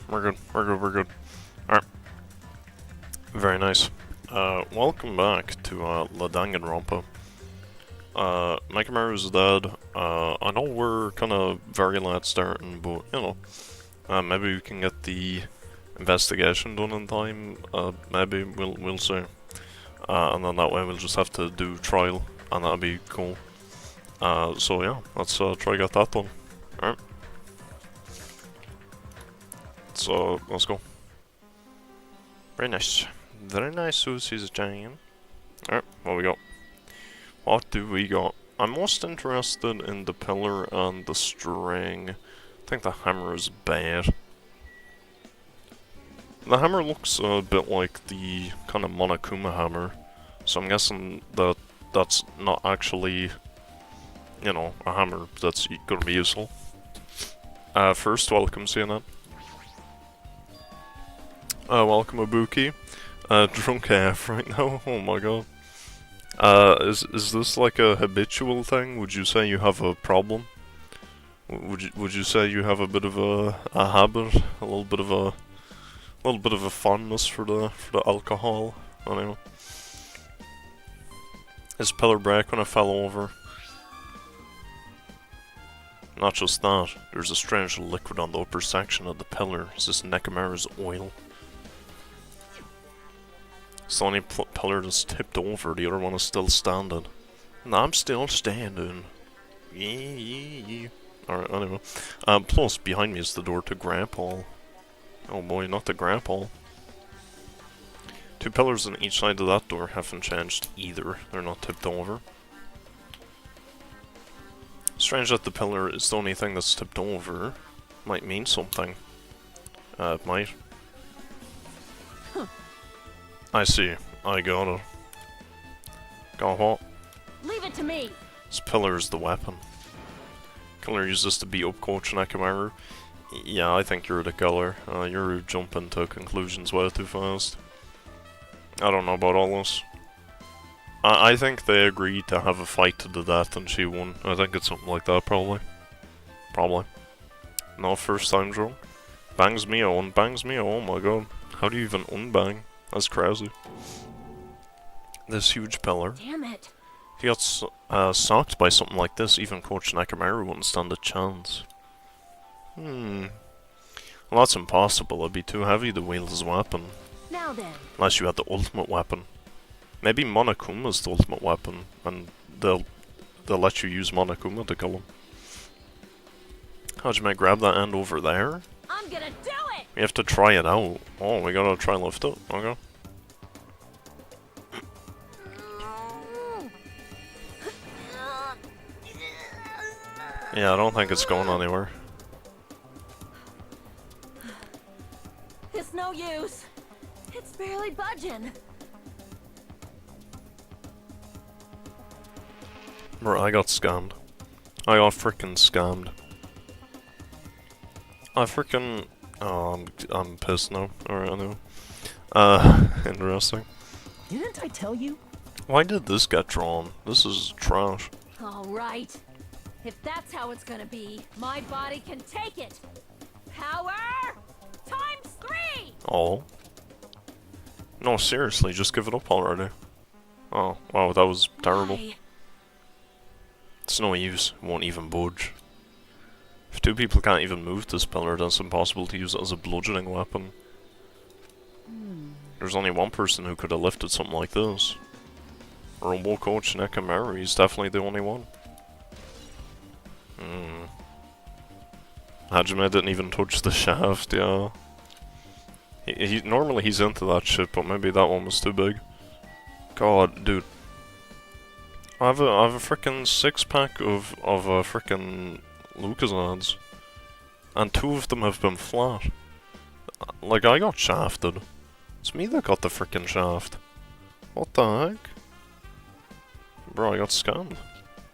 we're good. We're good. We're good. Alright. Very nice. Welcome back to Dangan2. Mega Mario's dead. I know we're kind of very late starting, but you know, maybe we can get the investigation done in time. Maybe we'll see. And then that way we'll just have to do trial, and that'll be cool. So yeah, let's try get that done. Alright. So let's go. Very nice. Very nice, Susie's Jane. Alright, what we got? What do we got? I'm most interested in the pillar and the string. I think the hammer is bad. The hammer looks a bit like the kind of Monokuma hammer, so I'm guessing that that's not actually, you know, a hammer that's gonna be useful. First, welcome, CNN. Welcome, Ibuki. Drunk AF right now, oh my god. Is this like a habitual thing? Would you say you have a problem? Would you say you have a bit of a habit, a little bit of a fondness for the alcohol? Anyway, his pillar break when I fell over. Not just that, there's a strange liquid on the upper section of the pillar. Is this Nekomaru's oil? It's the only pillar that's tipped over, the other one is still standing. And I'm still standing. Yeah. Alright, anyway. Plus, behind me is the door to Grandpa. Oh boy, not the Grandpa. Two pillars on each side of that door haven't changed either. They're not tipped over. Strange that the pillar is the only thing that's tipped over. Might mean something. It might. I see. I got it. Got what? Leave it to me. This pillar is the weapon. Killer used this to beat up Coach Nekomaru. Yeah, I think you're the killer. You're jumping to conclusions way too fast. I don't know about all this. I think they agreed to have a fight to the death and she won. I think it's something like that, probably. Probably. No, first time draw. Bangs me on, bangs me on, oh my god. How do you even unbang? That's crazy. This huge pillar. Damn it. If he got socked by something like this, even Coach Nekomaru wouldn't stand a chance. Well, that's impossible. It'd be too heavy to wield as a weapon. Now then. Unless you had the ultimate weapon. Maybe Monokuma's the ultimate weapon, and they'll let you use Monokuma to kill him. How'd you make grab that end over there? I'm gonna do it! We have to try it out. Oh, we gotta try and lift it. Okay. Yeah, I don't think it's going anywhere. It's no use. It's barely budging. Bro, I got scammed. I got frickin' scammed. I frickin'... Oh, I'm pissed now. Alright, I know. Interesting. Didn't I tell you? Why did this get drawn? This is trash. Alright. If that's how it's gonna be, my body can take it. Power! Times 3! Oh. No, seriously, just give it up already. Oh, wow, that was terrible. Why? It's no use, it won't even budge. If two people can't even move this pillar, then it's impossible to use it as a bludgeoning weapon. There's only one person who could have lifted something like this. Robo Coach Nekomaru, he's definitely the only one. Hajime didn't even touch the shaft, yeah. Normally he's into that shit, but maybe that one was too big. God, dude. I have a frickin' 6-pack of frickin' Lucasades. And 2 of them have been flat. Like, I got shafted. It's me that got the frickin' shaft. What the heck? Bro, I got scammed.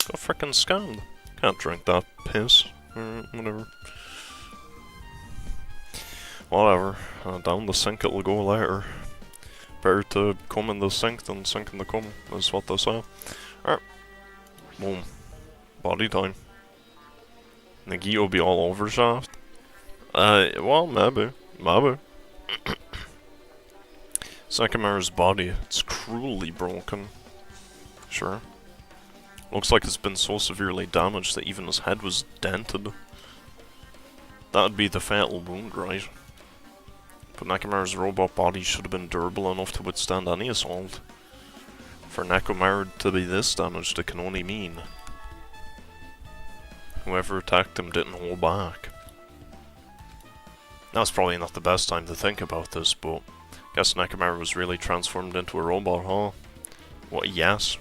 Got frickin' scammed. Can't drink that piss. Whatever. Whatever. Down the sink it'll go later. Better to come in the sink than sink in the cum, is what they say. Alright. Boom. Body time. Nagi will be all over shaft. Well, maybe. Maybe. Sakamaru's body, it's cruelly broken. Sure. Looks like it's been so severely damaged that even his head was dented. That'd be the fatal wound, right? But Nekomaru's robot body should have been durable enough to withstand any assault. For Nekomaru to be this damaged, it can only mean whoever attacked him didn't hold back. Now it's probably not the best time to think about this, but I guess Nekomaru was really transformed into a robot, huh? What a yes.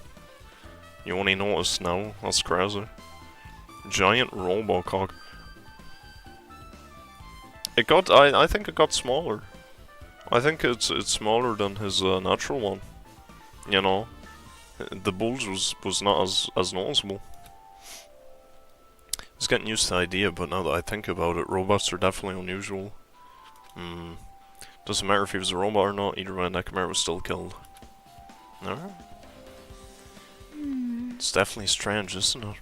You only noticed now? That's crazy. Giant Robocock. It got, I think it got smaller. I think it's smaller than his natural one. You know? The bulge was not as noticeable. I was getting used to the idea, but now that I think about it, robots are definitely unusual. Doesn't matter if he was a robot or not, either way Nekomaru was still killed. Alright. It's definitely strange, isn't it?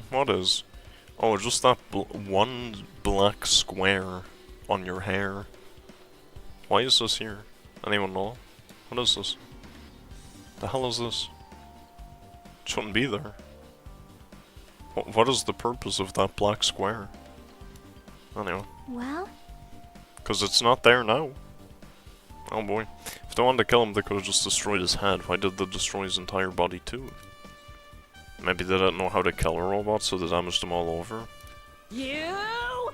What is? Oh, just that one black square on your hair. Why is this here? Anyone know? What is this? The hell is this? It shouldn't be there. What is the purpose of that black square? Anyway. Well? Because it's not there now. Oh boy. If they wanted to kill him, they could have just destroyed his head. Why did they destroy his entire body too? Maybe they didn't know how to kill a robot, so they damaged him all over. You?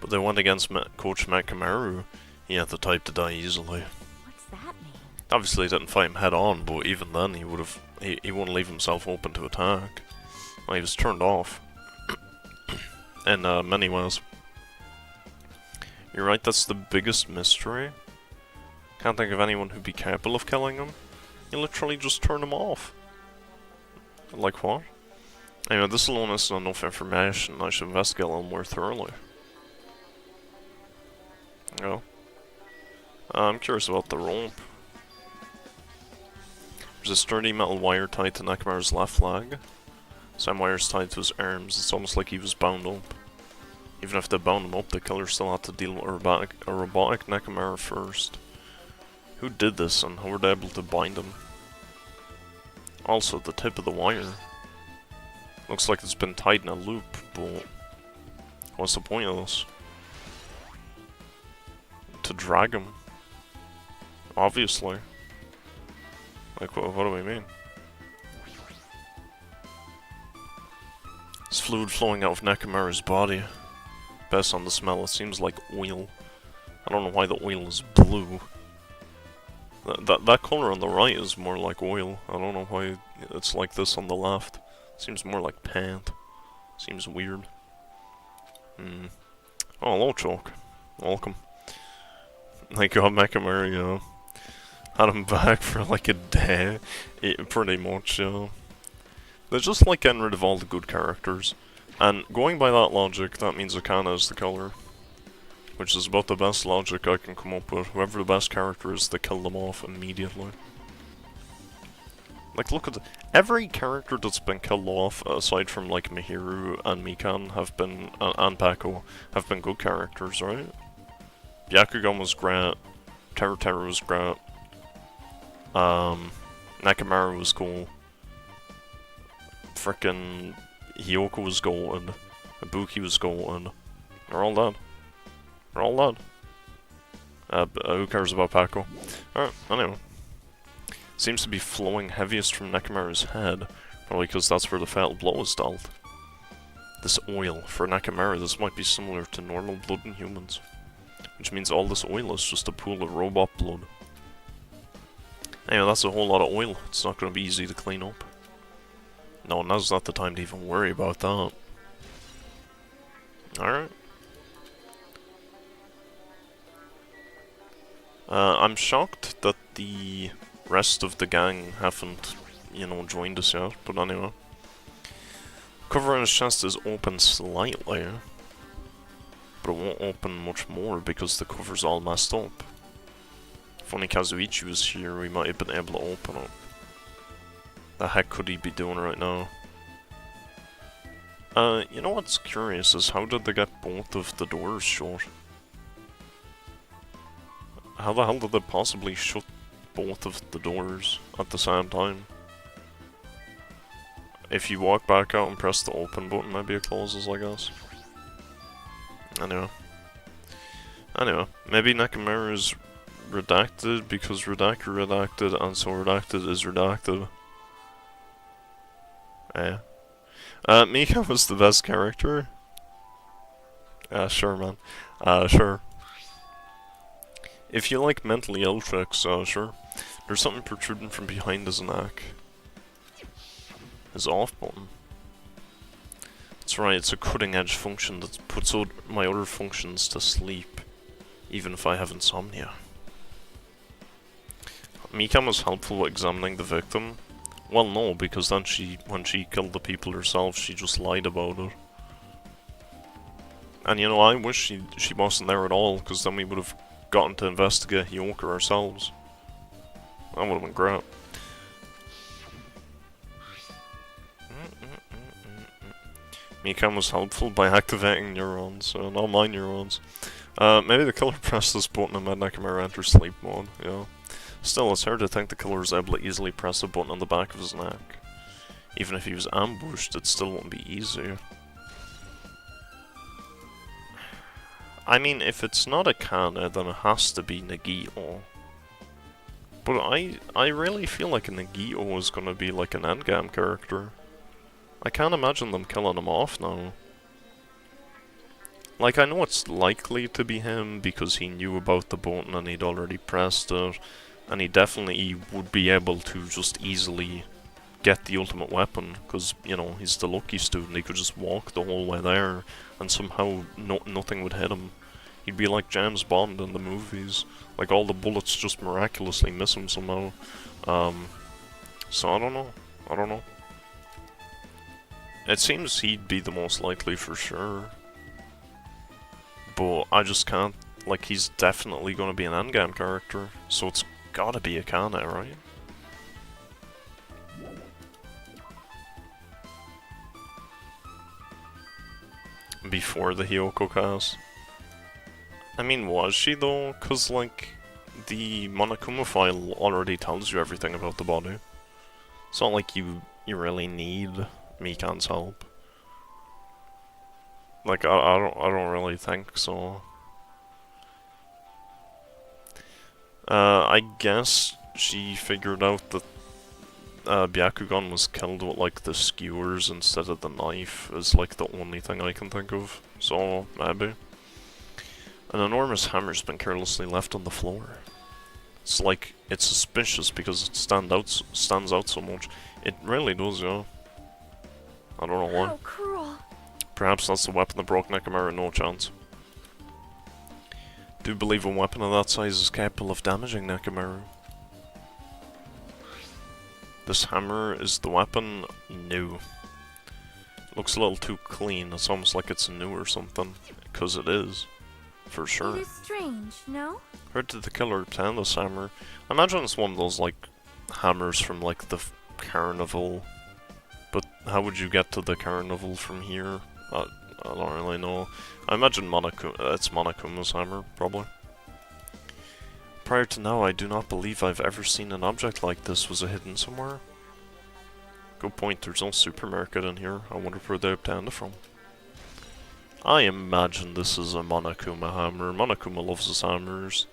But they went against Coach Nekomaru. He had the type to die easily. What's that mean? Obviously he didn't fight him head on, but even then he would have... He wouldn't leave himself open to attack. Well, he was turned off. In many ways. You're right, that's the biggest mystery. Can't think of anyone who'd be capable of killing him. You literally just turn him off. Like what? Anyway, this alone isn't enough information. I should investigate a little more thoroughly. No. I'm curious about the rope. There's a sturdy metal wire tied to Nekomaru's left leg. Some wires tied to his arms. It's almost like he was bound up. Even if they bound him up, the killer still had to deal with a robotic Nekomaru first. Who did this and how were they able to bind him? Also, the tip of the wire. Looks like it's been tied in a loop, but what's the point of this? To drag him. Obviously. Like, what do we mean? There's fluid flowing out of Nekomaru's body. Based on the smell, it seems like oil. I don't know why the oil is blue. That color on the right is more like oil. I don't know why it's like this on the left. Seems more like paint. Seems weird. Oh, hello, Choke. Welcome. Thank God Nekomaru, you know. Had him back for like a day. Pretty much, you know. They're just like getting rid of all the good characters. And going by that logic, that means Akana is the killer. Which is about the best logic I can come up with. Whoever the best character is, they kill them off immediately. Like, look at every character that's been killed off, aside from like Mihiru and Mikan, have been, and Peko, have been good characters, right? Byakugan was great. Teru was great. Nekomaru was cool. Frickin' Hiyoko was golden. Ibuki was golden. They're all dead. They're all dead. Who cares about Pako? Alright, anyway. Seems to be flowing heaviest from Nekomaru's head, probably because that's where the fatal blow was dealt. This oil, for Nekomaru, this might be similar to normal blood in humans. Which means all this oil is just a pool of robot blood. Anyway, that's a whole lot of oil. It's not going to be easy to clean up. No, now's not the time to even worry about that. Alright. I'm shocked that the rest of the gang haven't, you know, joined us yet, but anyway. Cover on his chest is open slightly, but it won't open much more because the cover's all messed up. If only Kazuichi was here, we might have been able to open it. The heck could he be doing right now? You know what's curious is how did they get both of the doors shut? How the hell did they possibly shut both of the doors at the same time? If you walk back out and press the open button, maybe it closes, I guess. Anyway, maybe Nakamura is redacted because redacted redacted, and so redacted is redacted. Yeah. Mika was the best character. Sure, man. Sure. If you like mentally ill tricks, sure. There's something protruding from behind his neck. His off button. That's right, it's a cutting edge function that puts my other functions to sleep, even if I have insomnia. Mika was helpful with examining the victim. Well, no, because then when she killed the people herself, she just lied about it. And you know, I wish she wasn't there at all, because then we would have gotten to investigate Hyoka ourselves. That would have been great. Mikan was helpful by activating neurons, not my neurons. Maybe the killer pressed this button and made Nakamura enter sleep mode, yeah. Still, it's hard to think the killer was able to easily press a button on the back of his neck. Even if he was ambushed, it still wouldn't be easy. I mean, if it's not a Kana, then it has to be Nagito. But I really feel like a Nagito is gonna be like an endgame character. I can't imagine them killing him off now. Like, I know it's likely to be him because he knew about the button and he'd already pressed it. And he definitely would be able to just easily get the ultimate weapon, because, you know, he's the lucky student. He could just walk the whole way there, and somehow nothing would hit him. He'd be like James Bond in the movies. Like, all the bullets just miraculously miss him somehow. So I don't know. It seems he'd be the most likely for sure. But I just can't, like, he's definitely gonna be an endgame character, so it's gotta be a Kana, right? Before the Hyoka cast. I mean, was she though? Cause like, the Monokuma file already tells you everything about the body. It's not like you really need Mikan's help. Like, I don't really think so. I guess she figured out that Byakugan was killed with like the skewers instead of the knife is like the only thing I can think of. So, maybe. An enormous hammer's been carelessly left on the floor. It's like, it's suspicious because it stands out so much. It really does, yeah. I don't know why. How cruel. Perhaps that's the weapon that broke Nakamura, no chance. Do believe a weapon of that size is capable of damaging Nakamura. This hammer is the weapon? No. Looks a little too clean, it's almost like it's new or something. Because it is. For sure. It is strange, no? Where did the killer obtain this hammer? I imagine it's one of those, like, hammers from, like, the carnival. But how would you get to the carnival from here? I don't really know. I imagine it's Monokuma's hammer, probably. Prior to now, I do not believe I've ever seen an object like this. Was it hidden somewhere? Good point, there's no supermarket in here. I wonder where they obtained it from. I imagine this is a Monokuma hammer. Monokuma loves his hammers.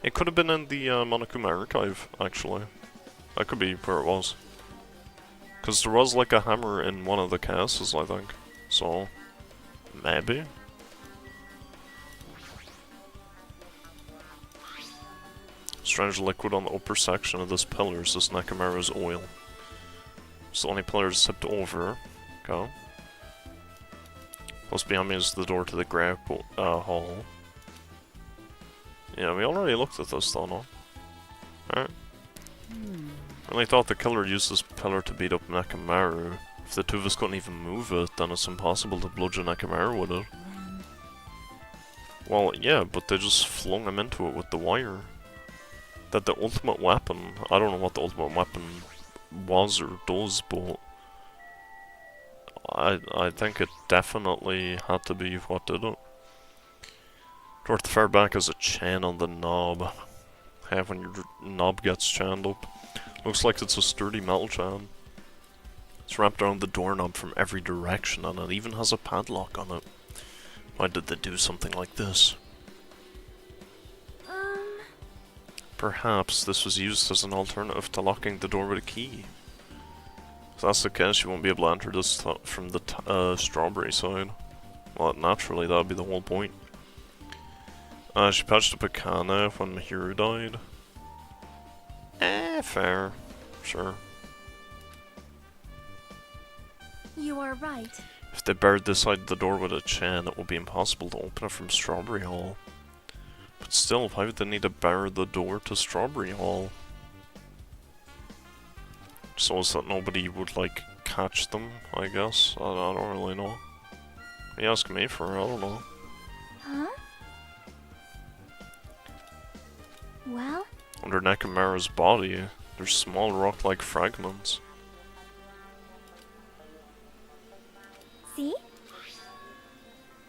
It could have been in the Monokuma archive, actually. That could be where it was. Because there was like a hammer in one of the castles, I think. So, maybe? Strange liquid on the upper section of this pillar is this Nakamura's oil. It's the only pillar tipped over. Okay. Close behind me is the door to the grey hall. Yeah, we already looked at this though, no? Alright. I really thought the killer used this pillar to beat up Nakamura. If the two of us couldn't even move it, then it's impossible to bludgeon Nakamura with it. Well, yeah, but they just flung him into it with the wire. That the ultimate weapon, I don't know what the ultimate weapon was or does, but I think it definitely had to be what did it. Toward the far back is a chain on the knob. Hey, when your knob gets chained up. Looks like it's a sturdy metal chain. It's wrapped around the doorknob from every direction and it even has a padlock on it. Why did they do something like this? Perhaps this was used as an alternative to locking the door with a key. If that's the case, you won't be able to enter this from the strawberry side. Well, naturally, that would be the whole point. She patched up a canna when Mihiru died. Fair. Sure. You are right. If they buried this side of the door with a chain, it would be impossible to open it from Strawberry Hall. But still, why would they need to bury the door to Strawberry Hall? So as that nobody would, like, catch them, I guess? I don't really know. What are you asking me for? I don't know. Huh? Well? Under Nekomara's body, there's small rock-like fragments. See?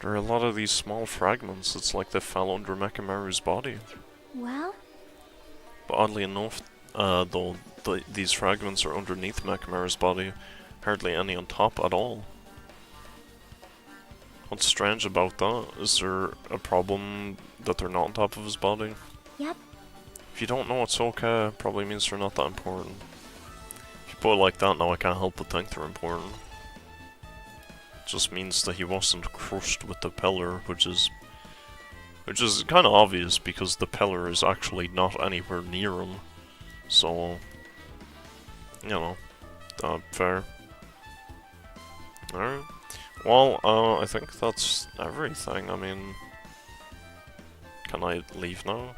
There are a lot of these small fragments. It's like they fell under Nekomaru's body. Well? But oddly enough, though, these fragments are underneath Nekomaru's body. Hardly any on top at all. What's strange about that? Is there a problem that they're not on top of his body? Yep. If you don't know, it's okay. Probably means they're not that important. If you put it like that, now I can't help but think they're important. It just means that he wasn't crushed with the pillar, which is kind of obvious because the pillar is actually not anywhere near him. So, you know, fair. Alright. Well, I think that's everything. I mean, can I leave now?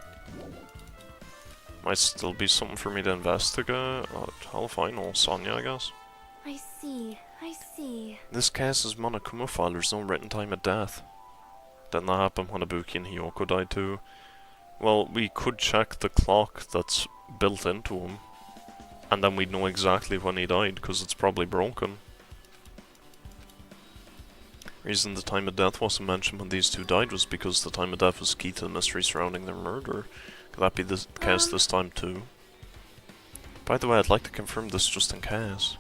Might still be something for me to investigate. Hell if I know, Sonya, I guess. I see. This case is Monokuma file, there's no written time of death. Didn't that happen when Ibuki and Hiyoko died too? Well, we could check the clock that's built into him, and then we'd know exactly when he died, because it's probably broken. Reason the time of death wasn't mentioned when these two died was because the time of death was key to the mystery surrounding their murder. Could that be the case this time too? By the way, I'd like to confirm this just in case.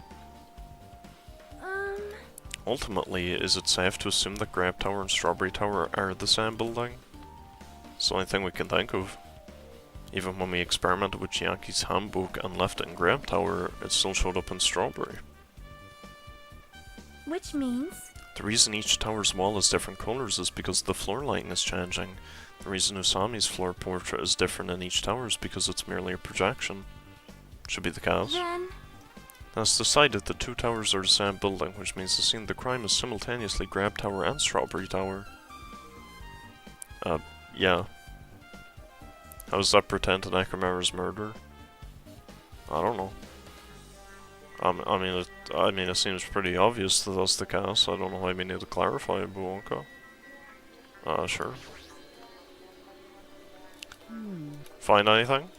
Ultimately, is it safe to assume that Grape Tower and Strawberry Tower are the same building? It's the only thing we can think of. Even when we experimented with Chiaki's handbook and left it in Grape Tower, it still showed up in Strawberry. Which means? The reason each tower's wall is different colours is because the floor lighting is changing. The reason Usami's floor portrait is different in each tower is because it's merely a projection. Should be the case. Then... It's decided the two towers are the same building, which means the scene of the crime is simultaneously Grape Tower and Strawberry Tower. Yeah. How does that pertain to Nekomara's murder? I don't know. I mean, it seems pretty obvious that that's the case. I don't know why we need to clarify it, but okay. Sure. Find anything?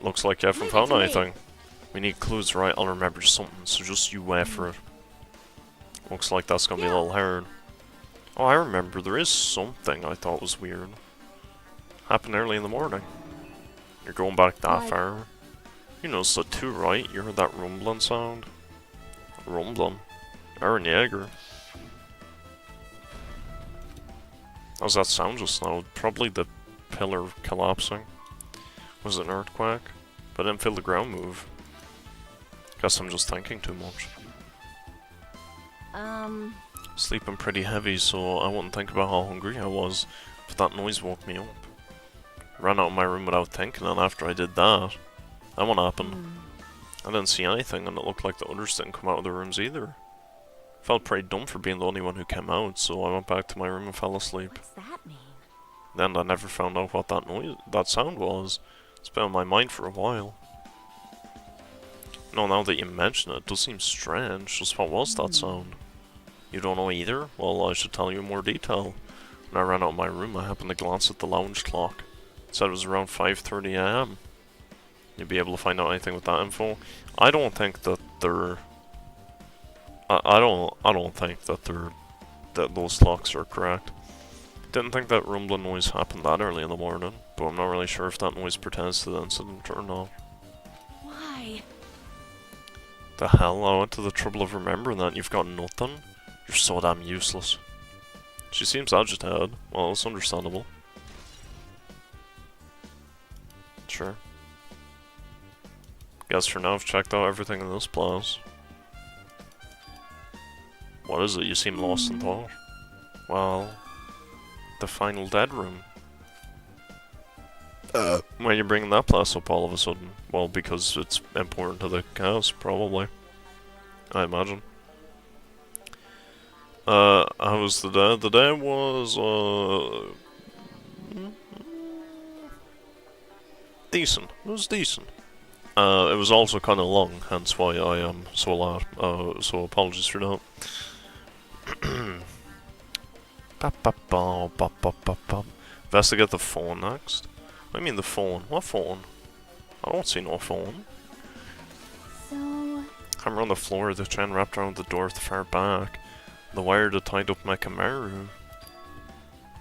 Looks like you haven't found anything. We need clues, right? I'll remember something, so just you wait for it. Looks like that's gonna be a little hard. Oh, I remember. There is something I thought was weird. Happened early in the morning. You're going back that far. You noticed that too, right? You heard that rumbling sound? Rumbling? Aaron Yeager. How's that sound just now? Probably the pillar collapsing. Was it an earthquake? But I didn't feel the ground move. Guess I'm just thinking too much. Sleeping pretty heavy, so I wouldn't think about how hungry I was, but that noise woke me up. I ran out of my room without thinking, and after I did that, then what happened? I didn't see anything, and it looked like the others didn't come out of their rooms either. I felt pretty dumb for being the only one who came out, so I went back to my room and fell asleep. What's that mean? Then I never found out what that sound was. It's been on my mind for a while. No, now that you mention it, it does seem strange. Just what was that sound? You don't know either? Well, I should tell you in more detail. When I ran out of my room, I happened to glance at the lounge clock. It said it was around 5:30 AM. You'll be able to find out anything with that info? I don't think that they're... I don't think that those clocks are correct. Didn't think that rumbling noise happened that early in the morning, but I'm not really sure if that noise pertains to the incident or not. Why? The hell? I went to the trouble of remembering that and you've got nothing? You're so damn useless. She seems agitated. Well, it's understandable. Sure. Guess for now I've checked out everything in this place. What is it? You seem lost in thought. Well, the final dead room. Why are you bringing that place up all of a sudden? Well, because it's important to the cause, probably. I imagine. How was the day? The day was, decent. It was decent. It was also kind of long, hence why I am so loud. So apologies for that. Investigate the phone next. What do you mean the phone? What phone? I don't see no phone. So... Camera on the floor, the chain wrapped around the door at the far back. The wire that tied up my Camaro.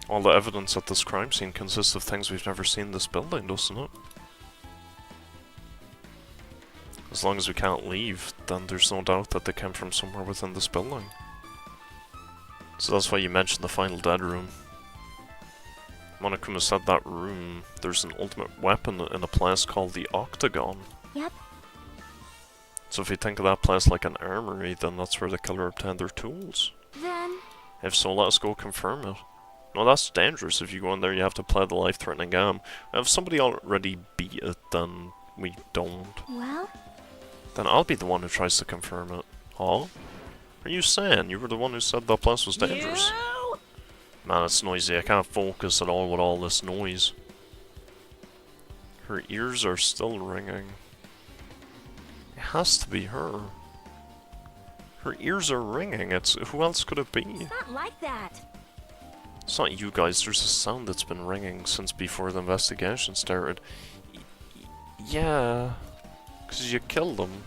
All the evidence at this crime scene consists of things we've never seen in this building, doesn't it? As long as we can't leave, then there's no doubt that they came from somewhere within this building. So that's why you mentioned the final dead room. Monokuma said that room, there's an ultimate weapon in a place called the Octagon. Yep. So if you think of that place like an armory, then that's where the killer obtained their tools. Then... If so, let us go confirm it. No, that's dangerous. If you go in there, you have to play the life-threatening game. If somebody already beat it, then we don't. Well? Then I'll be the one who tries to confirm it. Huh? Are you saying you were the one who said that place was dangerous? You? Man, it's noisy. I can't focus at all with all this noise. Her ears are still ringing. It has to be her. Her ears are ringing. Who else could it be? It's not like that. It's not you guys. There's a sound that's been ringing since before the investigation started. Yeah, because you killed them.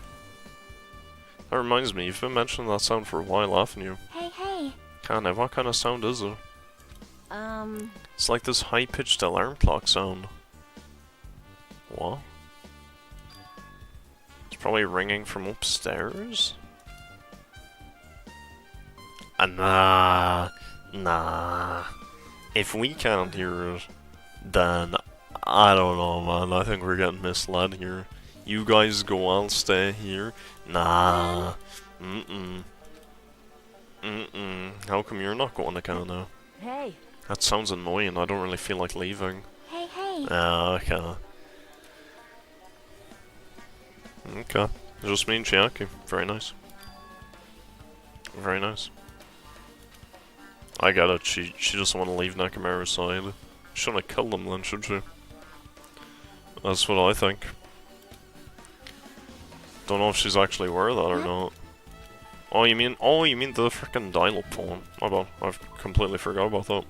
That reminds me, you've been mentioning that sound for a while, haven't you? Hey. Kinda. What kind of sound is it? It's like this high-pitched alarm clock sound. What? It's probably ringing from upstairs? Nah. If we can't hear it, then I don't know, man. I think we're getting misled here. You guys go, I'll stay here. Nah. How come you're not going to Canada? Hey. That sounds annoying. I don't really feel like leaving. Hey. Okay. Okay. Just me and Chiaki. Very nice. Very nice. I get it. She doesn't want to leave Nakamura's side. Shouldn't have killed him then, should she? That's what I think. Don't know if she's actually aware of that or not. Oh, you mean the frickin' dial-up phone? My bad. I've completely forgot about that.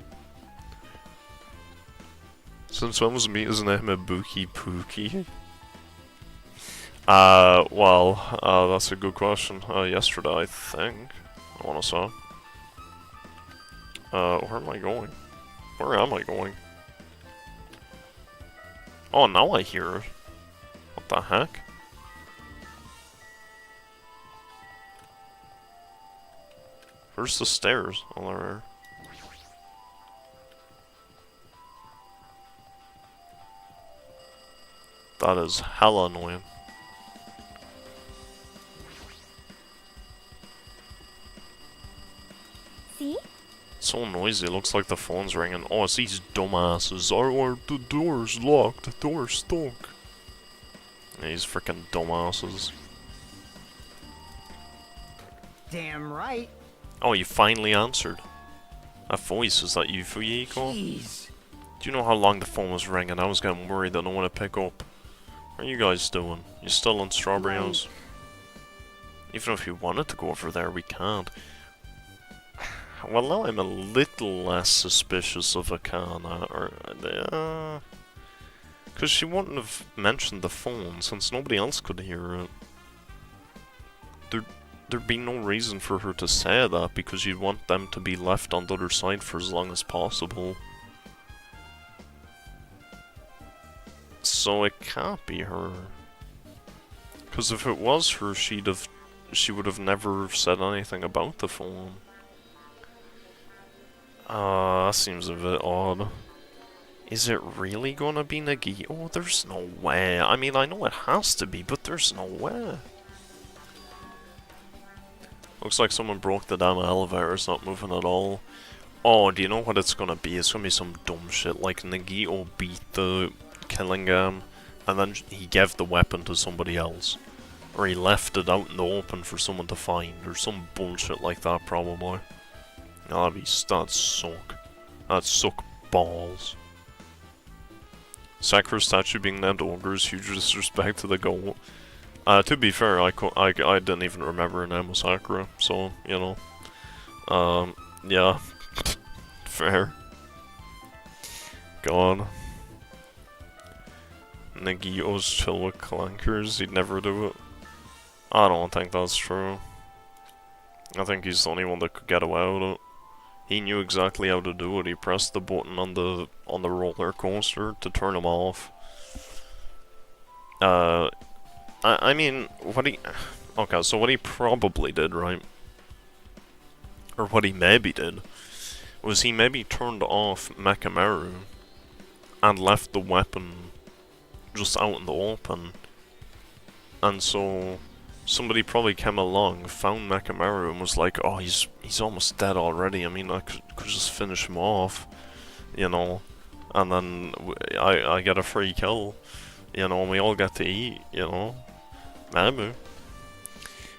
Since when was Mita's name Ibuki Pookie? That's a good question. Yesterday, I think. I wanna say. Where am I going? Where am I going? Oh, now I hear it. What the heck? Where's the stairs? Oh, there. That is hella annoying. See? It's so noisy, it looks like the phone's ringing. Oh, it's these dumbasses. Oh, the door's locked, the door's stuck. These freaking dumbasses. Damn right. Oh, you finally answered. That voice, is that you, Fuyiko? Jeez. Do you know how long the phone was ringing? I was getting worried that no one would pick up. What are you guys doing? You still in Strawberry House? Even if you wanted to go over there, we can't. Well, now I'm a little less suspicious of Akana, or because she wouldn't have mentioned the phone since nobody else could hear it. there'd be no reason for her to say that, because you'd want them to be left on the other side for as long as possible. So it can't be her. Because if it was her, she would have never said anything about the phone. That seems a bit odd. Is it really gonna be Nagi? Oh, there's no way. I mean, I know it has to be, but there's no way. Looks like someone broke the damn elevator. It's not moving at all. Oh, do you know what it's gonna be? It's gonna be some dumb shit like Nagito beat the killing game, and then he gave the weapon to somebody else. Or he left it out in the open for someone to find, or some bullshit like that probably. No, that'd suck. That'd suck balls. Sakura's statue being named Ogre is huge disrespect to the goat. To be fair, I didn't even remember her name was Sakura, so, you know. Yeah. Fair. Go on. Nagito's chill with clankers, he'd never do it. I don't think that's true. I think he's the only one that could get away with it. He knew exactly how to do it. He pressed the button on the roller coaster to turn him off. I mean, okay, so what he probably did, right? Or what he maybe did, was he maybe turned off Mechamaru and left the weapon just out in the open. And so somebody probably came along, found Mechamaru, and was like, oh, he's almost dead already. I mean, I could just finish him off, you know, and then I get a free kill, you know, and we all get to eat, you know. Maybe.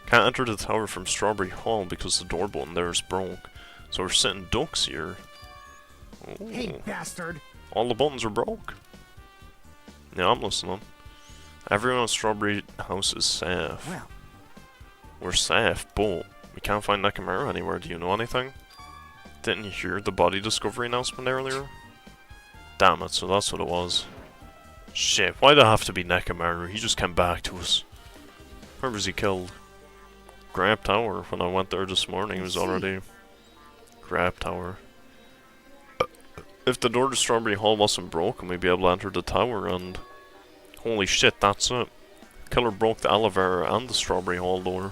Can't enter the tower from Strawberry Hall because the door button there is broke. So we're sitting ducks here. Ooh. Hey, bastard! All the buttons are broke. Yeah, I'm listening. Everyone at Strawberry House is safe. Well, we're safe, but we can't find Nekomaru anywhere. Do you know anything? Didn't you hear the body discovery announcement earlier? Damn it, so that's what it was. Shit, why'd it have to be Nekomaru? He just came back to us. Where was he killed? Grab Tower. When I went there this morning, he was already... Grab Tower. If the door to Strawberry Hall wasn't broken, we'd be able to enter the tower and... Holy shit, that's it. Killer broke the elevator and the Strawberry Hall door.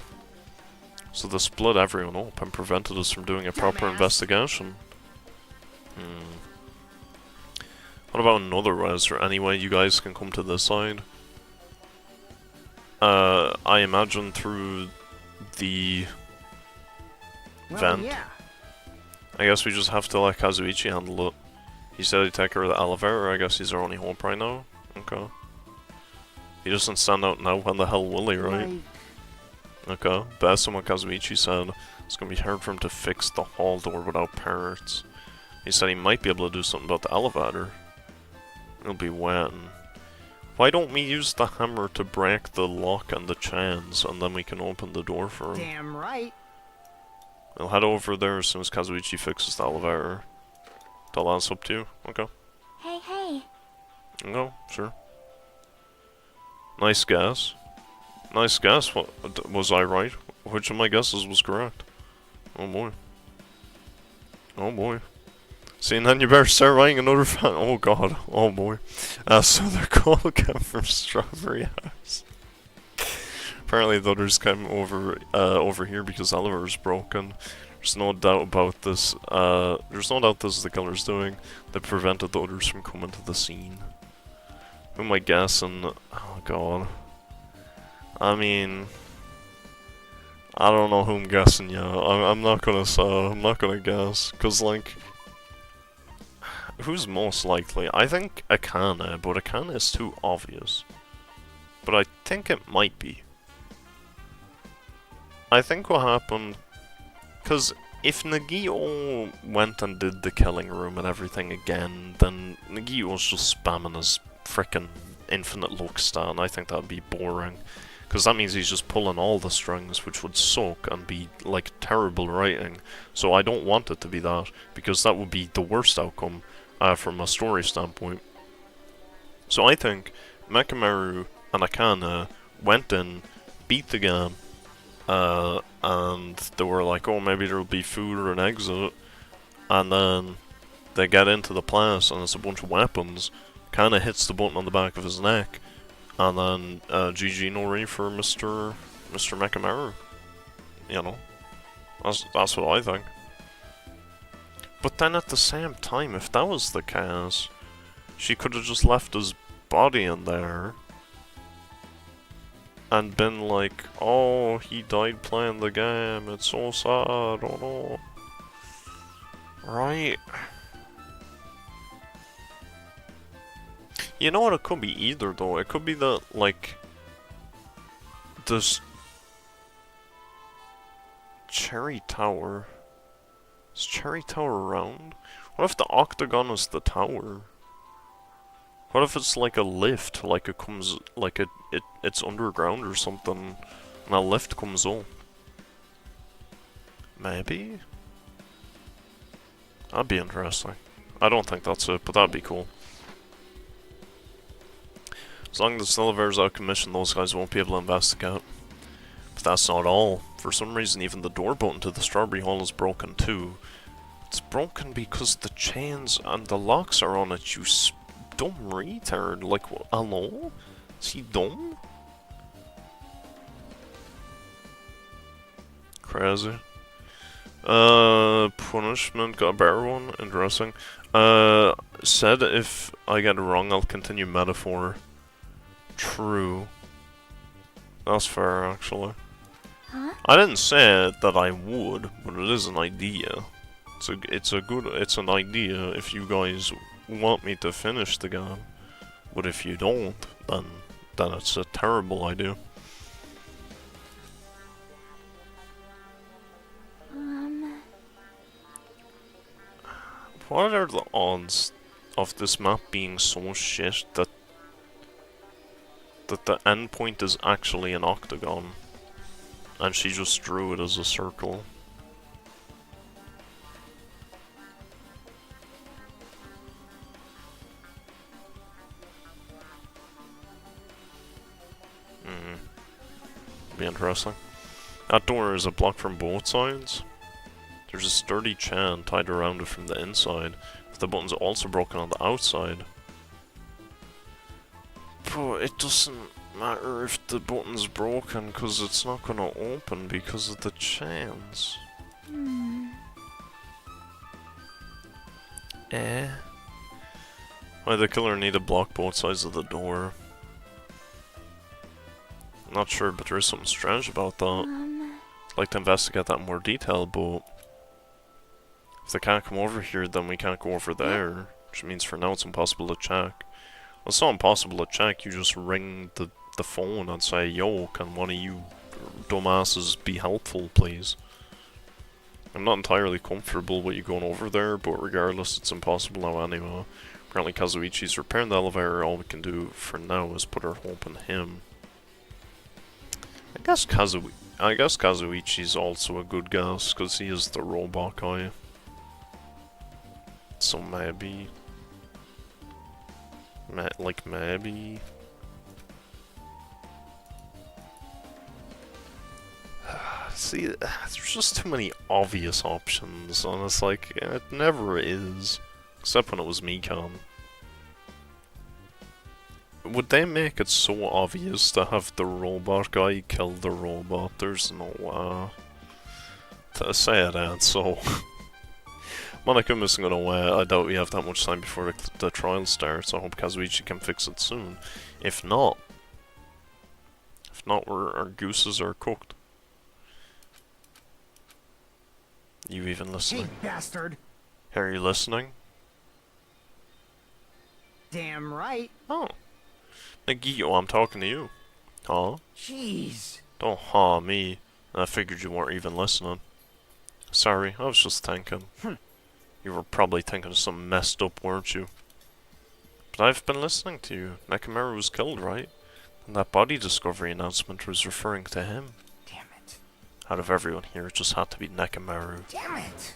So they split everyone up and prevented us from doing a proper investigation. What about another way? Is there any way you guys can come to this side? I imagine through the vent. Yeah. I guess we just have to let Kazuichi handle it. He said he'd take care of the elevator. I guess he's our only hope right now. Okay. He doesn't stand out now. When the hell will he, right? Okay. Based on what Kazuichi said, it's gonna be hard for him to fix the hall door without parrots. He said he might be able to do something about the elevator. It'll be waiting. Why don't we use the hammer to break the lock and the chains, and then we can open the door for him? Damn right. We'll head over there as soon as Kazuichi fixes the elevator. Tell that's up to you. Okay. Hey. No, sure. Nice guess. Nice guess. What, was I right? Which of my guesses was correct? Oh boy. Oh boy. See, and then you better start writing another fan. Oh god. Oh boy. So the call came from Strawberry House. Apparently the others came over here because the elevator is broken. There's no doubt about this. There's no doubt this is the killer's doing. They prevented the others from coming to the scene. Who am I guessing? Oh god. I mean, I don't know who I'm guessing yet. I'm not gonna say. I'm not gonna guess, cause like, who's most likely? I think Akane, but Akane is too obvious. But I think it might be. I think what happened, cause if Nagito went and did the killing room and everything again, then Nagito's just spamming his frickin' infinite luck stat, and I think that'd be boring. Because that means he's just pulling all the strings, which would suck and be, like, terrible writing. So I don't want it to be that, because that would be the worst outcome from a story standpoint. So I think Mechamaru and Akane went in, beat the game, and they were like, oh, maybe there'll be food or an exit, and then they get into the place and it's a bunch of weapons, kinda hits the button on the back of his neck, and then GG no re for Mr. Mekamaru. You know, that's what I think. But then at the same time, if that was the case, she could have just left his body in there and been like, oh, he died playing the game, it's so sad, oh no. Right? You know what, it could be either though. It could be that, like, this Cherry Tower. Is Cherry Tower around? What if the octagon is the tower? What if it's like a lift, like it comes, like it's underground or something, and a lift comes up? Maybe? That'd be interesting. I don't think that's it, but that'd be cool. As long as the elevator's out of commission, those guys won't be able to investigate. But that's not all. For some reason, even the door button to the Strawberry Hall is broken too. It's broken because the chains and the locks are on it, you dumb retard. Like, hello? Is he dumb? Crazy. Punishment, got a better one. Interesting. Said if I get it wrong, I'll continue metaphor. True. That's fair, actually. Huh? I didn't say that I would, but it is an idea. It's an idea if you guys want me to finish the game. But if you don't, then it's a terrible idea. What are the odds of this map being so shit that the endpoint is actually an octagon, and she just drew it as a circle? Be interesting. That door is a block from both sides. There's a sturdy chain tied around it from the inside. The button's also broken on the outside. But it doesn't matter if the button's broken, because it's not gonna open because of the chains. Why the killer need to block both sides of the door? I'm not sure, but there is something strange about that. I'd like to investigate that in more detail, but if they can't come over here, then we can't go over there. Which means for now it's impossible to check. Well, it's not impossible to check, you just ring the phone and say, yo, can one of you dumbasses be helpful, please? I'm not entirely comfortable with you going over there, but regardless, it's impossible now anyway. Apparently Kazuichi's repairing the elevator, all we can do for now is put our hope in him. I guess Kazuichi's also a good guess, because he is the robot guy. So maybe... maybe... See, there's just too many obvious options, and it's like, it never is. Except when it was Mikan. Would they make it so obvious to have the robot guy kill the robot? There's no to say it ain't so. Monakuma's gonna wait. I doubt we have that much time before the trial starts. I hope Kazuichi can fix it soon. If not, our gooses are cooked. You even listening? Hey, bastard! Are you listening? Damn right. Oh. Nagito, I'm talking to you. Huh? Jeez. Don't haw me. I figured you weren't even listening. Sorry, I was just thinking. You were probably thinking of something messed up, weren't you? But I've been listening to you. Nekomaru was killed, right? And that body discovery announcement was referring to him. Damn it. Out of everyone here, it just had to be Nekomaru. Damn it.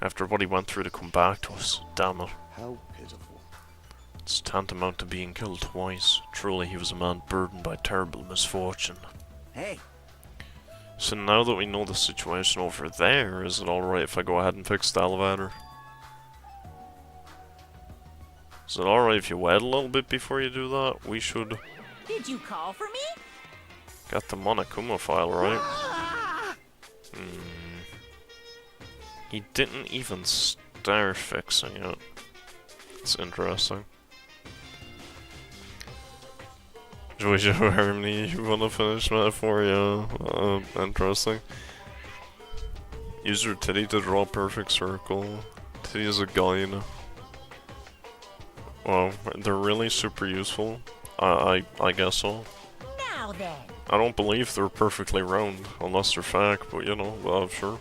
After what he went through to come back to us, damn it. How pitiful. It's tantamount to being killed twice. Truly, he was a man burdened by terrible misfortune. Hey. So now that we know the situation over there, is it alright if I go ahead and fix the elevator? Is it alright if you wait a little bit before you do that? We should Did you call for me? get the Monokuma file, right? Ah! He didn't even start fixing it. It's interesting. Joy Harmony, you wanna finish metaphor? Yeah, interesting. Use your titty to draw a perfect circle. Titty is a guide. Well, they're really super useful. I guess so. Now then. I don't believe they're perfectly round, unless they're fake, but you know, sure.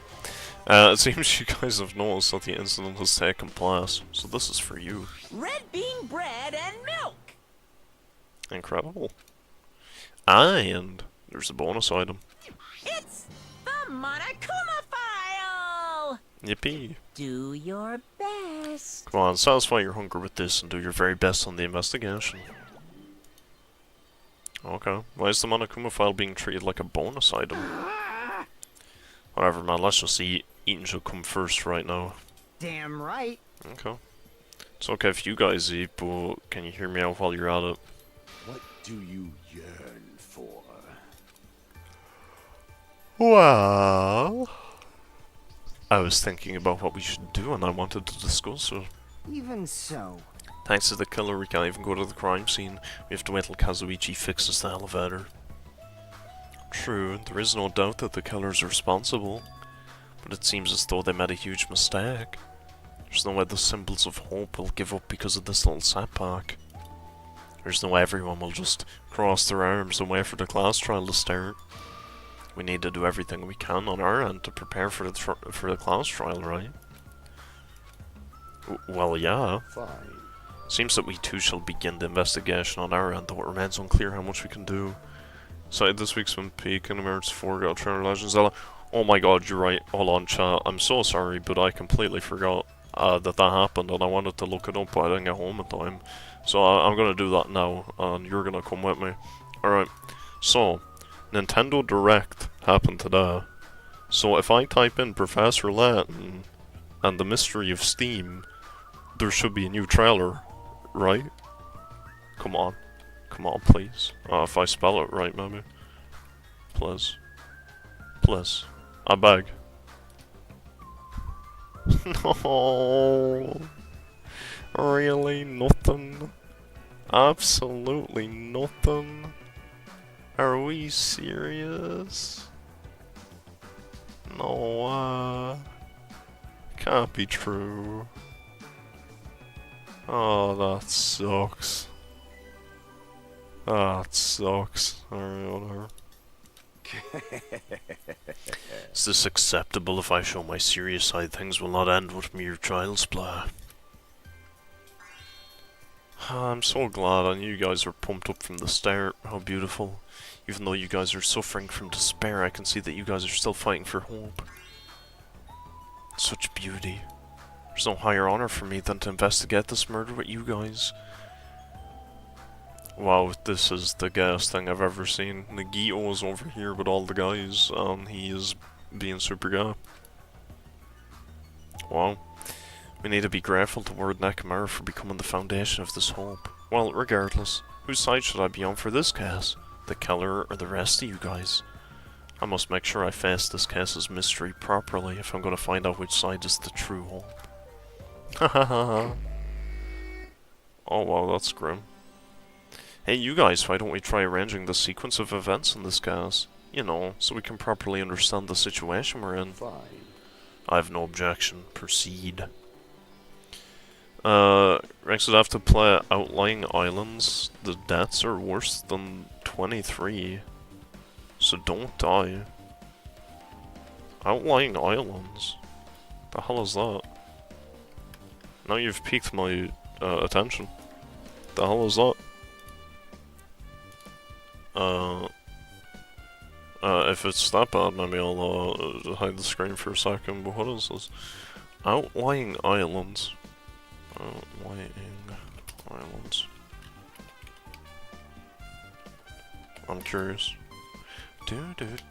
It seems you guys have noticed that the incident has taken place, so this is for you. Red bean bread and milk. Incredible. And there's a bonus item. It's the Monokuma file. Yippee. Do your best. Come on, satisfy your hunger with this and do your very best on the investigation. Okay. Why is the Monokuma file being treated like a bonus item? Whatever, man. Let's just eat. Eating should come first right now. Damn right. Okay. It's okay if you guys eat, but can you hear me out while you're at it? What do you yearn for? Well, I was thinking about what we should do and I wanted to discuss it. Even so. Thanks to the killer, we can't even go to the crime scene. We have to wait till Kazuichi fixes the elevator. True, there is no doubt that the killer's responsible, but it seems as though they made a huge mistake. There's no way the symbols of hope will give up because of this little setback. There's no way everyone will just cross their arms and wait for the class trial to start. We need to do everything we can on our end to prepare for the class trial, right? Well, yeah. Fine. Seems that we too shall begin the investigation on our end, though it remains unclear how much we can do. Cited this week's Swim Peak and Emergency 4 got Trainer Legends Zelda. Oh my god, you're right. Hold on, chat. I'm so sorry, but I completely forgot that happened, and I wanted to look it up, but I didn't get home in time. So I'm gonna do that now, and you're gonna come with me. Alright, so, Nintendo Direct happened today. So if I type in Professor Layton and the Mystery of Steam, there should be a new trailer, right? Come on. Come on, please. If I spell it right, maybe. Please. Please. I beg. No. Really? Nothing? Absolutely nothing? Are we serious? No, can't be true. Oh, that sucks. That sucks. Alright, whatever. Is this acceptable if I show my serious side? Things will not end with mere child's play. I'm so glad. I knew you guys were pumped up from the start. How beautiful. Even though you guys are suffering from despair, I can see that you guys are still fighting for hope. Such beauty. There's no higher honor for me than to investigate this murder with you guys. Wow, this is the gayest thing I've ever seen. Nagito is over here with all the guys, and he is being super gay. Wow. We need to be grateful toward Nakamura for becoming the foundation of this hope. Well, regardless, whose side should I be on for this case? The killer or the rest of you guys? I must make sure I face this case's mystery properly if I'm going to find out which side is the true hope. Hahaha. Oh wow, that's grim. Hey you guys, why don't we try arranging the sequence of events in this case? You know, so we can properly understand the situation we're in. Fine. I have no objection. Proceed. Rex would have to play Outlying Islands. The deaths are worse than 23. So don't die. Outlying Islands? The hell is that? Now you've piqued my attention. The hell is that? If it's that bad, maybe I'll hide the screen for a second, but what is this? Outlying Islands. Outlying Islands. I'm curious. That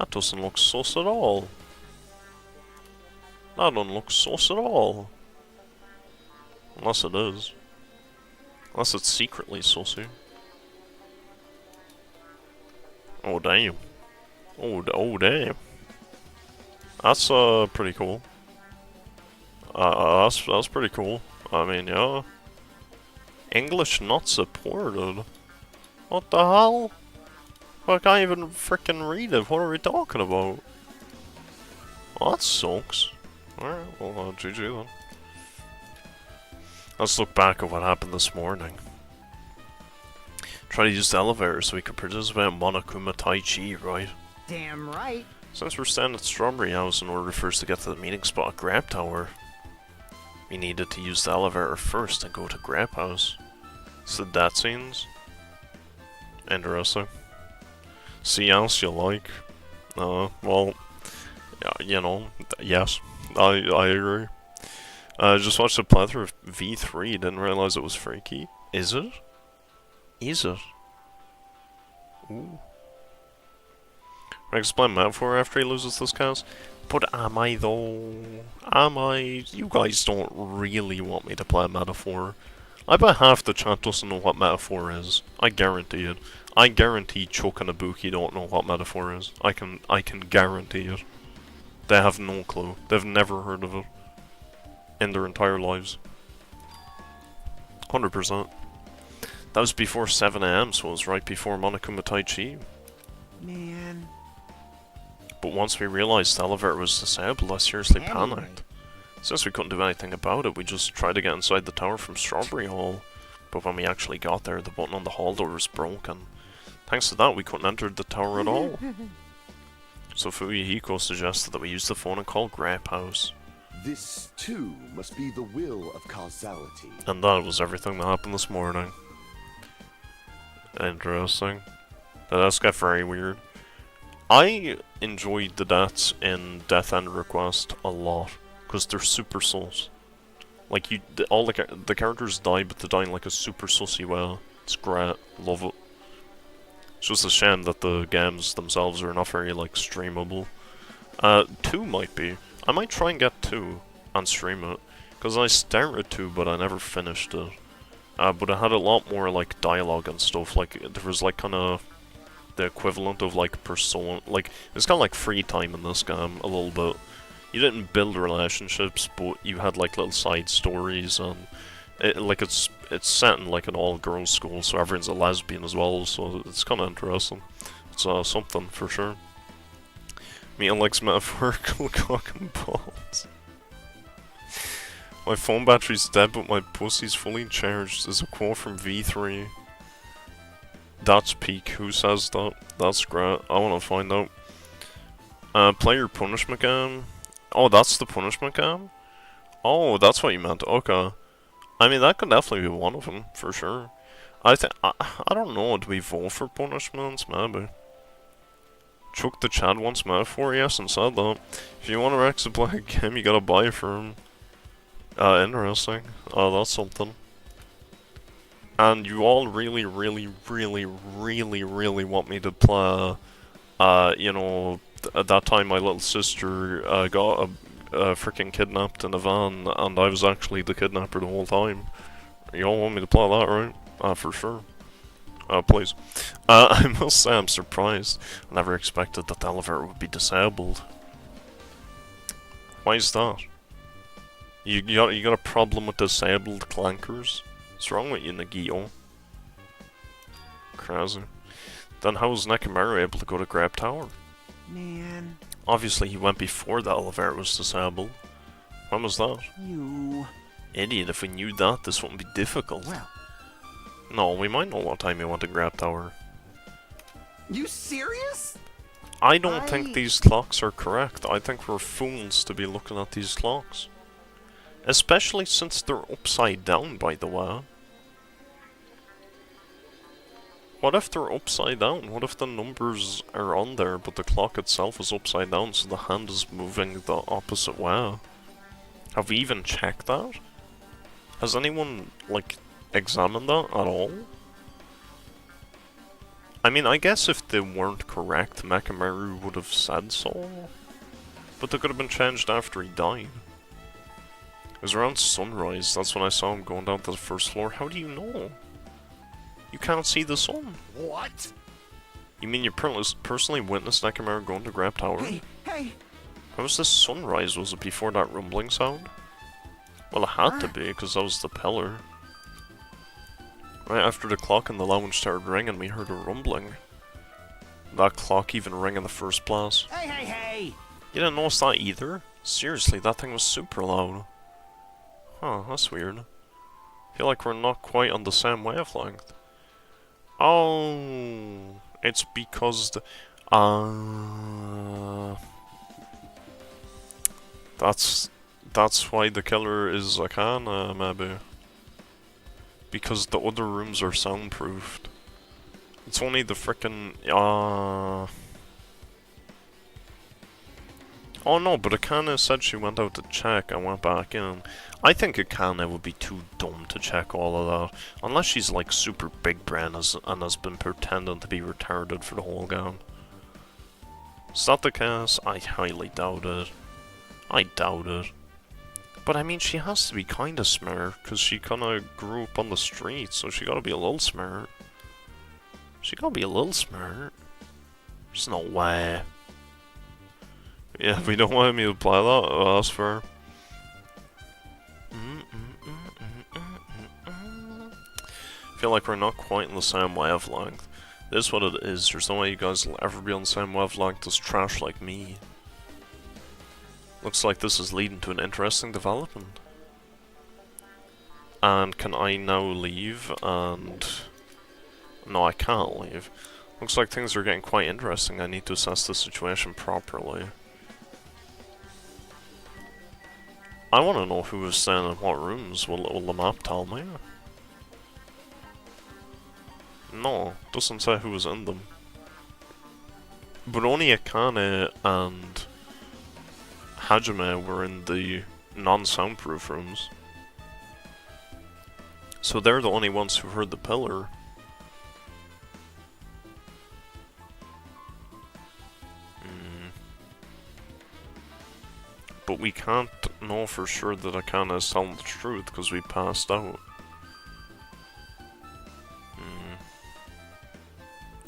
doesn't look sus at all. That don't look sus at all. Unless it is. Unless it's secretly sussy. Oh damn. Oh damn. That's pretty cool. That's pretty cool. I mean, yeah. English not supported. What the hell? I can't even freaking read it. What are we talking about? Well, that sucks. Alright, well, GG then. Let's look back at what happened this morning. Try to use the elevator so we could participate in Monokuma Tai Chi, right? Damn right. Since we're staying at Strawberry House, in order for us to get to the meeting spot at Grab Tower, we needed to use the elevator first and go to Grab House. So that seems interesting. See else you like? Well, you know, yes, I agree. Just watched a playthrough of V3, didn't realize it was freaky. Is it? Is it? Ooh. I explain metaphor after he loses this cast. But am I though? Am I? You guys don't really want me to play metaphor. I bet half the chat doesn't know what metaphor is. I guarantee it. I guarantee Chuck and Ibuki don't know what metaphor is. I can guarantee it. They have no clue. They've never heard of it in their entire lives. 100%. That was before 7 AM, so it was right before Monokuma Tai Chi. Man. But once we realized the elevator was disabled, I seriously panicked. Since we couldn't do anything about it, we just tried to get inside the tower from Strawberry Hall. But when we actually got there, the button on the hall door was broken. Thanks to that, we couldn't enter the tower at all. So Fuyuhiko suggested that we use the phone and call Grab House. This, too, must be the will of causality. And that was everything that happened this morning. Interesting. That's got very weird. I enjoyed the deaths in Death End Request a lot, because they're super sus. Like, all the characters die, but they die in like a super sussy way. It's great. Love it. It's just a shame that the games themselves are not very, like, streamable. 2 might be. I might try and get 2 and stream it, because I started 2, but I never finished it. But it had a lot more, like, dialogue and stuff. Like, there was, like, kind of the equivalent of, like, Persona. Like, it's kind of like free time in this game, a little bit. You didn't build relationships, but you had, like, little side stories, and it's set in, like, an all-girls school, so everyone's a lesbian as well, so it's kind of interesting. It's something, for sure. Mia likes metaphorical cock and balls. My phone battery's dead, but my pussy's fully charged, is a quote from V3. That's peak. Who says that? That's great. I want to find out. Play your punishment game. Oh, that's the punishment game? Oh, that's what you meant. Okay. I mean, that could definitely be one of them, for sure. I don't know, do we vote for punishments? Maybe. Chuck the Chad wants metaphor, yes, and said that. If you want to actually play a game, you gotta buy it for him. Interesting. That's something. And you all really want me to play, you know, at that time my little sister got freaking kidnapped in a van, and I was actually the kidnapper the whole time. You all want me to play that, right? For sure. Please. I must say I'm surprised. I never expected that the elevator would be disabled. Why is that? You got a problem with disabled clankers? What's wrong with you, Nagito? Crazy. Then how was Nekomaru able to go to Grab Tower? Man. Obviously he went before the elevator was disabled. When was that? You. Idiot, if we knew that, this wouldn't be difficult. Well. No, we might know what time he went to Grab Tower. You serious? I don't think these clocks are correct. I think we're fools to be looking at these clocks. Especially since they're upside down, by the way. What if they're upside down? What if the numbers are on there, but the clock itself is upside down, so the hand is moving the opposite way? Have we even checked that? Has anyone, like, examined that at all? I mean, I guess if they weren't correct, Mechamaru would have said so. But they could have been changed after he died. It was around sunrise, that's when I saw him going down to the first floor. How do you know? You can't see the sun. What? You mean you personally witnessed Mechamaru going to Grab Tower? Hey, hey! How was this sunrise? Was it before that rumbling sound? Well, it had to be, because that was the pillar. Right after the clock in the lounge started ringing, we heard a rumbling. That clock even rang in the first place. Hey, hey, hey! You didn't notice that either? Seriously, that thing was super loud. Huh, that's weird. I feel like we're not quite on the same wavelength. Oh, it's because the... That's why the killer is a Kana, maybe. Because the other rooms are soundproofed. It's only the frickin' Oh no, but Akane said she went out to check and went back in. I think Akane would be too dumb to check all of that. Unless she's like super big brain and has been pretending to be retarded for the whole game. Is that the case? I highly doubt it. I doubt it. But I mean, she has to be kinda smart, because she kinda grew up on the streets, so she gotta be a little smart. She gotta be a little smart. There's no way. Yeah, if we don't want me to play that, well, that's fair. I feel like we're not quite in the same wavelength. This is what it is, there's no way you guys will ever be on the same wavelength as trash like me. Looks like this is leading to an interesting development. And can I now leave? And... no, I can't leave. Looks like things are getting quite interesting. I need to assess the situation properly. I want to know who is staying in what rooms. Will the map tell me? No, doesn't say who was in them. But only Akane and Hajime were in the non-soundproof rooms. So they're the only ones who heard the pillar. But we can't know for sure that Akane is telling the truth because we passed out.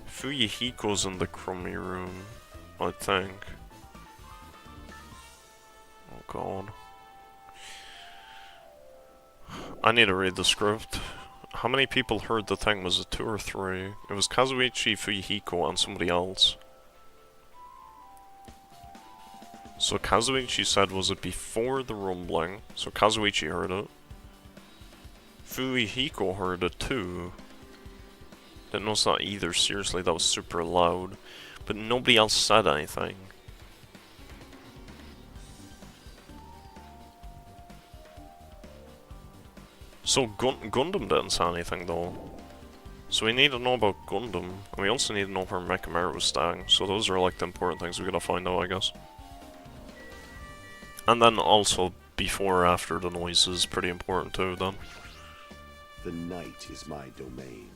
Fuyuhiko's in the crummy room, I think. Oh god. I need to read the script. How many people heard the thing? Was it 2 or 3? It was Kazuichi, Fuyuhiko, and somebody else. So Kazuichi said, was it before the rumbling? So Kazuichi heard it. Fuyuhiko heard it too. Didn't notice that either, seriously, that was super loud. But nobody else said anything. So Gundam didn't say anything though. So we need to know about Gundam, and we also need to know where Mechamaru was staying. So those are like the important things we gotta find out, I guess. And then also, before or after the noise is pretty important too, then. The night is my domain.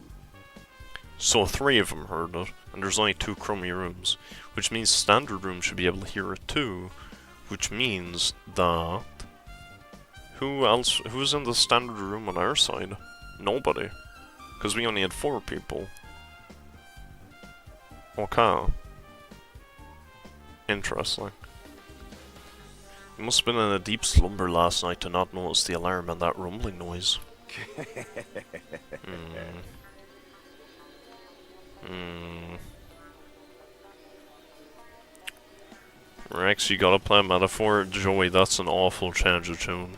So 3 of them heard it, and there's only 2 crummy rooms. Which means standard rooms should be able to hear it too. Which means that... who's in the standard room on our side? Nobody. Because we only had 4 people. Okay. Interesting. You must have been in a deep slumber last night to not notice the alarm and that rumbling noise. Rex, you gotta play Metaphor. Joey, that's an awful change of tune.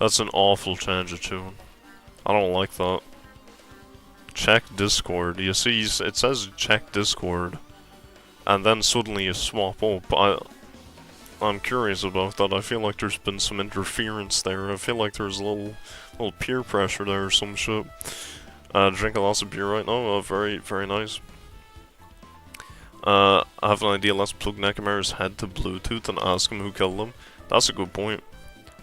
That's an awful change of tune. I don't like that. Check Discord. You see, it says check Discord. And then suddenly you swap up. I'm curious about that. I feel like there's been some interference there. I feel like there's a little peer pressure there or some shit. Drinking lots of beer right now. Very, very nice. I have an idea. Let's plug Nekamaru's head to Bluetooth and ask him who killed him. That's a good point.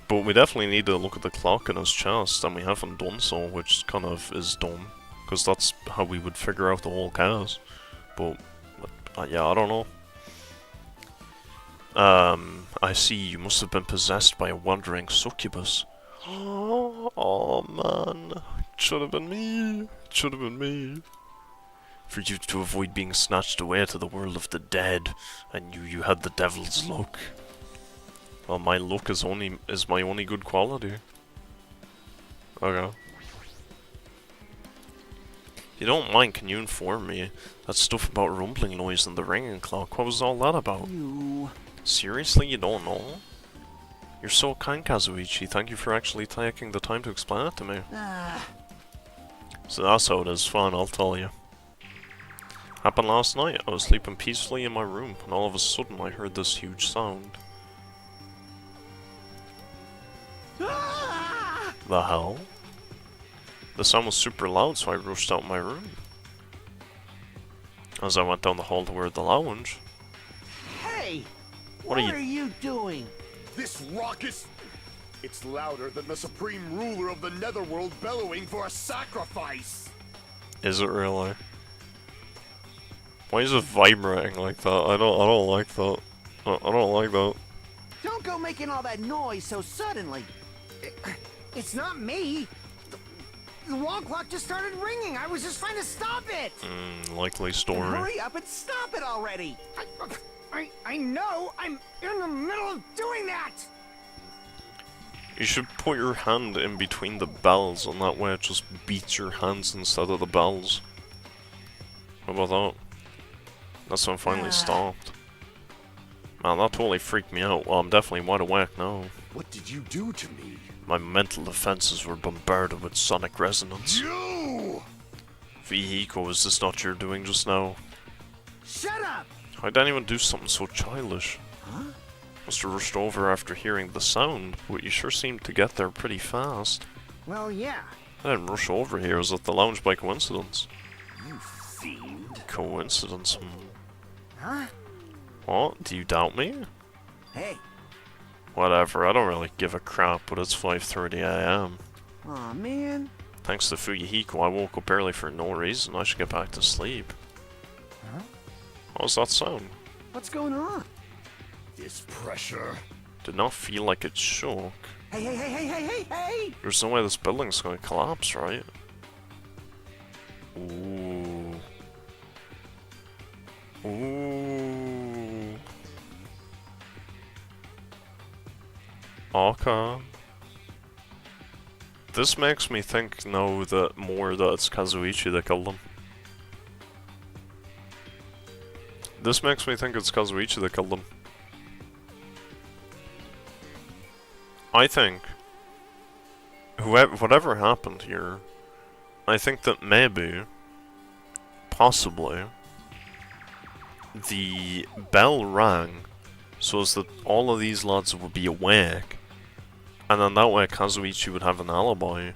But we definitely need to look at the clock in his chest, and we haven't done so, which kind of is dumb. Because that's how we would figure out the whole cause. But, yeah, I don't know. I see you must have been possessed by a wandering succubus. Oh man, it should have been me. It should have been me. For you to avoid being snatched away to the world of the dead, I knew you had the devil's luck. Well, my luck is my only good quality. Okay. If you don't mind, can you inform me that stuff about rumbling noise and the ringing clock? What was all that about? Seriously, you don't know? You're so kind, Kazuichi. Thank you for actually taking the time to explain it to me. So that's how it is. Fine, I'll tell you. Happened last night. I was sleeping peacefully in my room, and all of a sudden I heard this huge sound. The hell? The sound was super loud, so I rushed out my room. As I went down the hall toward the lounge. Hey! What are you doing? This raucous... It's louder than the supreme ruler of the netherworld bellowing for a sacrifice! Is it really? Why is it vibrating like that? I don't like that. I don't like that. Don't go making all that noise so suddenly. It's not me. The wall clock just started ringing. I was just trying to stop it. Likely story. Hurry up and stop it already. I know. I'm in the middle of doing that. You should put your hand in between the bells, and that way it just beats your hands instead of the bells. How about that? That's when I finally stopped. Man, that totally freaked me out. Well, I'm definitely wide awake now. What did you do to me? My mental defenses were bombarded with sonic resonance. You! Vihiko, is this not your doing just now? Shut up! How'd anyone do something so childish? Huh? Must have rushed over after hearing the sound, but you sure seemed to get there pretty fast. Well, yeah. I didn't rush over here, I was at the lounge by coincidence. You fiend. Coincidence, Huh? What? Do you doubt me? Hey. Whatever, I don't really give a crap, but it's 5:30 AM. Aw, man. Thanks to Fuyuhiko, I woke up early for no reason. I should get back to sleep. Huh? What was that sound? What's going on? This pressure... Did not feel like it shook. Hey! There's no way this building's gonna collapse, right? Ooh. Ooh. Okay. This makes me think now that it's Kazuichi that killed him. This makes me think it's Kazuichi that killed him. I think whatever happened here, I think that maybe, possibly, the bell rang so as that all of these lads would be awake, and then that way Kazuichi would have an alibi,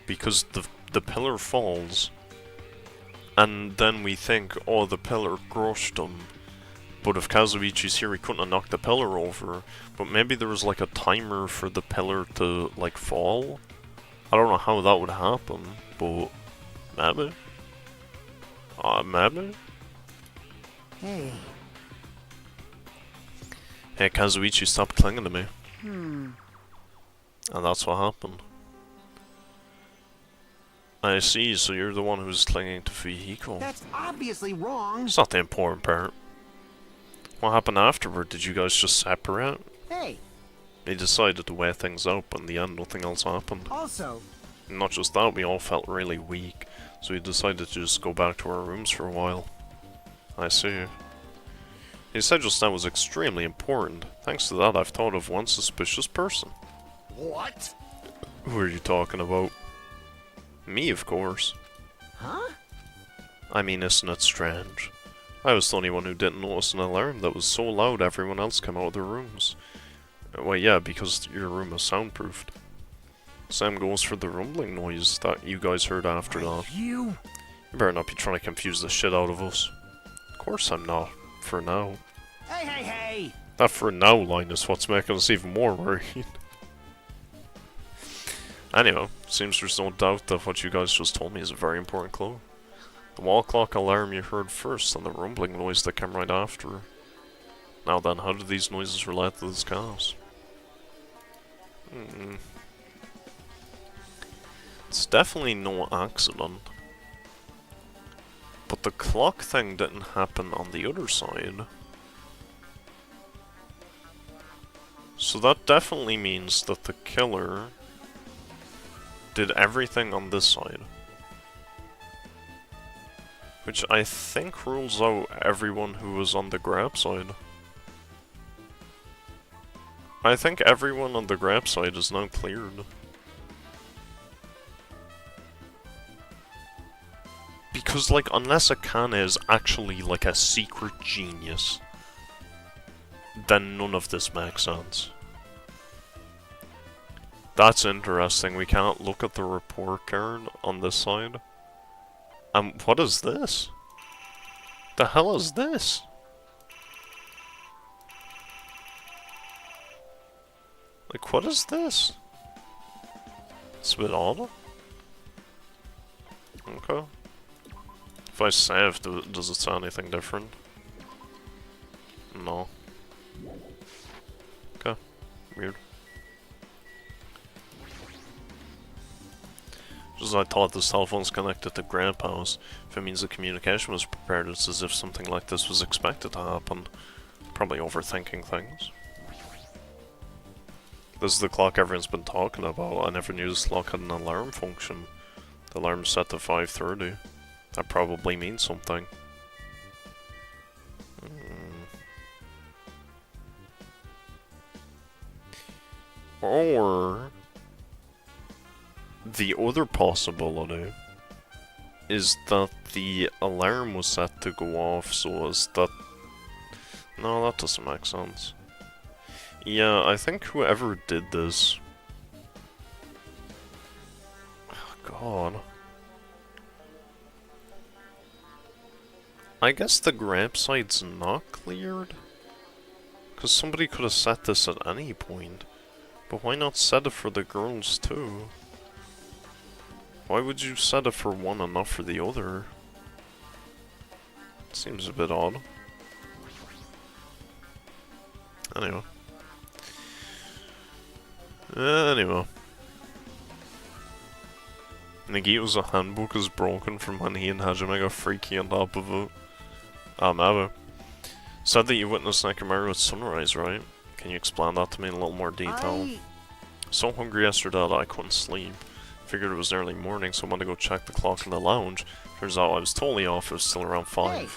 because the pillar falls, and then we think, oh, the pillar crushed him, but if Kazuichi's here, he couldn't have knocked the pillar over, but maybe there was like a timer for the pillar to, like, fall? I don't know how that would happen, but maybe? Maybe? Hey. Hey, Kazuichi, stop clinging to me. Hmm. And that's what happened. I see, so you're the one who's clinging to Fuyuhiko. That's obviously wrong. It's not the important part. What happened afterward? Did you guys just separate? Hey. They decided to weigh things out, but in the end nothing else happened. Also. And not just that, we all felt really weak, so we decided to just go back to our rooms for a while. I see. You said just now was extremely important. Thanks to that, I've thought of one suspicious person. What? Who are you talking about? Me, of course. Huh? I mean, isn't it strange? I was the only one who didn't notice an alarm that was so loud everyone else came out of their rooms. Well, yeah, because your room is soundproofed. Same goes for the rumbling noise that you guys heard after that. You better not be trying to confuse the shit out of us. Of course I'm not. For now. Hey! That for now line is what's making us even more worried. Anyway, seems there's no doubt that what you guys just told me is a very important clue. The wall clock alarm you heard first and the rumbling noise that came right after. Now then, how do these noises relate to this chaos? It's definitely no accident. But the clock thing didn't happen on the other side. So that definitely means that the killer did everything on this side. Which I think rules out everyone who was on the grab side. I think everyone on the grab side is now cleared. Because, like, unless Akane is actually, like, a secret genius, then none of this makes sense. That's interesting. We can't look at the report card on this side. What is this? The hell is this? Like, what is this? It's a bit odd. Okay. If I save, does it say anything different? No. Okay. Weird. Just as I thought this telephone's connected to Grandpa's. If it means the communication was prepared, it's as if something like this was expected to happen. Probably overthinking things. This is the clock everyone's been talking about. I never knew this clock had an alarm function. The alarm's set to 5:30. That probably means something. Or the other possibility is that the alarm was set to go off so as that... No, that doesn't make sense. Yeah, I think whoever did this... Oh, God. I guess the grab site's not cleared? Because somebody could have set this at any point. But why not set it for the girls too? Why would you set it for one and not for the other? Seems a bit odd. Anyway. Nagito's handbook is broken from when he and Hajime got freaky on top of it. Ever. Said that you witnessed Nekomaru at sunrise, right? Can you explain that to me in a little more detail? So hungry yesterday that I couldn't sleep. Figured it was early morning, so I went to go check the clock in the lounge. Turns out I was totally off, it was still around 5. Hey.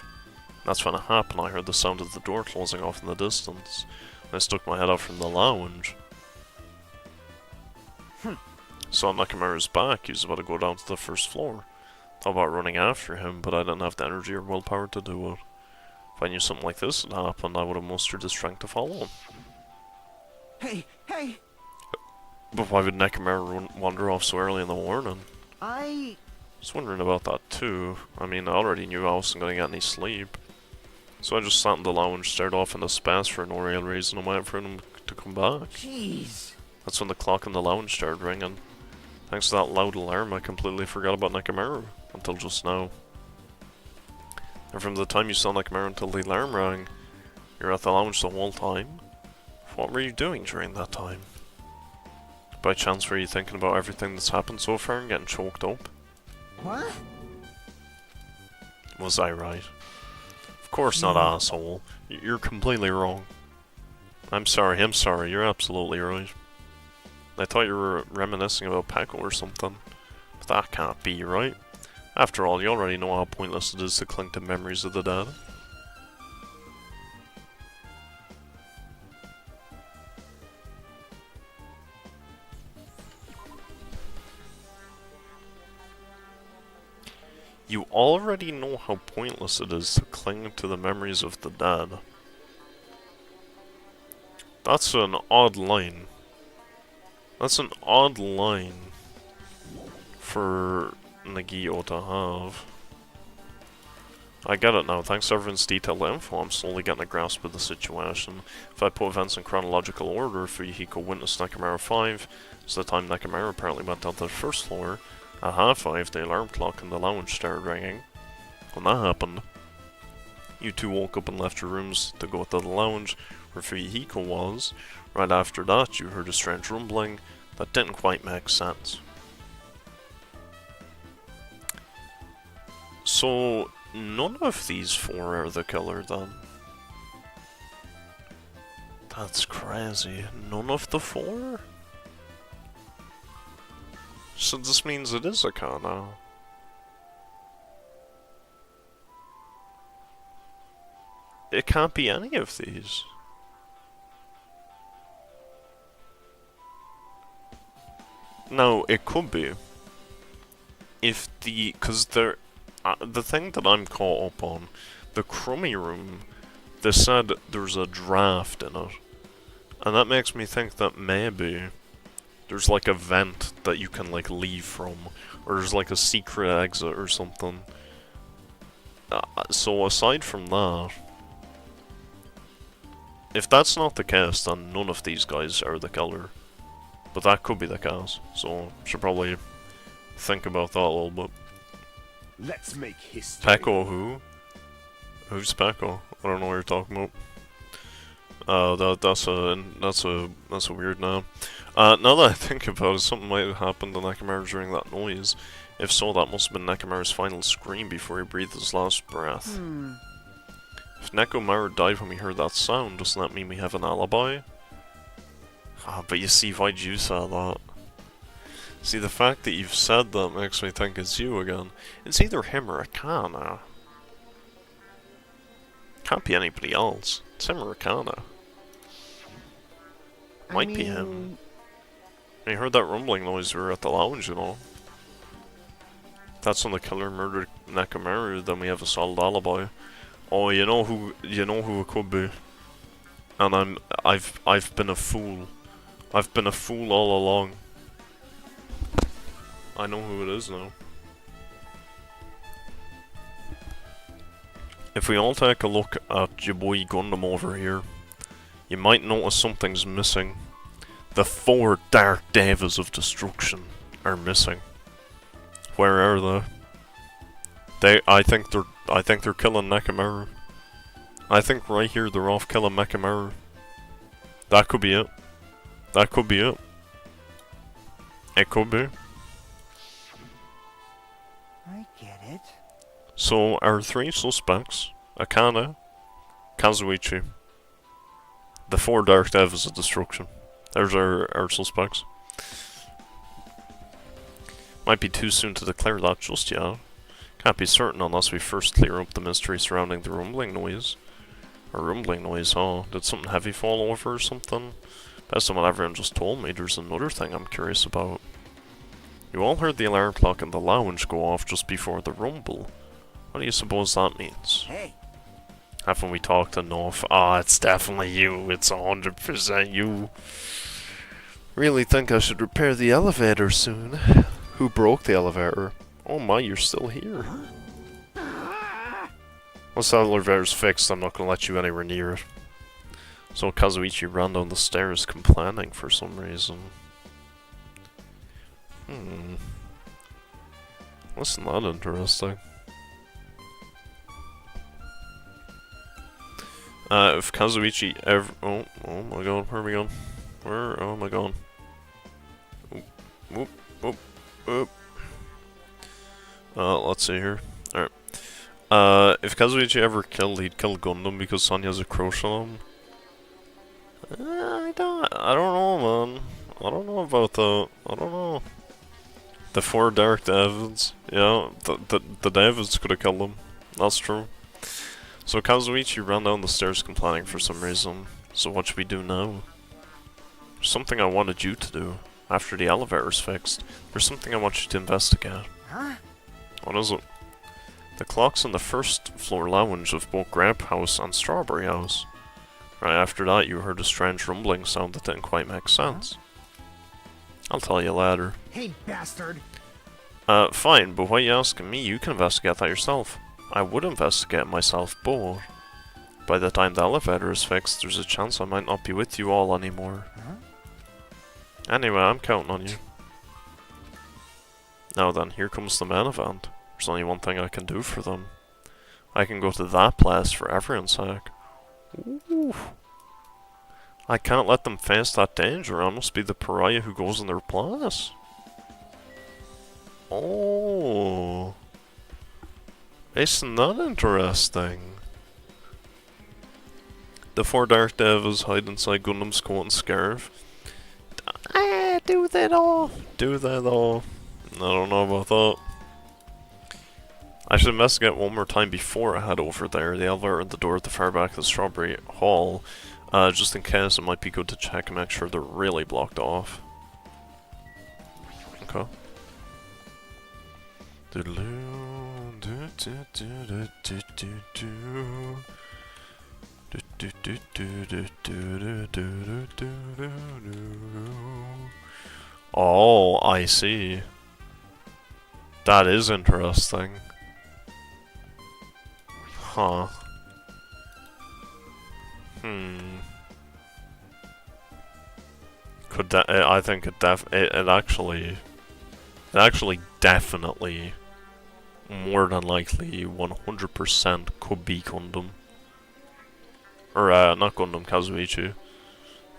That's when it happened. I heard the sound of the door closing off in the distance. I stuck my head out from the lounge. Saw Nekomaru's back, he was about to go down to the first floor. Thought about running after him, but I didn't have the energy or willpower to do it. If I knew something like this had happened, I would have mustered the strength to follow him. Hey! But why would Nekomaru wander off so early in the morning? I was wondering about that too. I mean, I already knew I wasn't going to get any sleep. So I just sat in the lounge, stared off into space for no real reason, and waited for him to come back. Jeez. That's when the clock in the lounge started ringing. Thanks to that loud alarm, I completely forgot about Nekomaru, until just now. And from the time you saw Nekomaru until the alarm rang, you were at the lounge the whole time? What were you doing during that time? By chance were you thinking about everything that's happened so far and getting choked up? What? Was I right? Of course not, asshole. You're completely wrong. I'm sorry, you're absolutely right. I thought you were reminiscing about Peko or something. But that can't be, right? After all, you already know how pointless it is to cling to memories of the dead. You already know how pointless it is to cling to the memories of the dead. That's an odd line. That's an odd line for Nagito to have. I get it now. Thanks to everyone's detailed info, I'm slowly getting a grasp of the situation. If I put events in chronological order, Fuyuhiko witnessed Nakamura 5. It's the time Nakamura apparently went down to the first floor. At half 5, the alarm clock in the lounge started ringing. When that happened, you two woke up and left your rooms to go to the lounge where Fuyuhiko was. Right after that, you heard a strange rumbling that didn't quite make sense. So, none of these four are the killer then? That's crazy. None of the four? So this means it is a car now. It can't be any of these. No, it could be. If cause the thing that I'm caught up on, the crummy room, they said there's a draft in it. And that makes me think that maybe there's like a vent that you can like leave from, or there's like a secret exit or something. So aside from that, if that's not the case, then none of these guys are the killer. But that could be the case, so should probably think about that a little bit. Let's make history. Pecco who? Who's Pecco? I don't know what you're talking about. That's a weird name. Now that I think about it, something might have happened to Nakamura during that noise. If so, that must have been Nakamura's final scream before he breathed his last breath. If Nakamura died when we heard that sound, doesn't that mean we have an alibi? Ah, but you see, why'd you say that? See, the fact that you've said that makes me think it's you again. It's either him or Akana. Can't be anybody else. It's him or Akana. Might be him. I heard that rumbling noise we were at the lounge, you know. That's when the killer murdered Nakamura, then we have a solid alibi. Oh, you know who it could be. And I've been a fool. I've been a fool all along. I know who it is now. If we all take a look at your boy Gundam over here, you might notice something's missing. The 4 Dark Devas of Destruction are missing. Where are they? I think they're killing Nakamura. I think right here they're off killing Nakamura. That could be it. That could be it. It could be. I get it. So our 3 suspects, Akana, Kazuichi, the 4 Dark Devils of Destruction. There's our suspects. Might be too soon to declare that just yet. Can't be certain unless we first clear up the mystery surrounding the rumbling noise. A rumbling noise, huh? Did something heavy fall over or something? Based on what everyone just told me, there's another thing I'm curious about. You all heard the alarm clock in the lounge go off just before the rumble. What do you suppose that means? Hey. Haven't we talked enough? Ah, it's definitely you. It's 100% you. Really think I should repair the elevator soon. Who broke the elevator? Oh my, you're still here. Once the elevator's fixed, I'm not gonna let you anywhere near it. So Kazuichi ran down the stairs complaining for some reason. Wasn't that interesting? If Kazuichi ever... Oh my god, where are we going? Where am I going? Oop, oop, oop. Let's see here. Alright. If Kazuichi ever killed, he'd kill Gundam because Son has a crush on him. I don't know, man. I don't know about that. I don't know. The 4 Dark Devils. Yeah, the Devils could have killed him. That's true. So Kazuichi ran down the stairs complaining for some reason. So what should we do now? There's something I wanted you to do. After the elevator's fixed, there's something I want you to investigate. Huh? What is it? The clocks in the first floor lounge of both Grape House and Strawberry House. Right after that, you heard a strange rumbling sound that didn't quite make sense. I'll tell you later. Hey, bastard! Fine, but why are you asking me? You can investigate that yourself. I would investigate myself, but by the time the elevator is fixed, there's a chance I might not be with you all anymore. Anyway, I'm counting on you. Now then, here comes the main event. There's only one thing I can do for them. I can go to that place for everyone's sake. Ooh. I can't let them face that danger. I must be the pariah who goes in their place. Oh. Isn't that interesting? The four Dark Devils hide inside Gundam's coat and scarf. Do they though? Do they though? I don't know about that. I should investigate one more time before I head over there. The elevator at the door at the far back of the Strawberry Hall. Just in case, it might be good to check and make sure they're really blocked off. Okay. Oh, I see. That is interesting. Huh. Could that? I think it actually definitely, more than likely, 100% could be Gundam. Or not Gundam, Kazuichi.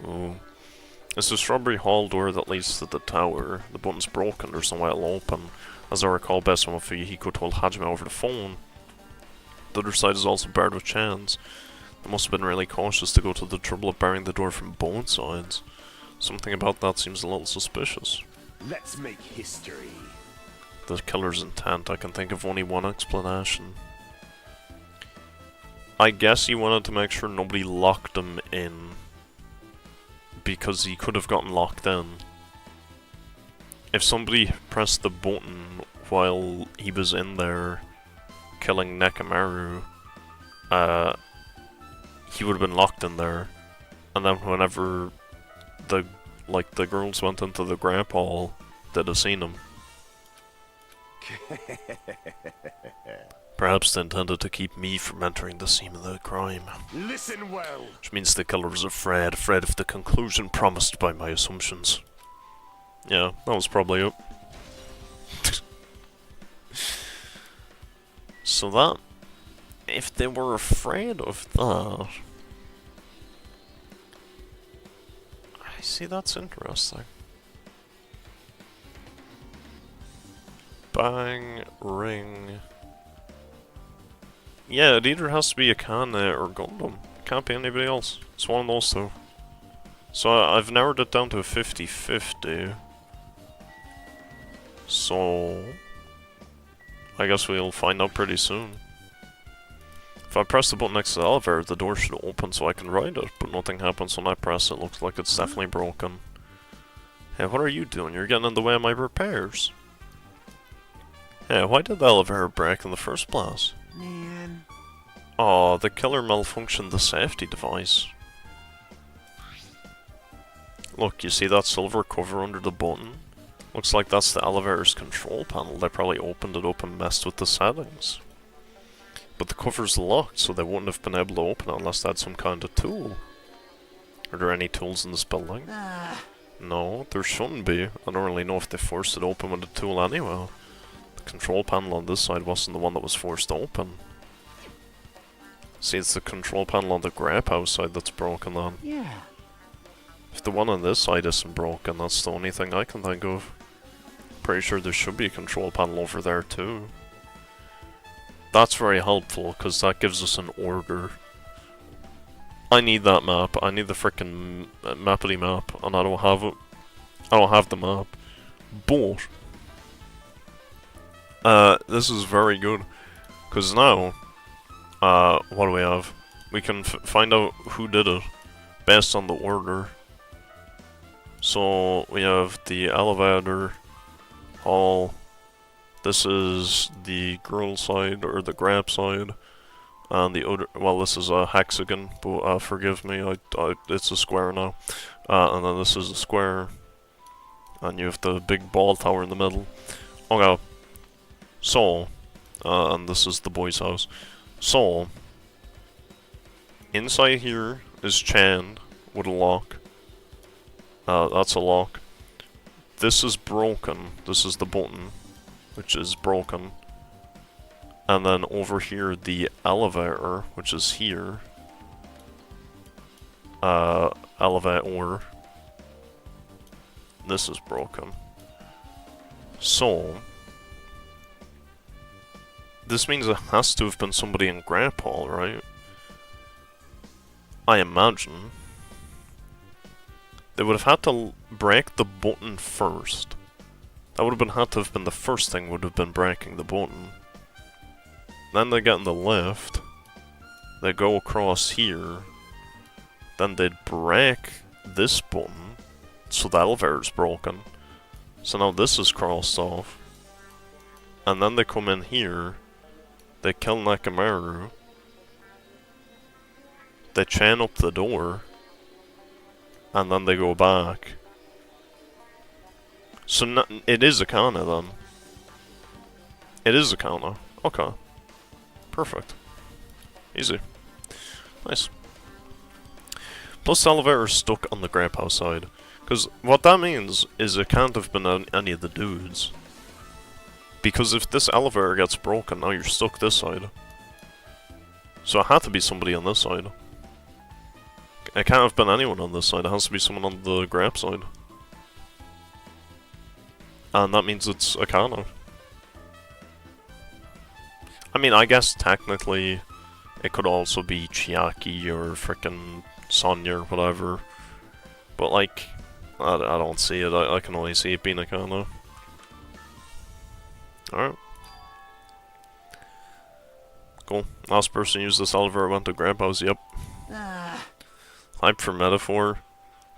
Ooh. It's the Strawberry Hall door that leads to the tower. The button's broken. There's no way it'll open. As I recall, based on what Fuyuhiko told Hajime over the phone. The other side is also barred with chains. They must have been really cautious to go to the trouble of barring the door from both sides. Something about that seems a little suspicious. Let's make history. The killer's intent, I can think of only one explanation. I guess he wanted to make sure nobody locked him in. Because he could have gotten locked in. If somebody pressed the button while he was in there killing Nekomaru, he would have been locked in there. And then whenever the girls went into the grape hall, they'd have seen him. Perhaps they intended to keep me from entering the scene of the crime. Listen well. Which means the killer was afraid of the conclusion promised by my assumptions. Yeah, that was probably it. So that, if they were afraid of that, I see, that's interesting. Bang, ring. Yeah, it either has to be Akane or Gundam. It can't be anybody else. It's one of those two. So I've narrowed it down to a 50-50. So I guess we'll find out pretty soon. If I press the button next to the elevator, the door should open so I can ride it, but nothing happens when I press it. Looks like it's definitely broken. Hey, what are you doing? You're getting in the way of my repairs. Hey, why did the elevator break in the first place? Man. Oh, the killer malfunctioned the safety device. Look, you see that silver cover under the button? Looks like that's the elevator's control panel. They probably opened it up and messed with the settings. But the cover's locked, so they wouldn't have been able to open it unless they had some kind of tool. Are there any tools in this building? No, there shouldn't be. I don't really know if they forced it open with a tool anyway. The control panel on this side wasn't the one that was forced open. See, it's the control panel on the grape house side that's broken then. Yeah. If the one on this side isn't broken, that's the only thing I can think of. Pretty sure there should be a control panel over there too. That's very helpful, because that gives us an order. I need that map. I need the frickin' mappity map, and I don't have it. I don't have the map. But this is very good, because now, what do we have? We can find out who did it, based on the order. So, we have the elevator, hall, this is the girl side, or the grape side, and the other, well, this is a hexagon, but forgive me, it's a square now. And then this is a square, and you have the big ball tower in the middle. Okay, so, and this is the boy's house. So, inside here is chained with a lock. That's a lock. This is broken. This is the button, which is broken. And then over here, the elevator, which is here. Elevator. This is broken. So, this means it has to have been somebody in Grandpa, right? I imagine. They would have had to break the button first. That would have had to have been the first thing, would have been breaking the button. Then they get in the lift. They go across here. Then they'd break this button. So the elevator's broken. So now this is crossed off. And then they come in here. They kill Nakamura. They chain up the door. And then they go back. So it is a Kana then. It is a Kana. Okay. Perfect. Easy. Nice. Plus the elevator is stuck on the grape house side. Because what that means is it can't have been any of the dudes. Because if this elevator gets broken, now you're stuck this side. So it had to be somebody on this side. It can't have been anyone on this side, it has to be someone on the grape side. And that means it's Akana. I mean, I guess technically it could also be Chiaki or frickin' Sonya or whatever. But like, I don't see it, I can only see it being Akana. Alright. Cool. Last person used this elevator went to Grab House, yep. Hype for metaphor.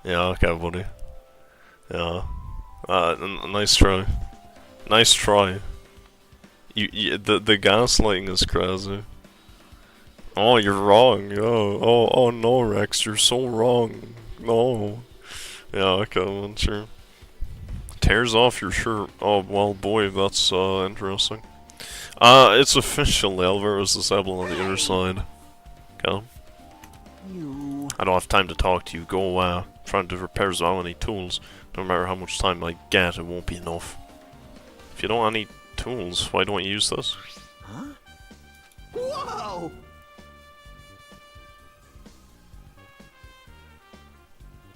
Yeah, okay, buddy. Yeah. Nice try. Nice try. The gaslighting is crazy. Oh, you're wrong. Oh no, Rex, you're so wrong. No. Yeah, okay, well, sure. Tears off your shirt. Oh, well, boy, that's interesting. It's official. The elevator is disabled on the other side. Okay. I don't have time to talk to you. Go away. Trying to repair so many tools. No matter how much time I get, it won't be enough. If you don't have any tools, why don't you use this? Huh? Whoa!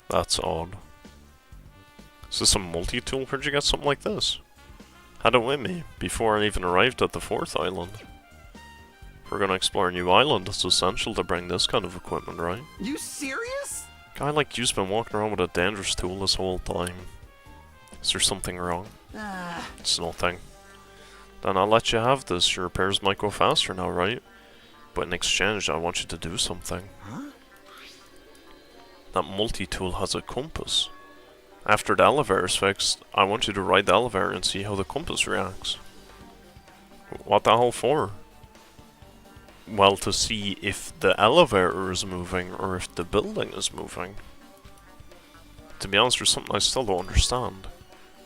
That's odd. Is this a multi-tool? Where'd you get something like this? Had it with me before I even arrived at the 4th island. If we're gonna explore a new island, it's essential to bring this kind of equipment, right? You serious? Guy like you's been walking around with a dangerous tool this whole time. Is there something wrong? It's nothing. Then I'll let you have this. Your repairs might go faster now, right? But in exchange, I want you to do something. Huh? That multi-tool has a compass. After the elevator's fixed, I want you to ride the elevator and see how the compass reacts. What the hell for? Well, to see if the elevator is moving or if the building is moving. To be honest, there's something I still don't understand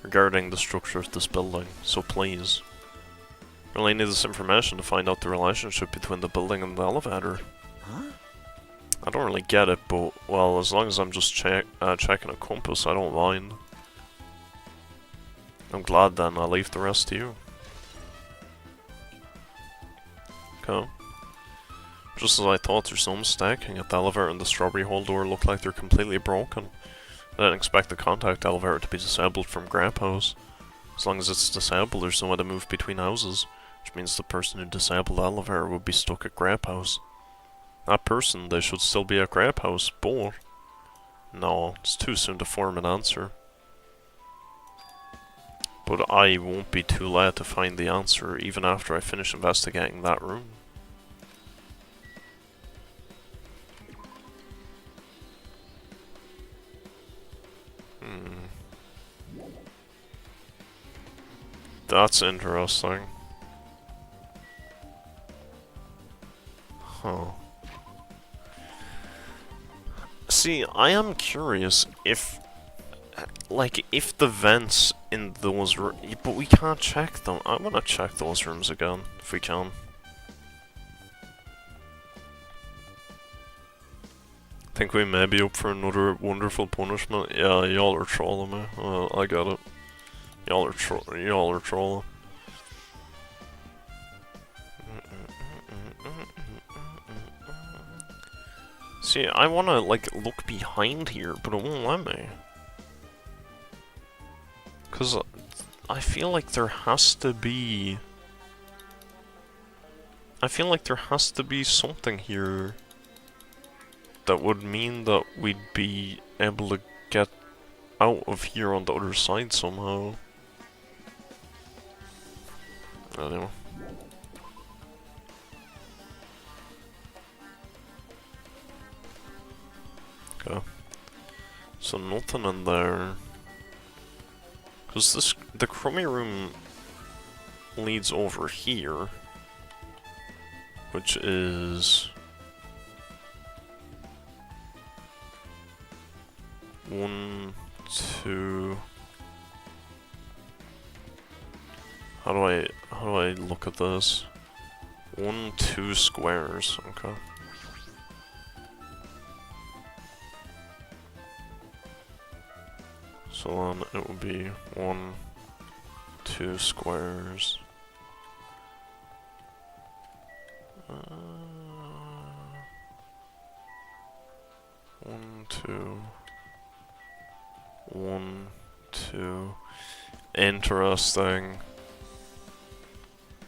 regarding the structure of this building, so please. I really need this information to find out the relationship between the building and the elevator. Huh? I don't really get it, but, well, as long as I'm just checking a compass, I don't mind. I'm glad then, I'll leave the rest to you. Okay. Just as I thought, there's no mistaking it. The elevator and the strawberry hole door look like they're completely broken. I didn't expect the contact elevator to be disabled from Grab House. As long as it's disabled, there's no way to move between houses, which means the person who disabled the elevator would be stuck at Grab House. That person, they should still be at Grab House, but... no, it's too soon to form an answer. But I won't be too late to find the answer, even after I finish investigating that room. That's interesting. Huh. See, I am curious if... like, if the vents in those but we can't check them. I wanna check those rooms again, if we can. Think we may be up for another wonderful punishment. Yeah, y'all are trolling me. I get it. Y'all are trolling. See, I wanna, like, look behind here, but it won't let me. Cause I feel like there has to be... I feel like there has to be something here that would mean that we'd be able to get out of here on the other side somehow. Anyway. Okay. So nothing in there. Cause the crummy room leads over here, which is 1, 2. How do I look at this? 1, 2 squares. Okay. So then it would be 1, 2 squares. 1, 2. 1, 2. Interesting.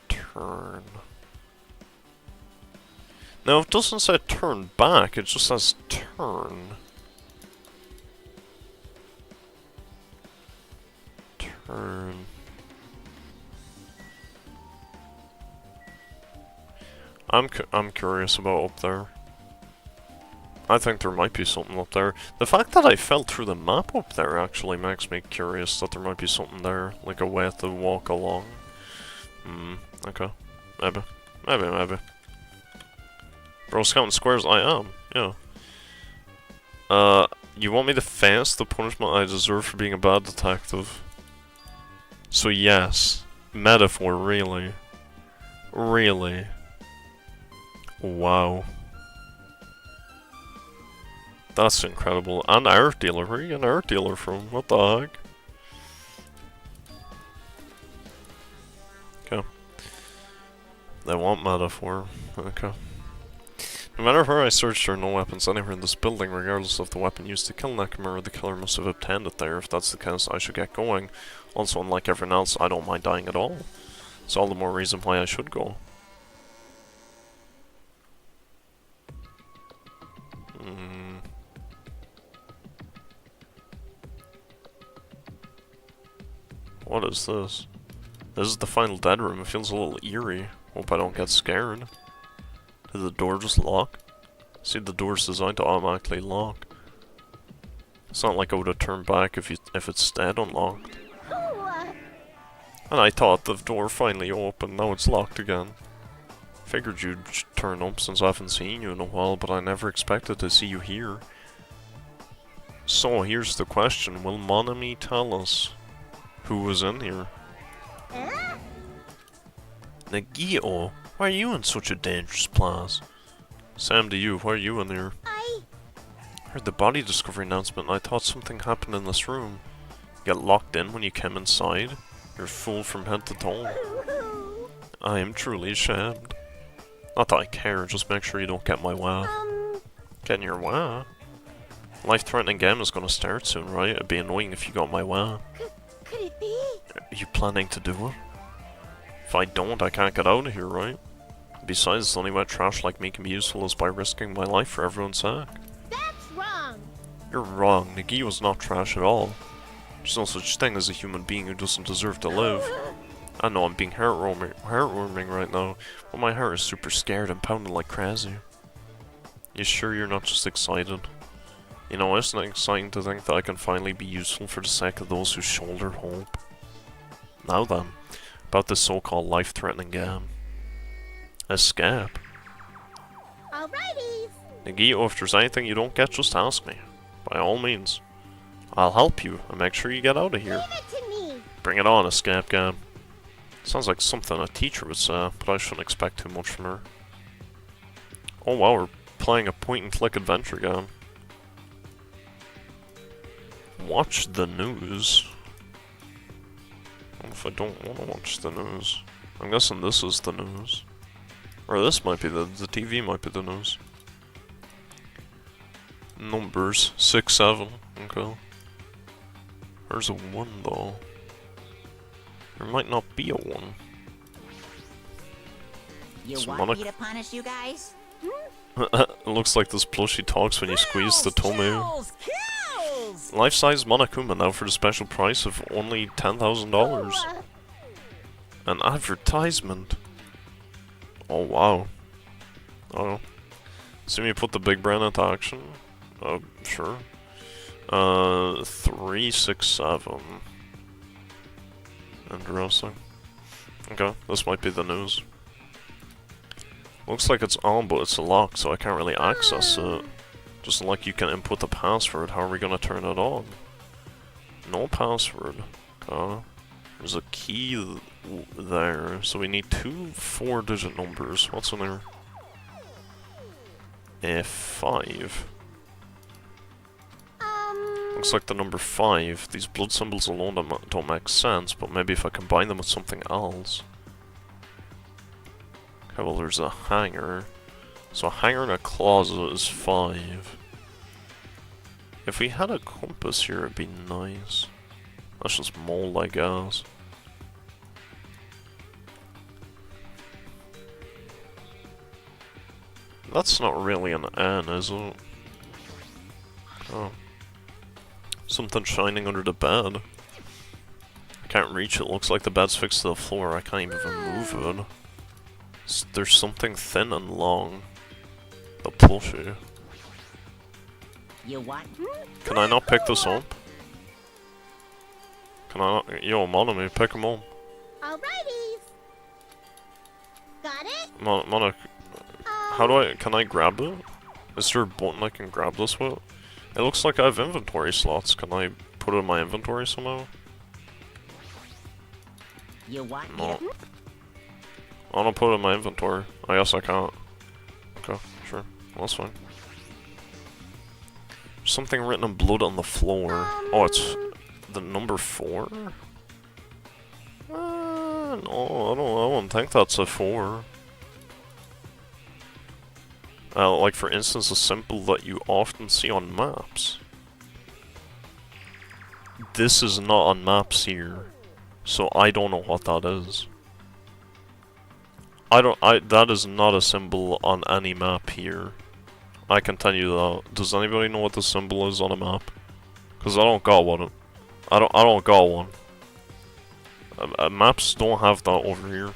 Turn. No, it doesn't say turn back, it just says turn. Turn. I'm curious about up there. I think there might be something up there. The fact that I fell through the map up there actually makes me curious that there might be something there, like a way to walk along. Okay. Maybe. Bro, counting squares, I am, yeah. You want me to face the punishment I deserve for being a bad detective? So yes, metaphor, really. Really. Wow. That's incredible. And art dealer, where are you getting an art dealer from? What the heck? Okay. They want metaphor. Okay. No matter where I searched, there are no weapons anywhere in this building, regardless of the weapon used to kill Nakamura. The killer must have obtained it there. If that's the case, I should get going. Also, unlike everyone else, I don't mind dying at all. It's all the more reason why I should go. What is this? This is the final dead room. It feels a little eerie. Hope I don't get scared. Did the door just lock? See, the door's designed to automatically lock. It's not like I would have turned back if it stayed unlocked. And I thought the door finally opened. Now it's locked again. Figured you'd turn up since I haven't seen you in a while, but I never expected to see you here. So here's the question: will Monami tell us who was in here? Nagito, why are you in such a dangerous place? Same to you, why are you in here? I heard the body discovery announcement and I thought something happened in this room. You got locked in when you came inside? You're full from head to toe. I am truly ashamed. Not that I care, just make sure you don't get my way. Get in your way? Life-threatening game is gonna start soon, right? It'd be annoying if you got my way. Could it be? Are you planning to do it? If I don't, I can't get out of here, right? Besides, the only way trash like me can be useful is by risking my life for everyone's sake. That's wrong! You're wrong. Nagi was not trash at all. There's no such thing as a human being who doesn't deserve to live. I know I'm being heartwarming right now, but my heart is super scared and pounding like crazy. You sure you're not just excited? You know, isn't it exciting to think that I can finally be useful for the sake of those who shoulder hope? Now then, about this so-called life-threatening game. Escape. Alrighty! Nagito, if there's anything you don't get, just ask me. By all means. I'll help you and make sure you get out of here. Give it to me. Bring it on, escape game. Sounds like something a teacher would say, but I shouldn't expect too much from her. Oh wow, we're playing a point-and-click adventure game. Watch the news. What if I don't want to watch the news? I'm guessing this is the news. Or this might be the TV might be the news. Numbers 6, 7. Okay. There's a 1 though. There might not be a 1. You It's want me to punish you guys? It looks like this plushie talks when you squeeze the tummy. Kills! Kills! Life-size Monokuma now for the special price of only $10,000. An advertisement. Oh wow. Oh. See me put the big brand into action? Sure. 3, 6, 7. Interesting. Okay, this might be the news. Looks like it's on, but it's locked, so I can't really access it. Just like you can input the password, how are we gonna turn it on? No password. Okay. There's a key there, so we need 2 4-digit numbers. What's in there? F5. Looks like the number 5. These blood symbols alone don't make sense, but maybe if I combine them with something else. Okay, well there's a hanger. So a hanger in a closet is 5. If we had a compass here, it'd be nice. That's just mold, I guess. That's not really an N, is it? Oh. Something shining under the bed. I can't reach it. Looks like the bed's fixed to the floor. I can't even move it. There's something thin and long. The plushie. You what? Can I not pick this up? Can I not? Yo, Monomi, pick him up. Alrighties. Got it? Mono, how do I? Can I grab it? Is there a button I can grab this with? It looks like I have inventory slots. Can I put it in my inventory somehow? You want me No. to? I want to put it in my inventory. I guess I can't. Okay, sure. Well, that's fine. Something written in blood on the floor. Oh, it's the number 4? No, I don't think that's a 4. Like for instance, a symbol that you often see on maps. This is not on maps here, so I don't know what that is. That is not a symbol on any map here. I can tell you that. Does anybody know what the symbol is on a map? Cause I don't got one. I don't got one. Maps don't have that over here.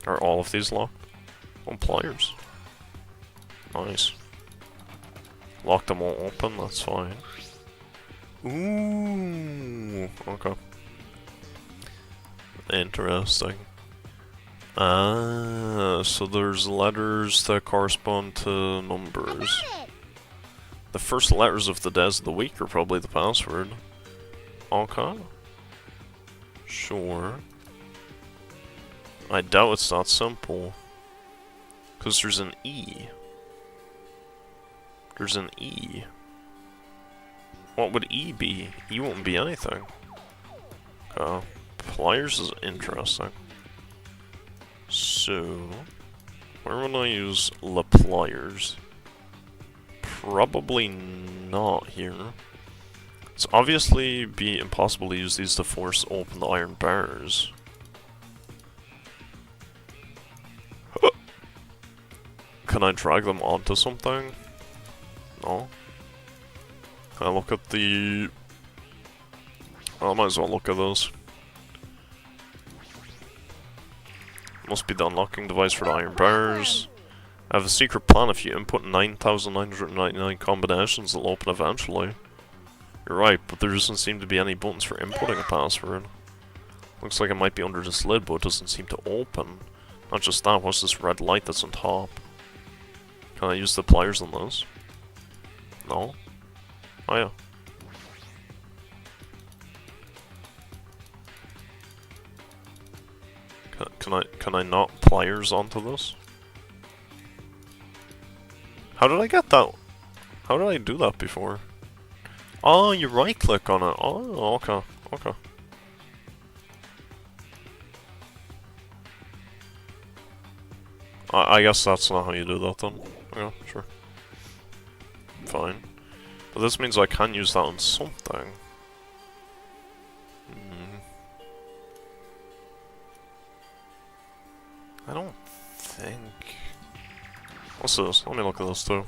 Are all of these locked? Oh, pliers. Nice. Lock them all open, that's fine. Ooh, okay. Interesting. So there's letters that correspond to numbers. The first letters of the days of the week are probably the password. Okay. Sure. I doubt it's that simple. Because there's an E. There's an E. What would E be? E won't be anything. Pliers is interesting. So, where would I use the pliers? Probably not here. It's obviously be impossible to use these to force open the iron bars. Can I drag them onto something? No. Can I look at the... I might as well look at this. Must be the unlocking device for the iron bars. I have a secret plan. If you input 9,999 combinations, it'll open eventually. You're right, but there doesn't seem to be any buttons for inputting a password. Looks like it might be under this lid, but it doesn't seem to open. Not just that, what's this red light that's on top? Can I use the pliers on this? No? Oh yeah. Can I not pliers onto this? How did I get that? How did I do that before? Oh, you right click on it. Oh, okay, okay. I guess that's not how you do that then. Yeah, sure. Fine. But this means I can use that on something. I don't think... What's this? Let me look at this too.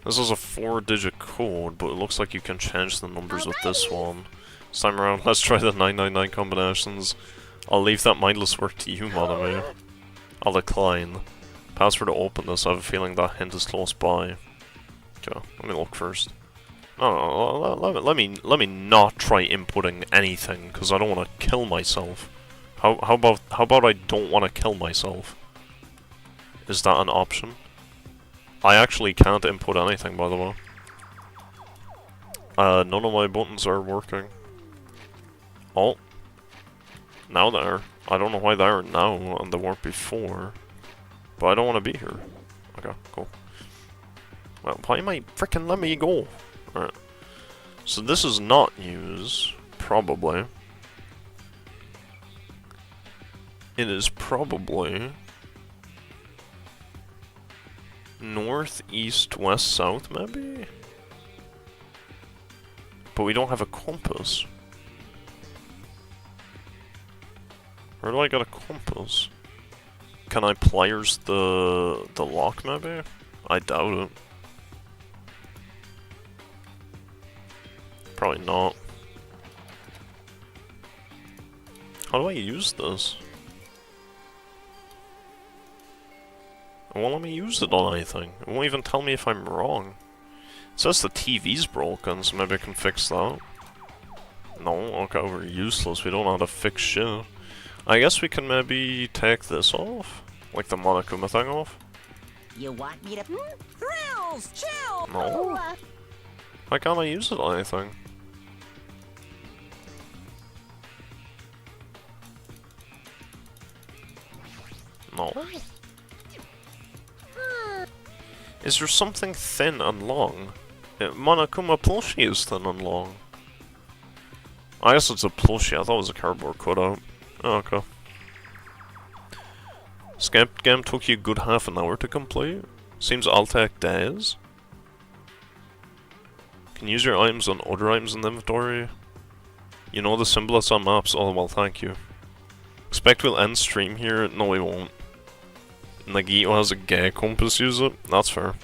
This is a 4-digit code, but it looks like you can change the numbers with this one. This time around, let's try the 999 combinations. I'll leave that mindless work to you, Monami. I'll decline. Password to open this, I have a feeling that hint is close by. Okay, let me look first. No, let me not try inputting anything, because I don't want to kill myself. How about I don't want to kill myself? Is that an option? I actually can't input anything, by the way. None of my buttons are working. Oh. Now they are. I don't know why they are now, and they weren't before. But I don't want to be here. Okay, cool. Well, why am I frickin' let me go? Alright. So this is not news, probably. It is probably north, east, west, south, maybe? But we don't have a compass. Where do I get a compass? Can I pliers the lock, maybe? I doubt it. Probably not. How do I use this? It won't let me use it on anything. It won't even tell me if I'm wrong. It says the TV's broken, so maybe I can fix that. No, okay, we're useless. We don't know how to fix shit. I guess we can maybe take this off? Like the Monokuma thing off? You want me to... Thrills! Chill! No. Why can't I use it on anything? No. Is there something thin and long? Monokuma plushie is thin and long. I guess it's a plushie, I thought it was a cardboard cutout. Oh, okay. Scamp game took you a good half an hour to complete. Seems I'll take days. Can use your items on other items in the inventory. You know the symbols on maps? Oh well, thank you. Expect we'll end stream here? No, we won't. Nagito has a gay compass, use it? That's fair.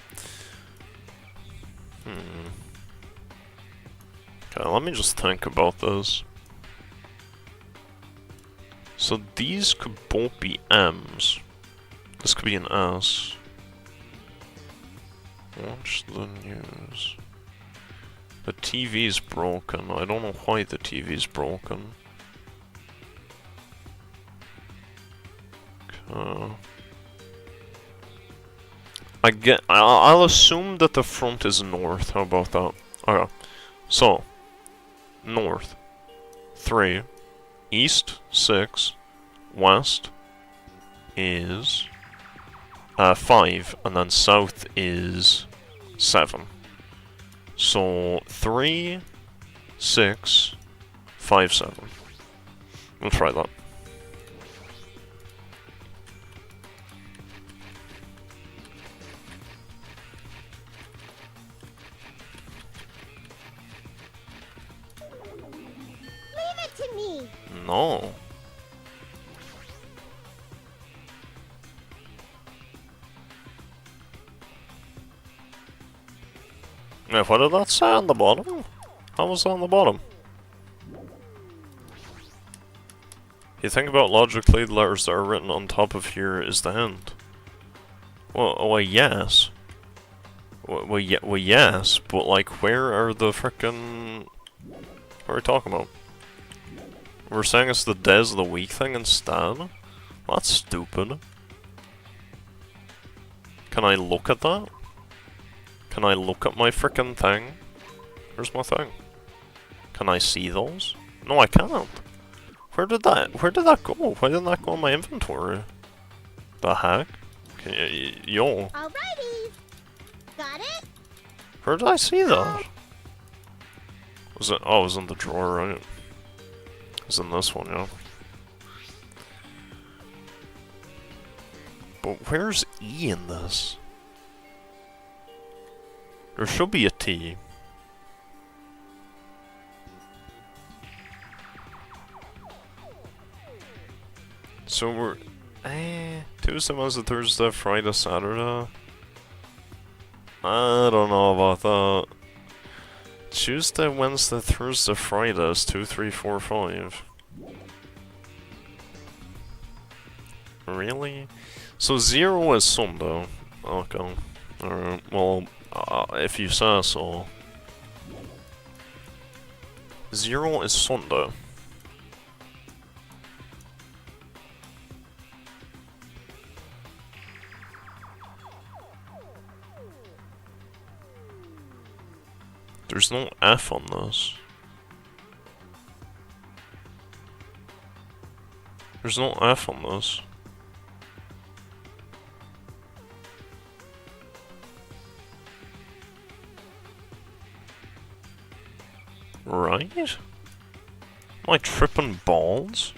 Okay, let me just think about this. So these could both be M's. This could be an S. Watch the news. The TV's broken. I don't know why the TV's broken. Okay. I'll assume that the front is north. How about that? Okay. So, north 3, east 6, west is 5, and then south is 7. So 3, 6, 5, 7. We'll try that. To me. No. Yeah, what did that say on the bottom? How was that on the bottom? You think about logically, the letters that are written on top of here is the hint. Well, yes. Well, yes, but like, where are the frickin'... What are we talking about? We're saying it's the days of the week thing instead? Well, that's stupid. Can I look at that? Can I look at my frickin' thing? Where's my thing? Can I see those? No, I can't. Where did that go? Why didn't that go in my inventory? The heck? Can you, yo. Alrighty. Got it? Where did I see that? Was it? Oh, it was in the drawer, right? It was in this one, yeah. But where's E in this? There should be a T. So we're... Tuesday, Wednesday, Thursday, Friday, Saturday? I don't know about that. Tuesday, Wednesday, Thursday, Friday is 2, 3, 4, 5. Really? So 0 is Sunday. Okay. Alright, well, if you say so. 0 is Sunday. There's no F on this. There's no F on this. Right? Am I tripping balls?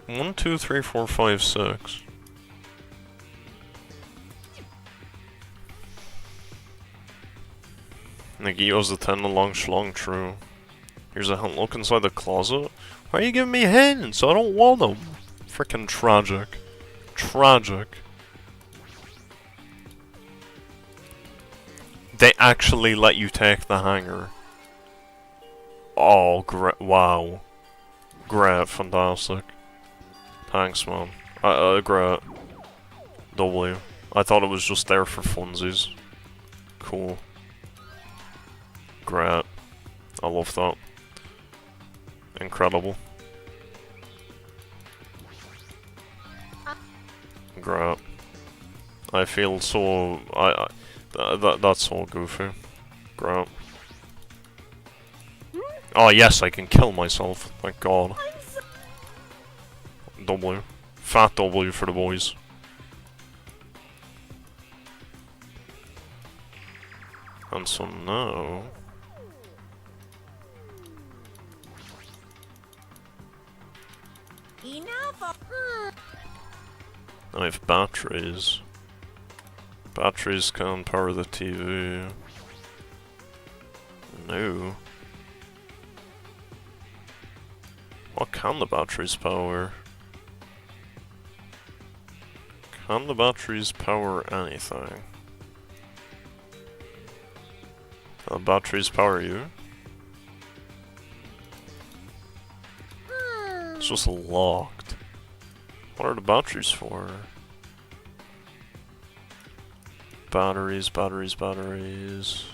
One, two, three, four, five, six. Nagio's a 10 long schlong, true. Here's a hint, look inside the closet. Why are you giving me hints? I don't want them. Frickin' tragic. Tragic. They actually let you take the hanger. Oh, great. Wow. Great, fantastic. Thanks, man. Great. W. I thought it was just there for funsies. Cool. Great. I love that. Incredible. Great. I feel so... that's so goofy. Great. Oh yes, I can kill myself. Thank God. W. Fat W for the boys. And so now... Enough. I have batteries. Batteries can power the TV. No. What can the batteries power? Can the batteries power anything? Can the batteries power you? It's just locked. What are the batteries for? Batteries, batteries, batteries.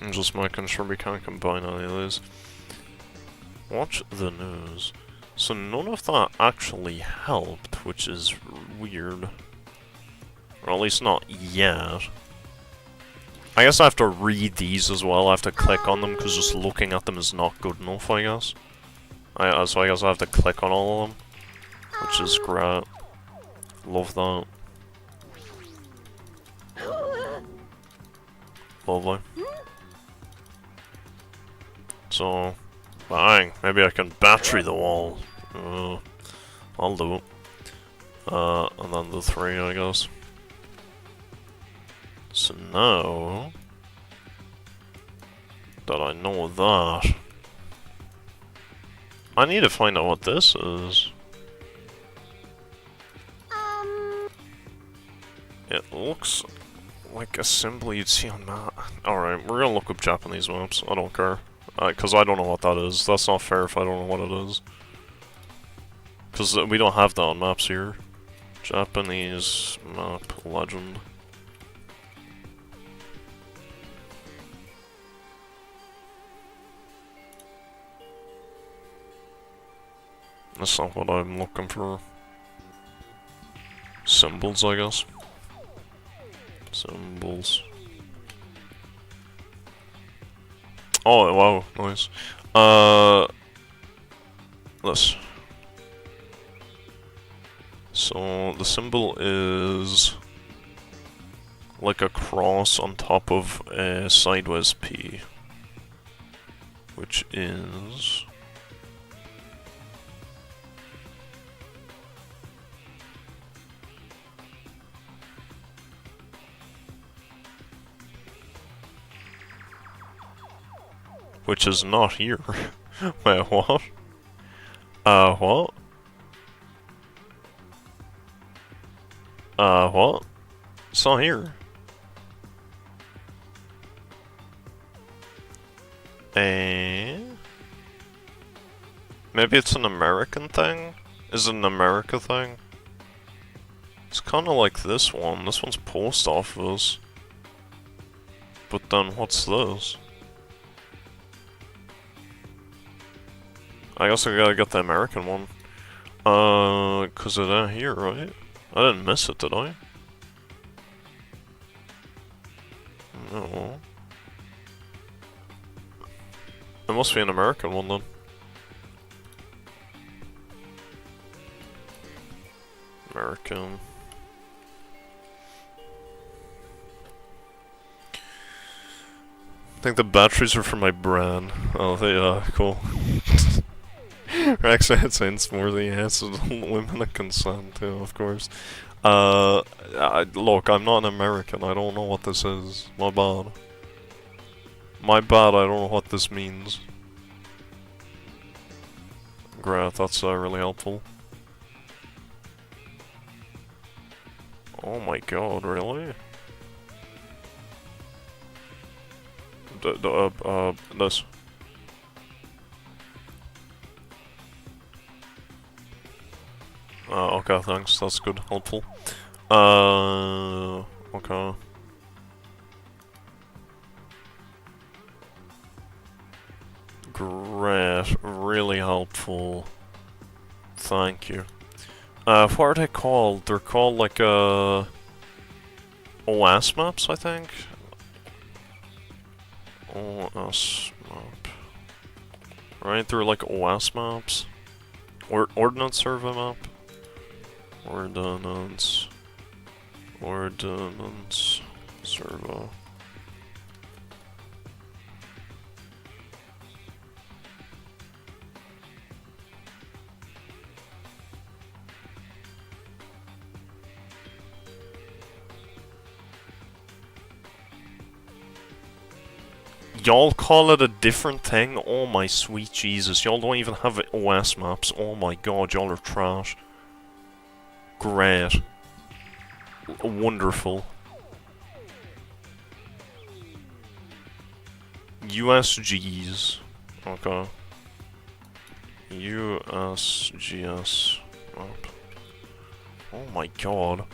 I'm just making sure we can't combine any of these. Watch the news. So none of that actually helped, which is weird. Or at least not yet. I guess I have to read these as well. I have to click on them because just looking at them is not good enough, I guess. So I guess I have to click on all of them. Which is great. Love that. Lovely. So, bang, maybe I can battery the wall. I'll do it. And then the 3, I guess. So now that I know that, I need to find out what this is. It looks like a symbol you'd see on map. Alright, we're gonna look up Japanese maps. I don't care. Because I don't know what that is. That's not fair if I don't know what it is. Because we don't have that on maps here. Japanese map legend. That's not what I'm looking for. Symbols, I guess. Symbols. Oh, wow, nice. This. So, the symbol is like a cross on top of a sideways P. Which is... which is not here. Wait, what? What? What? It's not here. Maybe it's an American thing? Is it an America thing? It's kinda like this one. This one's post office. But then what's this? I guess I gotta get the American one. Cause it ain't here, right? I didn't miss it, did I? No. It must be an American one then. American. I think the batteries are for my brain. Oh, cool. Rex AdSense more than yes, limited consent too, of course. Look, I'm not an American. I don't know what this is. My bad. My bad. I don't know what this means. Great, that's really helpful. Oh my god, really? This. Okay, thanks, that's good, helpful. Okay. Great, really helpful. Thank you. What are they called? They're called like, OS maps, I think? OS map. Right, they're like OS maps. Ordnance survey map. Ordnance servo. Y'all call it a different thing? Oh my sweet Jesus, y'all don't even have OS maps. Oh my god, y'all are trash. Great. Wonderful. USGs. Okay. USGS map. Oh my god.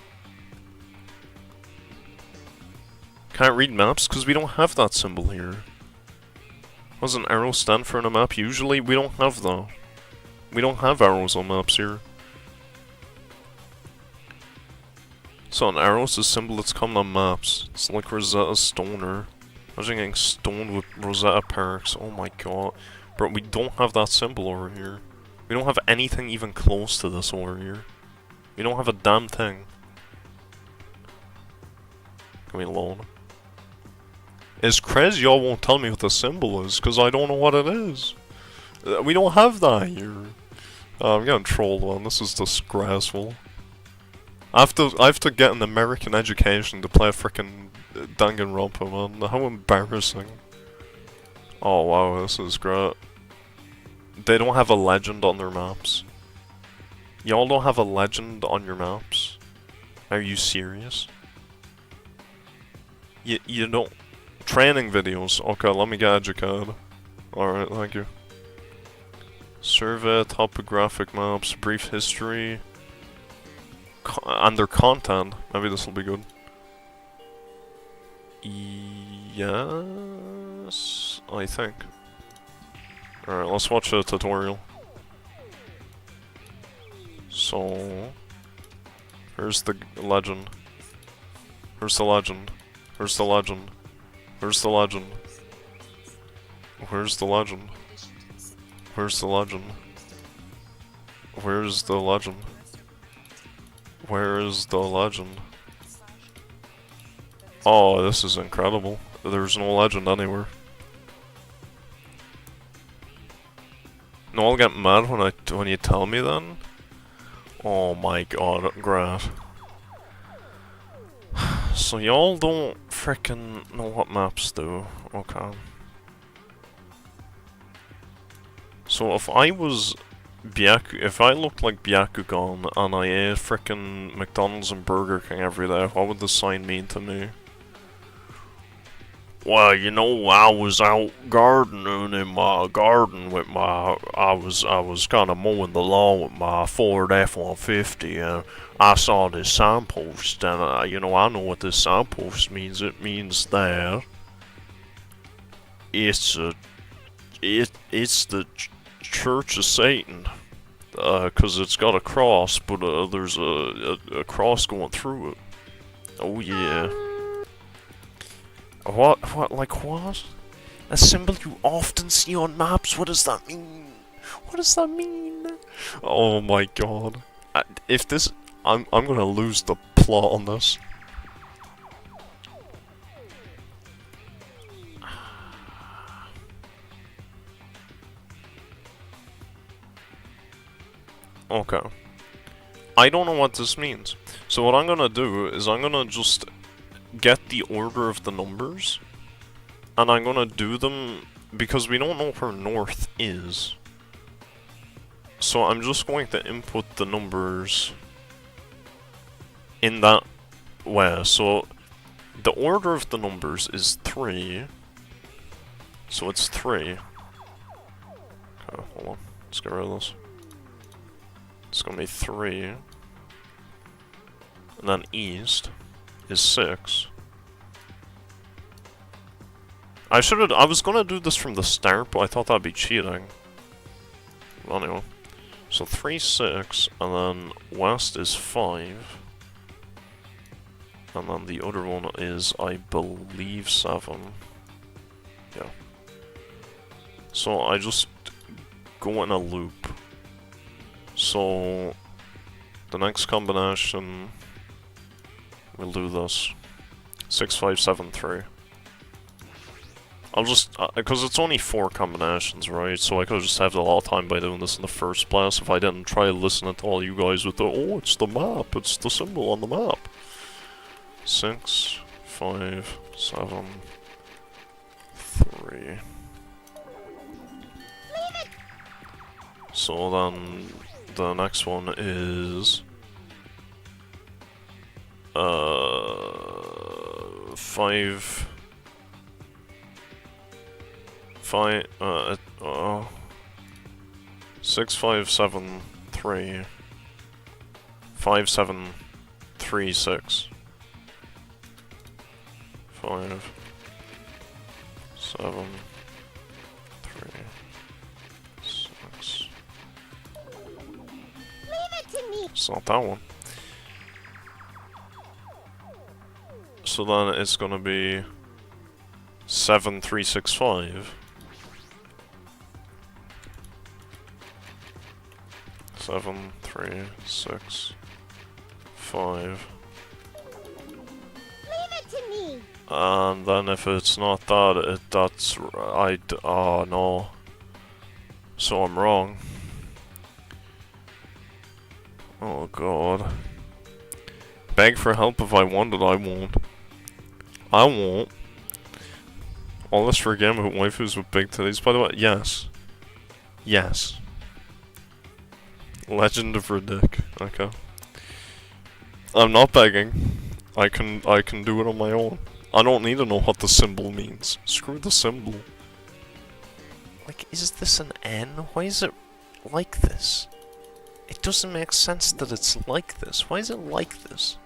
Can't read maps because we don't have that symbol here. What does an arrow stand for in a map? Usually we don't have that. We don't have arrows on maps here. So an arrow's a symbol that's common on maps. It's like Rosetta Stoner. Imagine getting stoned with Rosetta Parks. Oh my god. Bro, we don't have that symbol over here. We don't have anything even close to this over here. We don't have a damn thing. Leave me alone. It's crazy y'all won't tell me what the symbol is, because I don't know what it is. We don't have that here. I'm getting trolled on. This is disgraceful. I have to get an American education to play frickin' Dangan2, man. How embarrassing. Oh wow, this is great. They don't have a legend on their maps. Y'all don't have a legend on your maps? Are you serious? You don't... Training videos. Okay, let me get your card. Alright, thank you. Survey, topographic maps, brief history... and their content. Maybe this will be good. Yes... I think. Alright, let's watch a tutorial. So... Here's the legend. Here's the legend. Here's the legend. Where's the legend? Where's the legend? Where's the legend? Where's the legend? Where is the legend? Oh, this is incredible. There's no legend anywhere. No, I'll get mad when you tell me then. Oh my god, great. So y'all don't frickin' know what maps do. Okay. So if I was if I looked like Byakugan and I ate frickin' McDonald's and Burger King every day, what would the sign mean to me? Well, you know, I was out gardening in my garden with my... I was kind of mowing the lawn with my Ford F-150, and I saw this signpost, and, you know, I know what this signpost means. It means that it's the Church of Satan, because it's got a cross, but there's a cross going through it. Oh, yeah. What, like what? A symbol you often see on maps, what does that mean? What does that mean? Oh my god. If this, I'm gonna lose the plot on this. Okay. I don't know what this means. So what I'm gonna do is I'm gonna just get the order of the numbers, and I'm gonna do them because we don't know where north is. So I'm just going to input the numbers in that way. So the order of the numbers is 3. So it's 3. Okay, hold on. Let's get rid of this. It's gonna be 3. And then east is 6. I was gonna do this from the start, but I thought that'd be cheating. Well, anyway. So 3, 6, and then west is 5. And then the other one is, I believe, 7. Yeah. So I just go in a loop. So the next combination, we'll do this. 6, 5, 7, 3. I'll just, because it's only 4 combinations, right? So I could just have a lot of time by doing this in the first place if I didn't try listening to all you guys with the, oh, it's the map, it's the symbol on the map. 6, 5, 7, 3. So then the next one is 5, 6, 5, 7, 3, 5, 7, 3, 6, 5, 7, 3, 6. It's not that one. So then it's gonna be 7, 3, 6, 5. 7, 3, 6, 5. Leave it to me. And then if it's not that, that's oh no. So I'm wrong. Oh god. Beg for help if I want it, I won't. I won't. All this for a game with waifus with big titties, by the way, yes. Yes. Legend of Riddick, okay. I'm not begging. I can do it on my own. I don't need to know what the symbol means. Screw the symbol. Like, is this an N? Why is it like this? It doesn't make sense that it's like this. Why is it like this?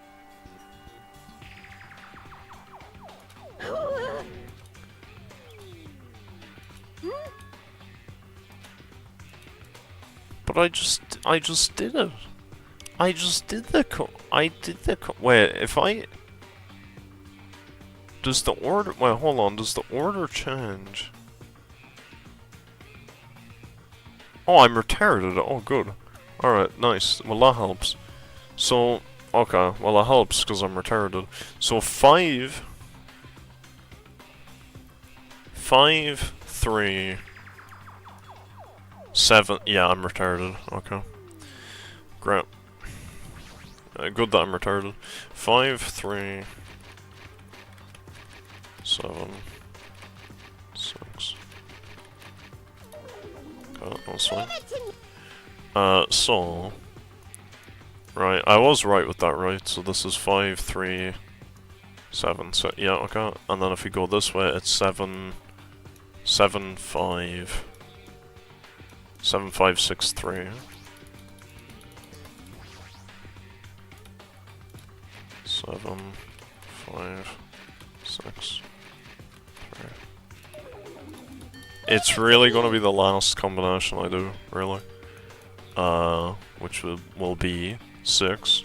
But I just did it. I just did the wait, if I... Does the order... Wait, hold on. Does the order change? Oh, I'm retarded. Oh, good. Alright, nice. Well, that helps. So, okay. Well, that helps because I'm retarded. So, 5... 5, 3... 7... Yeah, I'm retarded. Okay. Great. Good that I'm retarded. 5, 3... 7... 6... Oh, that's fine. So... Right, I was right with that, right? So this is 5, 3... 7, so, yeah, okay. And then if we go this way, it's 7... 7, 5... 7, 5, 6, 3... 7, 5, 6, 3. It's really gonna be the last combination I do, really. Which will be 6,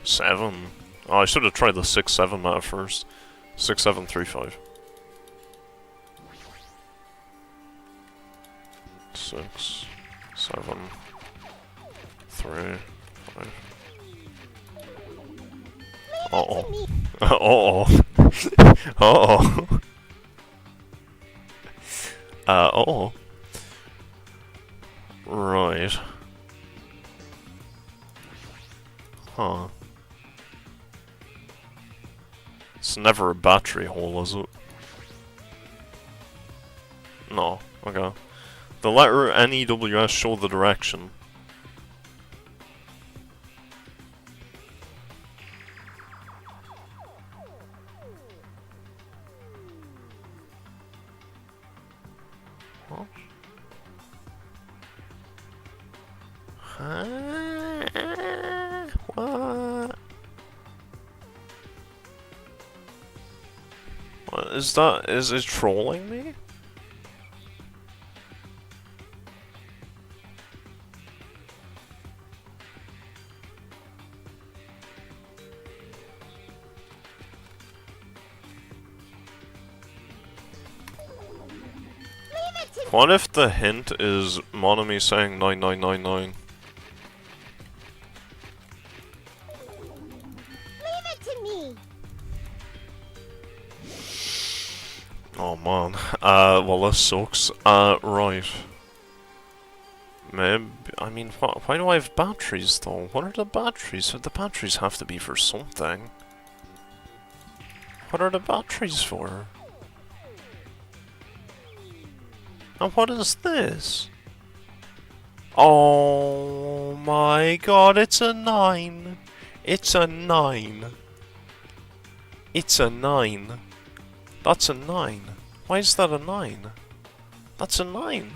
7. Oh, I should have tried the 6, 7 meta first. 6, 7, 3, 5. 6, 7, 3, 5. Uh-oh. Uh-oh. Uh-oh. Uh-oh. Right. Huh. It's never a battery hole, is it? No. Okay. The letter NEWS show the direction. What? What? What is that? Is it trolling me? What if the hint is Monami saying 9999? Leave it to me. Oh man. Well this sucks. Right. Maybe, I mean, why do I have batteries though? What are the batteries? The batteries have to be for something. What are the batteries for? And what is this? Oh my god, it's a 9. It's a 9. It's a 9. That's a 9. Why is that a 9? That's a 9.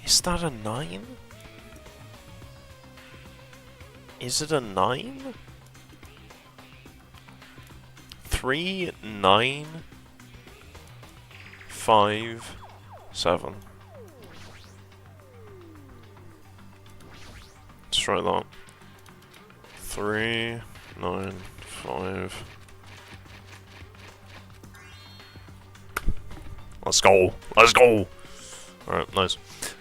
Is that a 9? Is it a 9? 3, 9... 5, 7. Let's try that. 3, 9, 5. Let's go! Let's go! Alright, nice.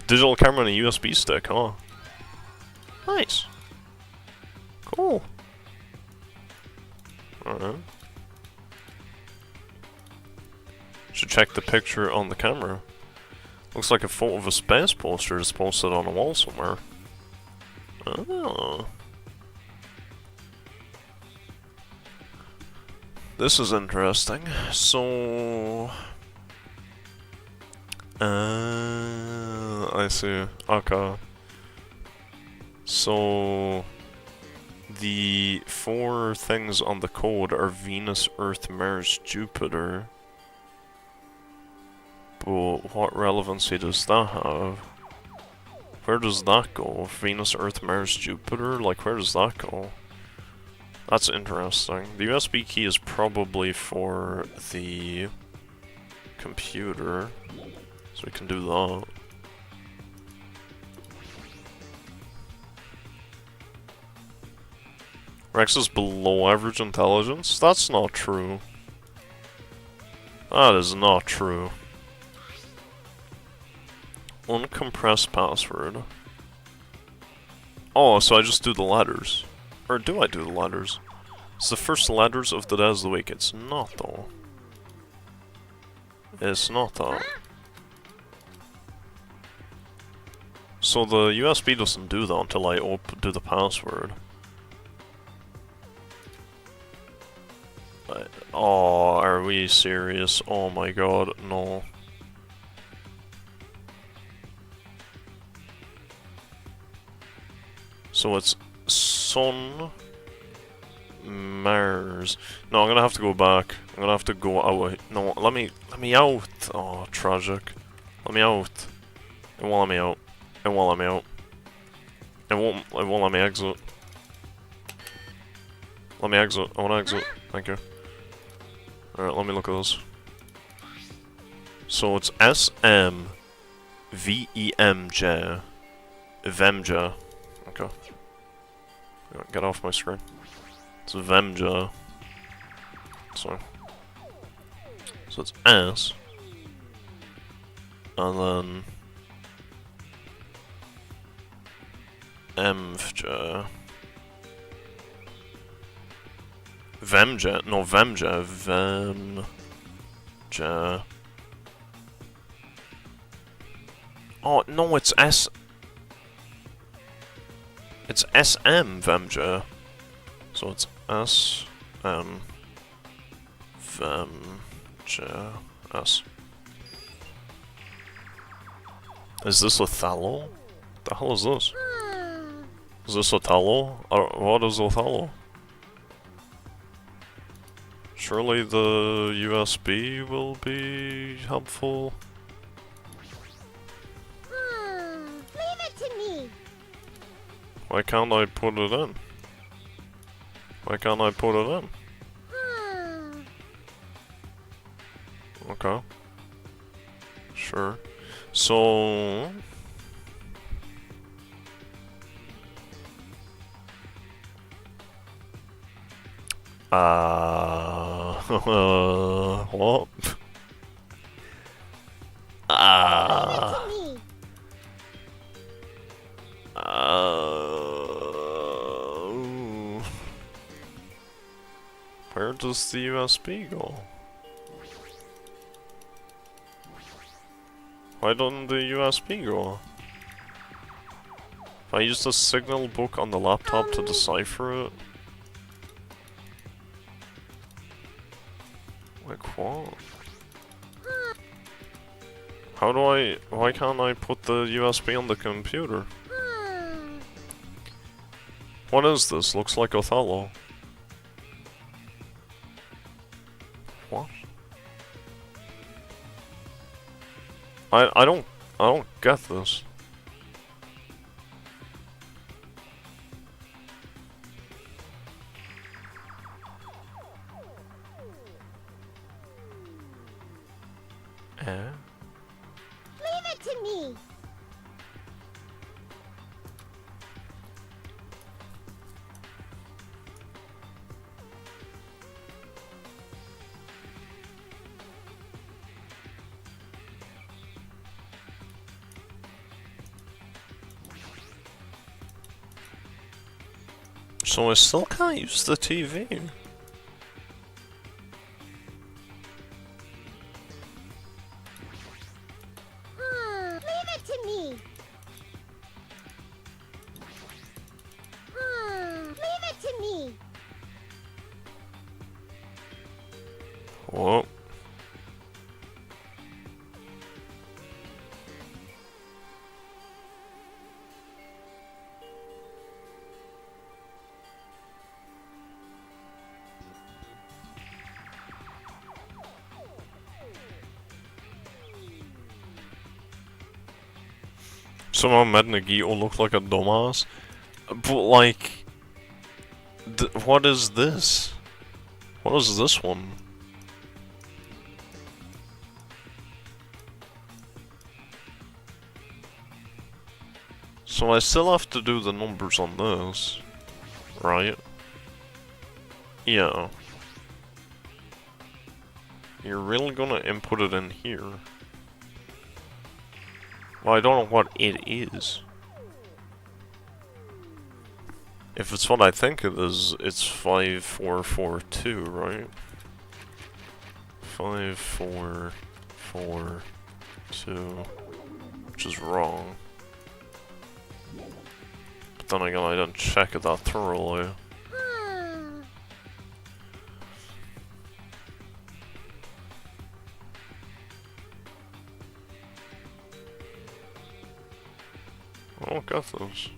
Digital camera and a USB stick, huh? Nice. Cool. Alright. Should check the picture on the camera. Looks like a photo of a space poster is posted on a wall somewhere. Oh. This is interesting. So... I see. Okay. So... the 4 things on the code are Venus, Earth, Mars, Jupiter. But what relevancy does that have? Where does that go? Venus, Earth, Mars, Jupiter? Like, where does that go? That's interesting. The USB key is probably for the computer, so we can do that. Rex is below average intelligence? That's not true. That is not true. Uncompressed password. Oh, so I just do the letters. Or do I do the letters? It's the first letters of the days of the week. It's not, though. It's not that. So the USB doesn't do that until I do the password. Oh, are we serious? Oh my god, no. So it's Sun, Mars. No, I'm gonna have to go back. I'm gonna have to go out. No, let me out. Oh, tragic. Let me out. It won't let me out. It won't let me out. It won't let me exit. Let me exit. I wanna exit. Thank you. Alright, let me look at this. So it's SMVEMJ. Vemja. Okay. Get off my screen. It's Vemja. So it's S. And then Emvja. Vemja. No, Vemja. Vemja. Oh, no, it's S. It's SM Vemja. So it's SM Vemja S. Is this Othello? The hell is this? Is this Othello? What is Othello? Surely the USB will be helpful. Leave it to me. Why can't I put it in? Why can't I put it in? Okay. Sure. So... what? Where does the USB go? Why doesn't the USB go? If I use the signal book on the laptop to decipher it? Like what? How do I... Why can't I put the USB on the computer? What is this? Looks like Othello. What? I don't get this. Leave it to me. So I still can't use the TV. Leave it to me. Leave it to me. Whoa. Somehow made Nagito look like a dumbass. But like... what is this? What is this one? So I still have to do the numbers on this, right? Yeah. You're really gonna input it in here? Well, I don't know what it is. If it's what I think it is, it's 5442, right? 5442, which is wrong. But then again, I didn't check it that thoroughly. I don't get those.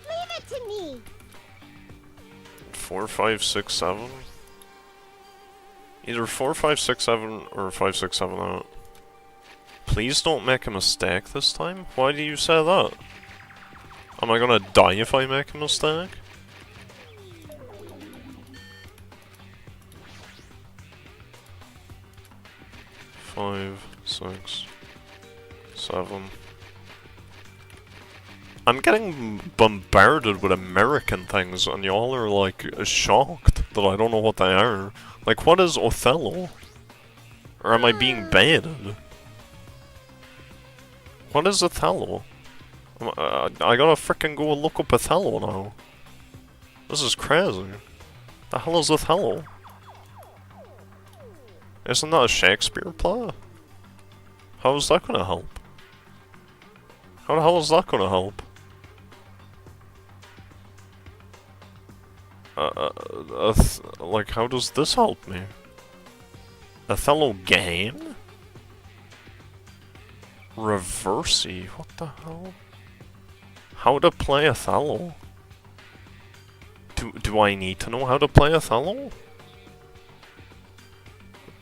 Leave it to me. 4, 5, 6, 7? Either 4, 5, 6, 7 or 5, 6, 7, 8. Please don't make a mistake this time? Why do you say that? Am I gonna die if I make a mistake? Five, 6, 7. I'm getting bombarded with American things and y'all are like shocked that I don't know what they are. Like, what is Othello? Or am I being baited? What is Othello? I gotta frickin' go look up Othello now. This is crazy. The hell is Othello? Isn't that a Shakespeare play? How is that gonna help? How the hell is that gonna help? Like, how does this help me? Othello game? Reversey? What the hell? How to play Othello? Do I need to know how to play Othello?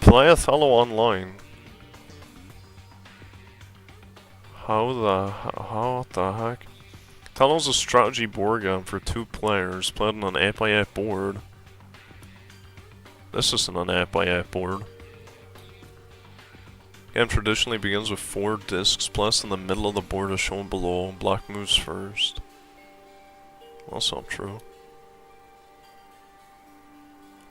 Play Othello online. How the heck? Othello's a strategy board game for 2 players, played on an 8x8 board. This isn't an 8x8 board. Game traditionally begins with 4 discs placed in the middle of the board as shown below. Black moves first. That's not true.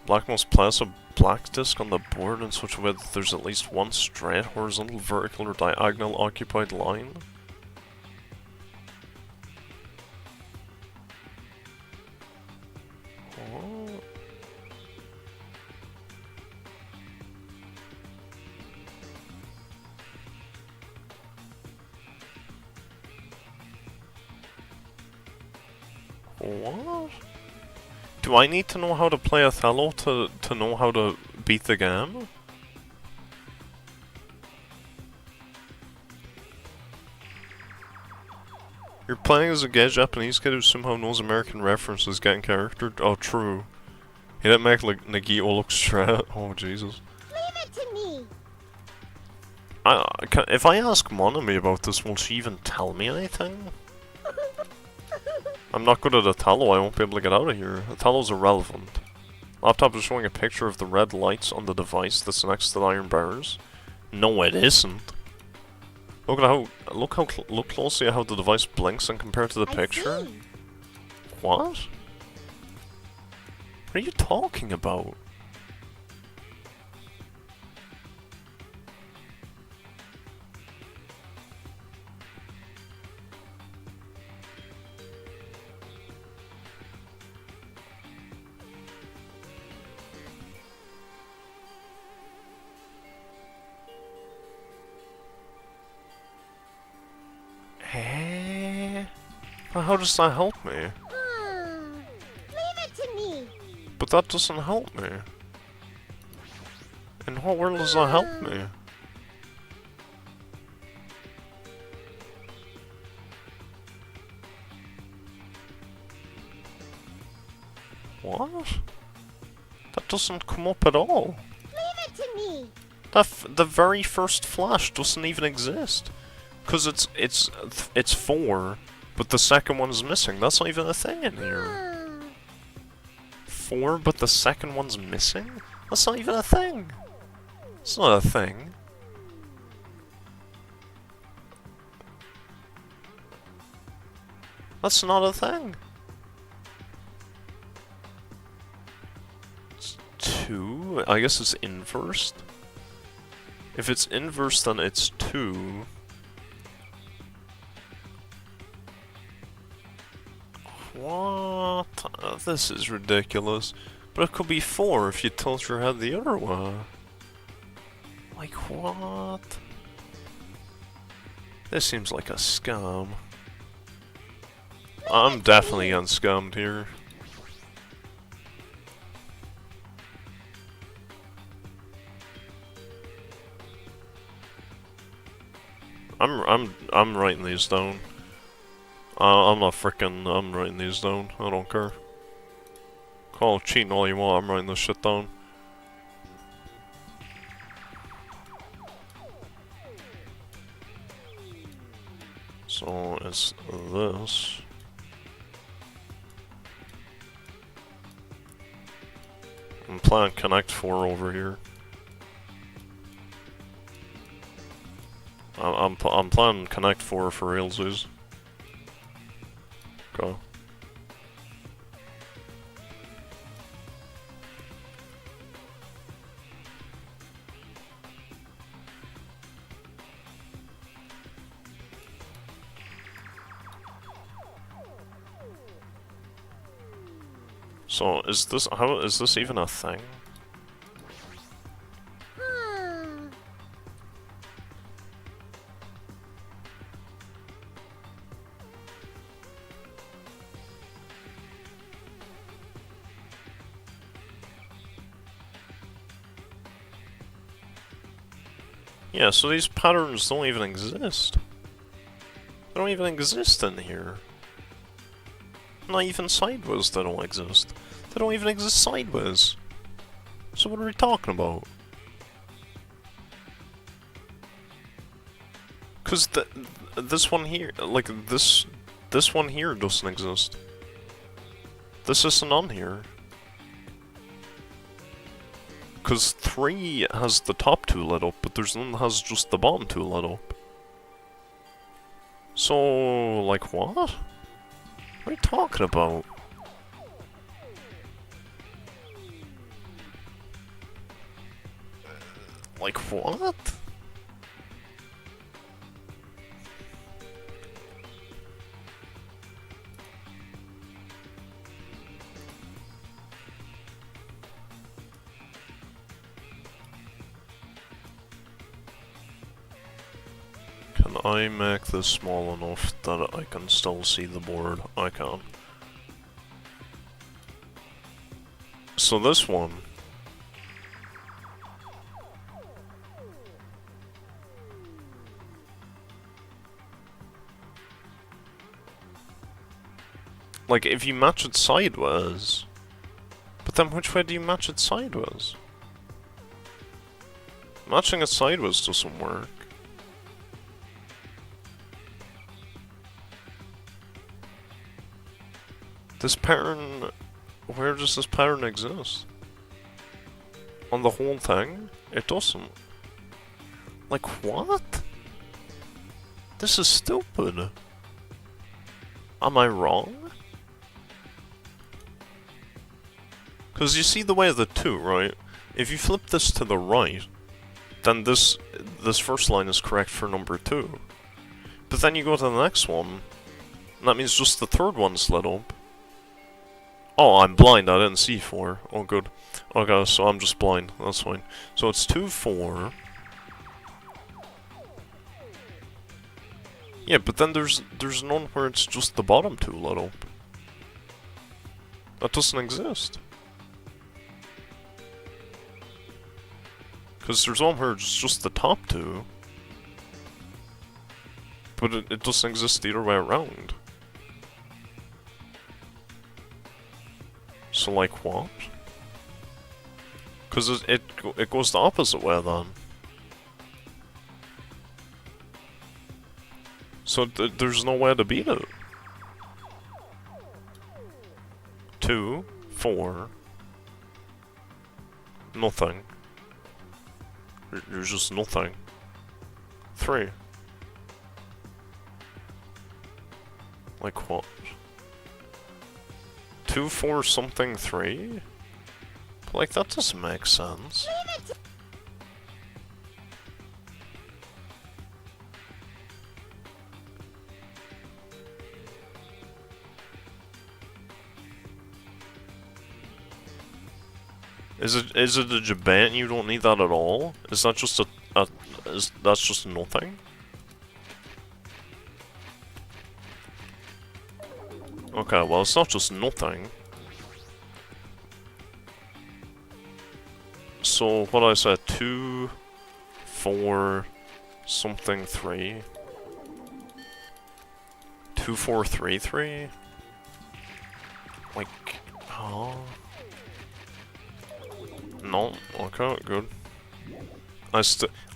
Black must place a black disc on the board in such a way that there's at least one straight, horizontal, vertical, or diagonal occupied line. What? What? Do I need to know how to play Othello to know how to beat the game? You're playing as a gay Japanese kid who somehow knows American references, getting character. Oh, true. He didn't make like Nagito look straight. Oh, Jesus. Leave it to me. If I ask Monami about this, will she even tell me anything? I'm not good at Othello, I won't be able to get out of here. Othello's irrelevant. Laptop is showing a picture of the red lights on the device that's next to the iron bars. No, it isn't. Look closely at how the device blinks and compared to the picture. See. What? What are you talking about? Well, how does that help me? Leave it to me. But that doesn't help me. In what world does that help me? What? That doesn't come up at all. Leave it to me. The very first flash doesn't even exist. Cause it's 4, but the second one's missing. That's not even a thing in here. 4, but the second one's missing? That's not even a thing. It's not a thing. That's not a thing. It's 2? I guess it's inversed. If it's inverse, then it's 2. What? This is ridiculous. But it could be 4 if you tilt your head the other way. Like, what? This seems like a scam. I'm definitely unscummed here. I'm writing these down. I'm writing these down. I don't care. Call it cheating all you want, I'm writing this shit down. So, it's this. I'm playing Connect 4 over here. I'm playing Connect 4 for realsies. Go. So is this even a thing? Yeah, so these patterns don't even exist. They don't even exist in here. Not even sideways they don't exist. They don't even exist sideways. So what are we talking about? Cause this one here, like this one here doesn't exist. This isn't on here. Cause 3 has the top 2 lit up, but there's none that has just the bottom 2 lit up. So, like what? What are you talking about? Like what? Can I make this small enough that I can still see the board? I can. So this one... like, if you match it sideways... But then which way do you match it sideways? Matching it sideways doesn't work. This pattern... Where does this pattern exist? On the whole thing? It doesn't. Like, what? This is stupid. Am I wrong? Because you see the way of the 2, right? If you flip this to the right, then this first line is correct for number 2. But then you go to the next one, and that means just the third one's lit up. Oh, I'm blind, I didn't see 4. Oh, good. Okay, so I'm just blind, that's fine. So it's 2, 4. Yeah, but then there's none where it's just the bottom 2 lit up. That doesn't exist. Because there's one where it's just the top 2. But it doesn't exist the other way around. So like what? Because it goes the opposite way then. So there's no way to beat it. 2, 4. Nothing. You're just nothing. 3. Like what? 2, 4, something, 3? But like that doesn't make sense. Is it a Jaban? You don't need that at all? Is that just that's just nothing? Okay, well it's not just nothing. So what I said, 2, 4, something, 3. 2, 4, 3, 3? Like, oh. No, okay, good.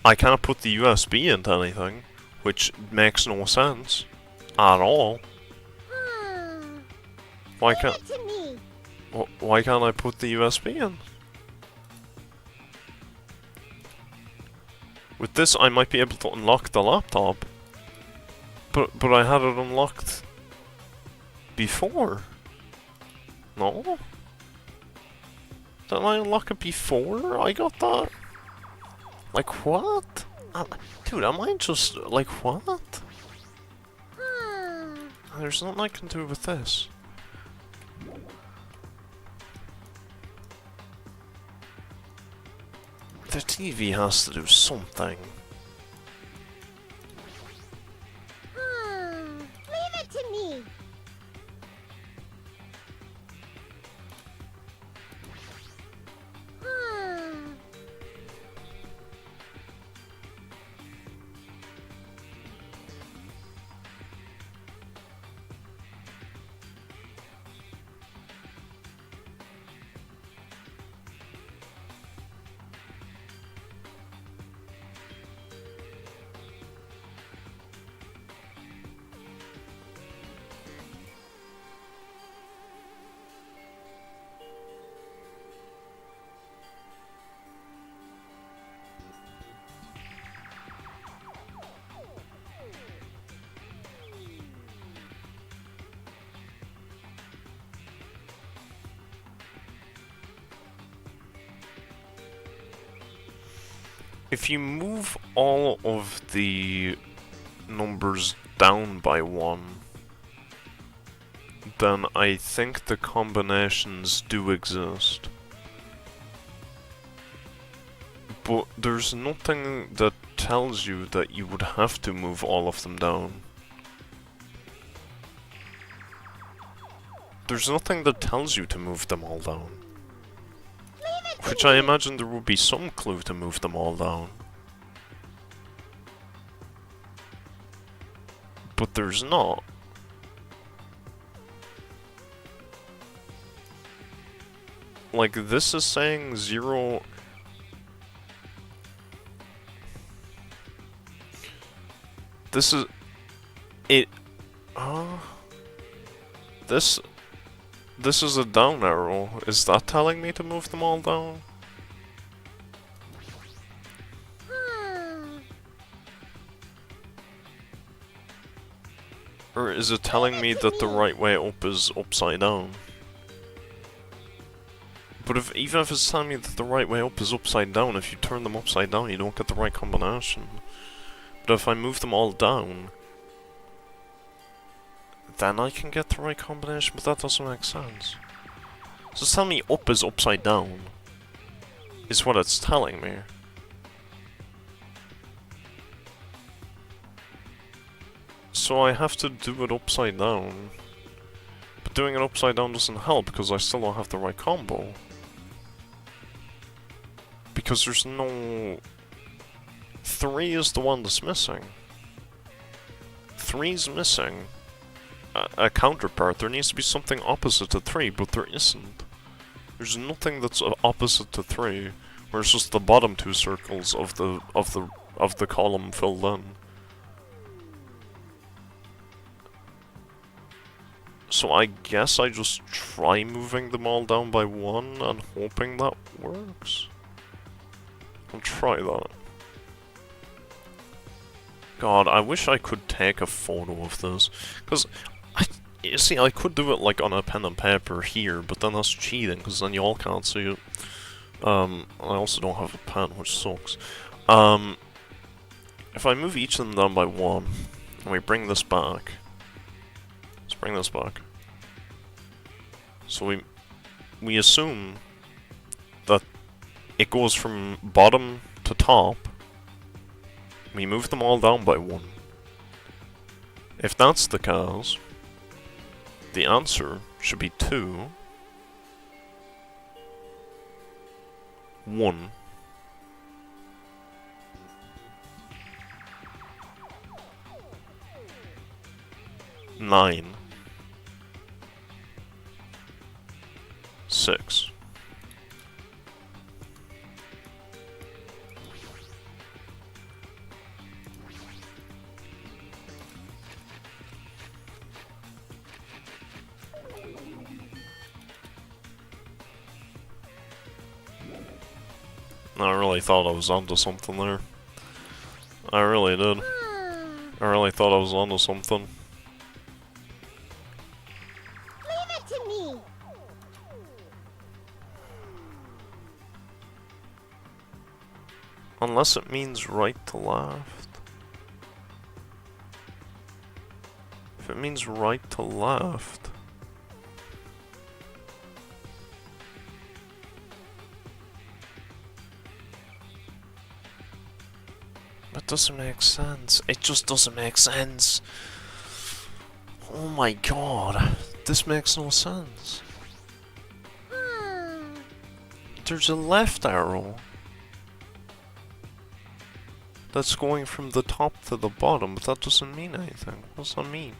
I can't put the USB into anything, which makes no sense at all. Why can't? Leave it to me. Why can't I put the USB in? With this, I might be able to unlock the laptop, but I had it unlocked before. No. Didn't I unlock it before I got that? Like what? Dude, am I just like what? There's nothing I can do with this. The TV has to do something. Leave it to me. If you move all of the numbers down by 1, then I think the combinations do exist. But there's nothing that tells you that you would have to move all of them down. There's nothing that tells you to move them all down. Which I imagine there would be some clue to move them all down. But there's not. Like, this is saying 0... This is... It... This is a down arrow. Is that telling me to move them all down? Or is it telling me that the right way up is upside down? But even if it's telling me that the right way up is upside down, if you turn them upside down, you don't get the right combination. But if I move them all down, then I can get the right combination, but that doesn't make sense. So it's telling me up is upside down, is what it's telling me. So I have to do it upside down. But doing it upside down doesn't help, because I still don't have the right combo. Because there's no... 3 is the one that's missing. 3's missing a counterpart. There needs to be something opposite to 3, but there isn't. There's nothing that's opposite to 3, where it's just the bottom 2 circles of the column filled in. So I guess I just try moving them all down by 1 and hoping that works. I'll try that. God, I wish I could take a photo of this, because you see, I could do it like on a pen and paper here, but then that's cheating, because then you all can't see it. I also don't have a pen, which sucks. If I move each of them down by 1, and we bring this back, let's bring this back. So we assume that it goes from bottom to top. We move them all down by 1. If that's the case, the answer should be 2, 1, 9, 6. I really thought I was onto something there. I really did. I really thought I was onto something. Leave it to me. Unless it means right to left. If it means right to left... That doesn't make sense. It just doesn't make sense. Oh my god. This makes no sense. There's a left arrow that's going from the top to the bottom, but that doesn't mean anything. What does that mean?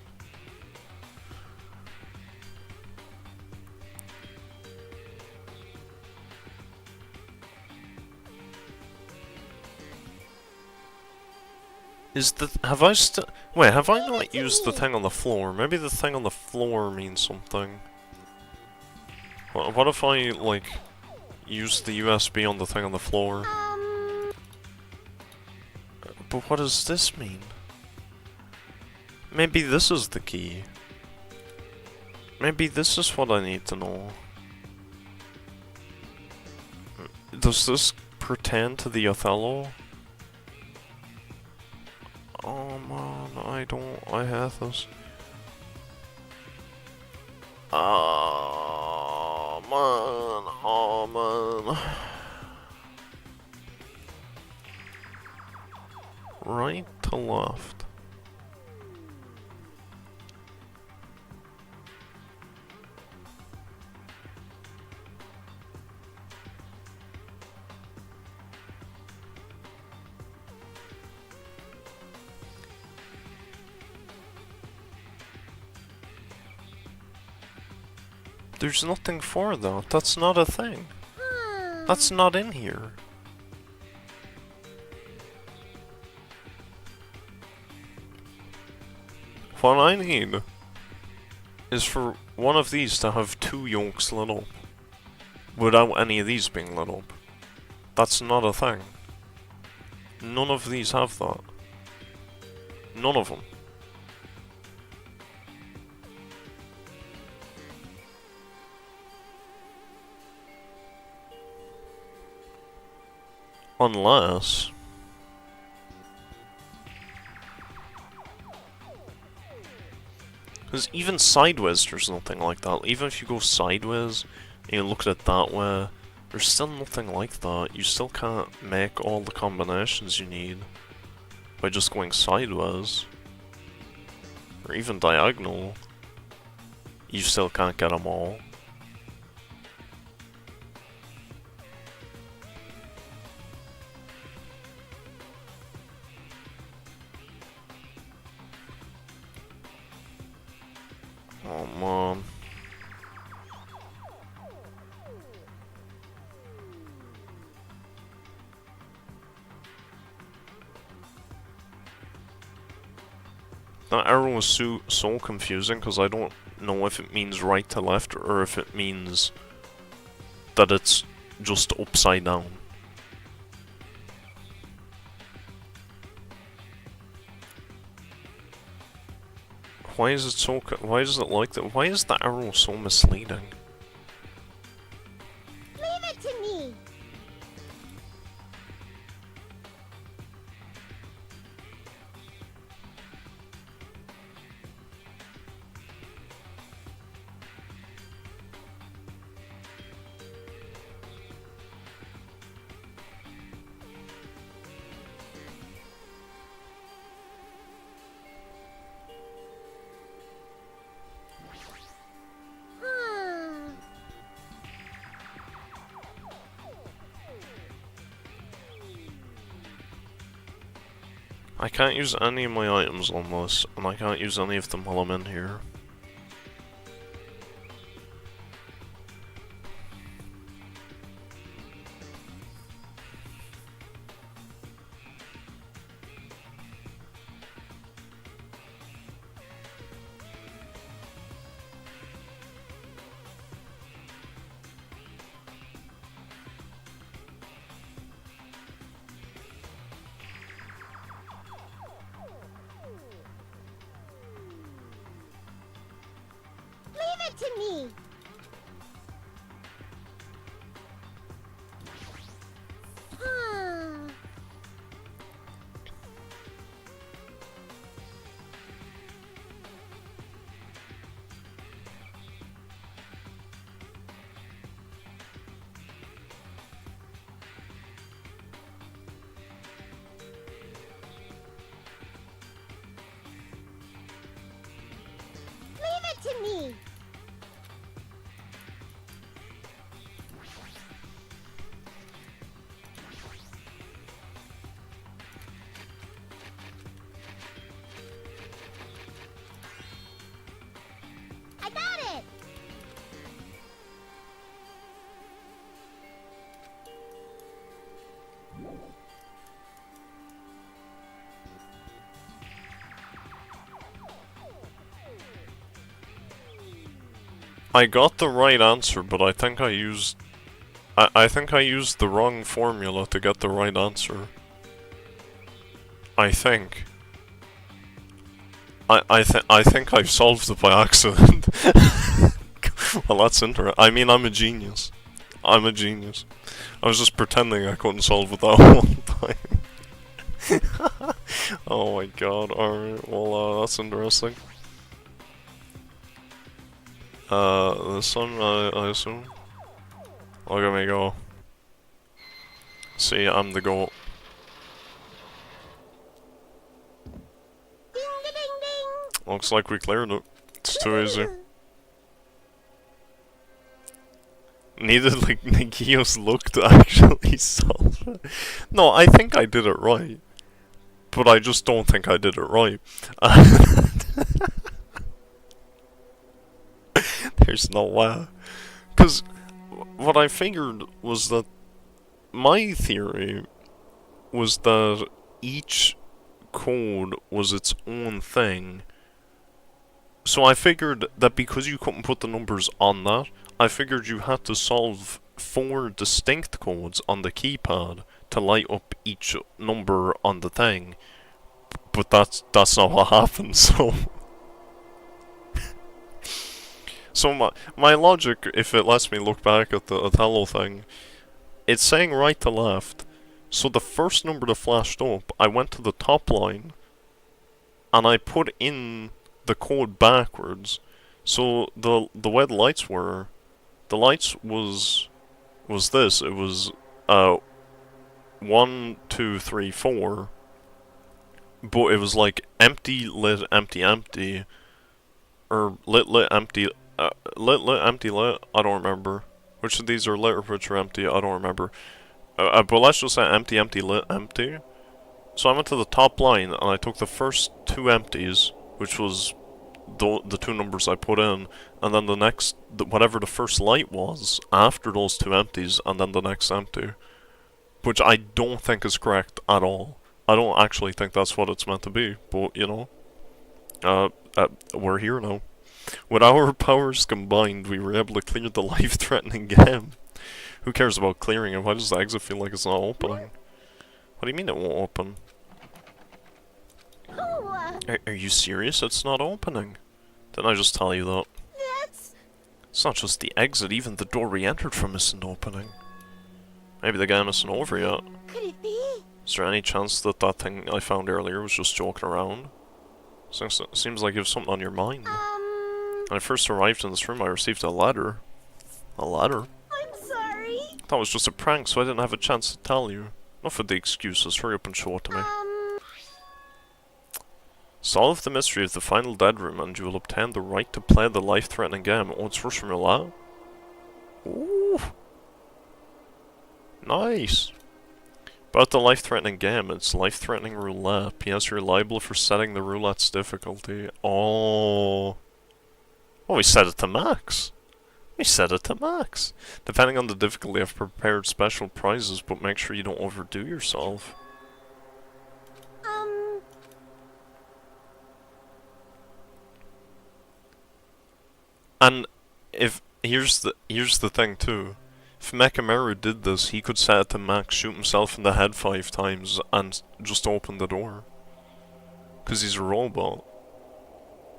Have I not used the thing on the floor? Maybe the thing on the floor means something. What if I, like, use the USB on the thing on the floor? But what does this mean? Maybe this is the key. Maybe this is what I need to know. Does this pertain to the Othello? Oh man, I hate this. Oh man. Right to left. There's nothing for that. That's not a thing. That's not in here. What I need is for one of these to have 2 yolks lit up without any of these being lit up. That's not a thing. None of these have that. None of them. Unless... Because even sideways there's nothing like that. Even if you go sideways and you look at it that way, there's still nothing like that. You still can't make all the combinations you need by just going sideways. Or even diagonal. You still can't get them all. Oh man. That arrow is so confusing because I don't know if it means right to left or if it means that it's just upside down. Why is it so? Why is it like that? Why is the arrow so misleading? Leave it to me. I can't use any of my items on this, and I can't use any of them while I'm in here. Leave it to me. Leave it to me. I got it. I got the right answer, but I think I used... I think I used the wrong formula to get the right answer. I think. I think I've solved it by accident. Well, that's interesting. I mean, I'm a genius. I'm a genius. I was just pretending I couldn't solve it that one time. Oh my god, alright, well, that's interesting. This one, I assume? Look at me go. See, I'm the goat. Ding, ding, ding. Looks like we cleared it. It's too easy. Needed like Nikios look to actually solve it. No, I think I did it right. But I just don't think I did it right. There's no way. Because what I figured was that my theory was that each code was its own thing. So I figured that because you couldn't put the numbers on that, I figured you had to solve 4 distinct codes on the keypad to light up each number on the thing. But that's not what happened, so... So my logic, if it lets me look back at the Othello thing, it's saying right to left, so the first number that flashed up, I went to the top line, and I put in the code backwards. So the way the lights were, the lights was this. It was 1, 2, 3, 4, but it was like empty, lit, empty, empty, or lit, lit, empty, lit, lit, empty, lit. I don't remember which of these are lit or which are empty. I don't remember. But let's just say empty, empty, lit, empty. So I went to the top line and I took the first 2 empties, which was the 2 numbers I put in, and then the next, whatever the first light was after those 2 empties, and then the next empty. Which I don't think is correct at all. I don't actually think that's what it's meant to be, but you know, We're here now. With our powers combined, we were able to clear the life-threatening game. Who cares about clearing it? Why does the exit feel like it's not opening? What do you mean it won't open? Oh, Are you serious? It's not opening. Didn't I just tell you that? that's... It's not just the exit, even the door we entered from isn't opening. Maybe the game isn't over yet. Could it be? Is there any chance that that thing I found earlier was just joking around? Seems like you have something on your mind. When I first arrived in this room, I received a letter. A letter? I'm sorry. That was just a prank, so I didn't have a chance to tell you. Enough of the excuses. Hurry up and show it to me. Solve the mystery of the final dead room, and you will obtain the right to play the life-threatening game. Oh, it's Russian roulette. Ooh. Nice. About the life-threatening game, it's life-threatening roulette. P.S. You're liable for setting the roulette's difficulty. Oh. Oh, we set it to max. We set it to max. Depending on the difficulty, I've prepared special prizes, but make sure you don't overdo yourself. And if here's the thing too. If Mechamaru did this, he could set it to max, shoot himself in the head 5 times, and just open the door. 'Cause he's a robot.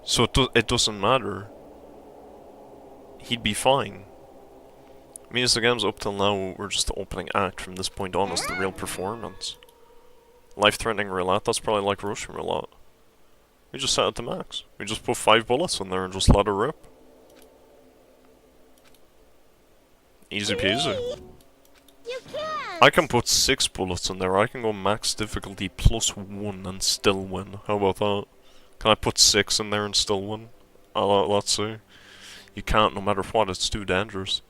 So it doesn't matter. He'd be fine. I mean, as the game's up till now, we're just the opening act. From this point on, is the real performance. Life-threatening roulette, that's probably like Russian roulette. We just set it to max. We just put 5 bullets in there and just let it rip. Easy peasy. You can't. I can put 6 bullets in there. I can go max difficulty +1 and still win. How about that? Can I put 6 in there and still win? Let's see. You can't, no matter what. It's too dangerous.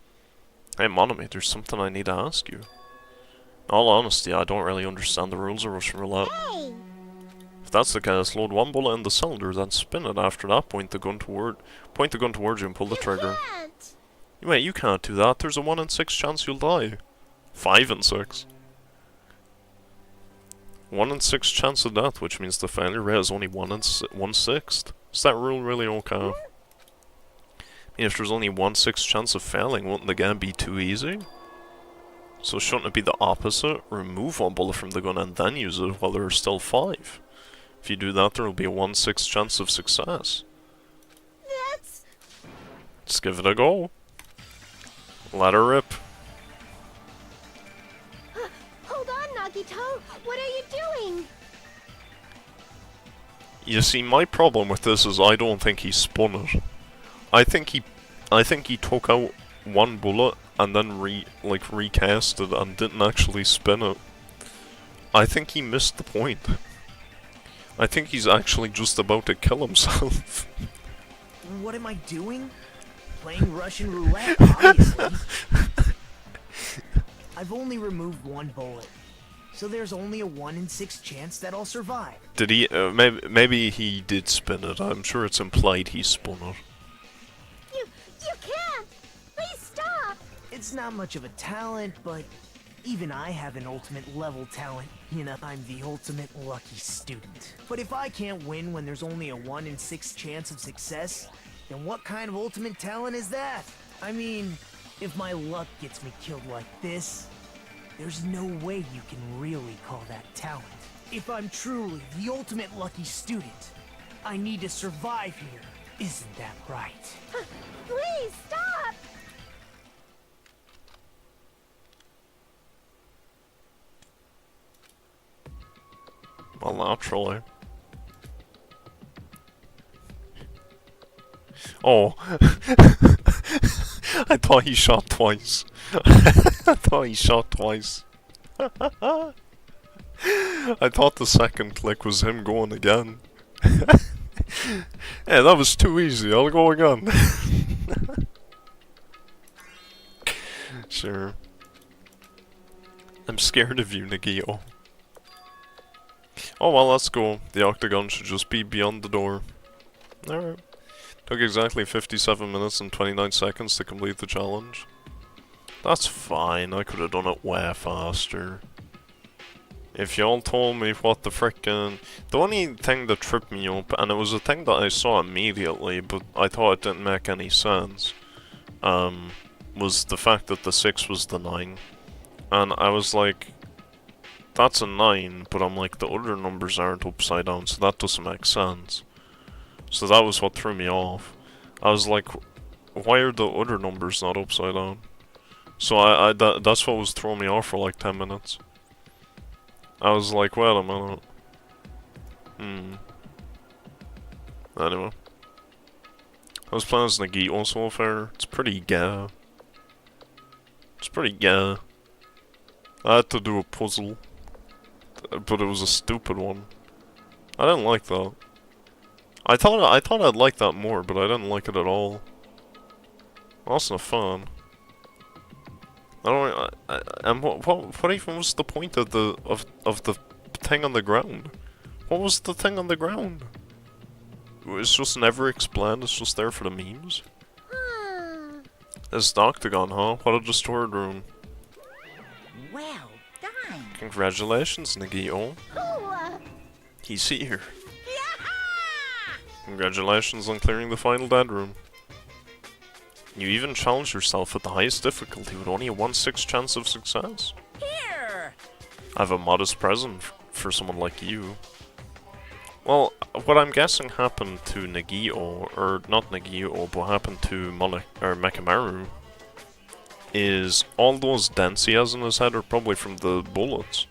Hey, Monomi, there's something I need to ask you. In all honesty, I don't really understand the rules of Russian roulette. Hey. If that's the case, load 1 bullet in the cylinder, then spin it. After that, point the gun towards you and pull the trigger. Can't. Wait, you can't do that. There's a 1 in 6 chance you'll die. 5 in 6. 1 in 6 chance of death, which means the failure rate is only 1/6. Is that rule really okay? I mean, if there's only 1/6 chance of failing, wouldn't the game be too easy? So shouldn't it be the opposite? Remove 1 bullet from the gun and then use it while there are still 5. If you do that, there will be a 1/6 chance of success. That's... Let's give it a go. Let her rip. Hold on, Nagito. What are you doing? You see, my problem with this is I don't think he spun it. I think he took out 1 bullet and then recast it and didn't actually spin it. I think he missed the point. I think he's actually just about to kill himself. What am I doing? Playing Russian roulette, obviously. I've only removed 1 bullet, so there's only a 1 in 6 chance that I'll survive. Did he? Maybe he did spin it. I'm sure it's implied he spun it. You can't. Please stop. It's not much of a talent, but even I have an ultimate level talent. You know, I'm the ultimate lucky student. But if I can't win when there's only a 1 in 6 chance of success, then what kind of ultimate talent is that? I mean, if my luck gets me killed like this, there's no way you can really call that talent. If I'm truly the ultimate lucky student, I need to survive here. Isn't that right? Please stop. Well, naturally. Oh. I thought he shot twice. I thought he shot twice. I thought the second click was him going again. Yeah, that was too easy. I'll go again. Sure. I'm scared of you, Nagito. Oh well, let's go. The octagon should just be beyond the door. Alright. Took exactly 57 minutes and 29 seconds to complete the challenge. That's fine, I could have done it way faster. If y'all told me what the frickin'... The only thing that tripped me up, and it was a thing that I saw immediately, but I thought it didn't make any sense, was the fact that the 6 was the 9. And I was like, that's a 9, but I'm like, the other numbers aren't upside down, so that doesn't make sense. So that was what threw me off. I was like, why are the other numbers not upside down? So that's what was throwing me off for like 10 minutes. I was like, wait a minute. Anyway. I was playing as Nagito so far. It's pretty gay. It's pretty gay. I had to do a puzzle. But it was a stupid one. I didn't like that. I thought I'd like that more, but I didn't like it at all. That's not fun. I don't. And what even was the point of the thing on the ground? What was the thing on the ground? It's just never explained. It's just there for the memes. It's Dangan, huh? What a distorted room. Well done. Congratulations, Nagito. He's here. Congratulations on clearing the final dead room. You even challenged yourself at the highest difficulty with only a 1/6 chance of success. Here. I have a modest present for someone like you. Well, what I'm guessing happened to Nagito, or not Nagito, but happened to Mekamaru, is all those dents he has in his head are probably from the bullets.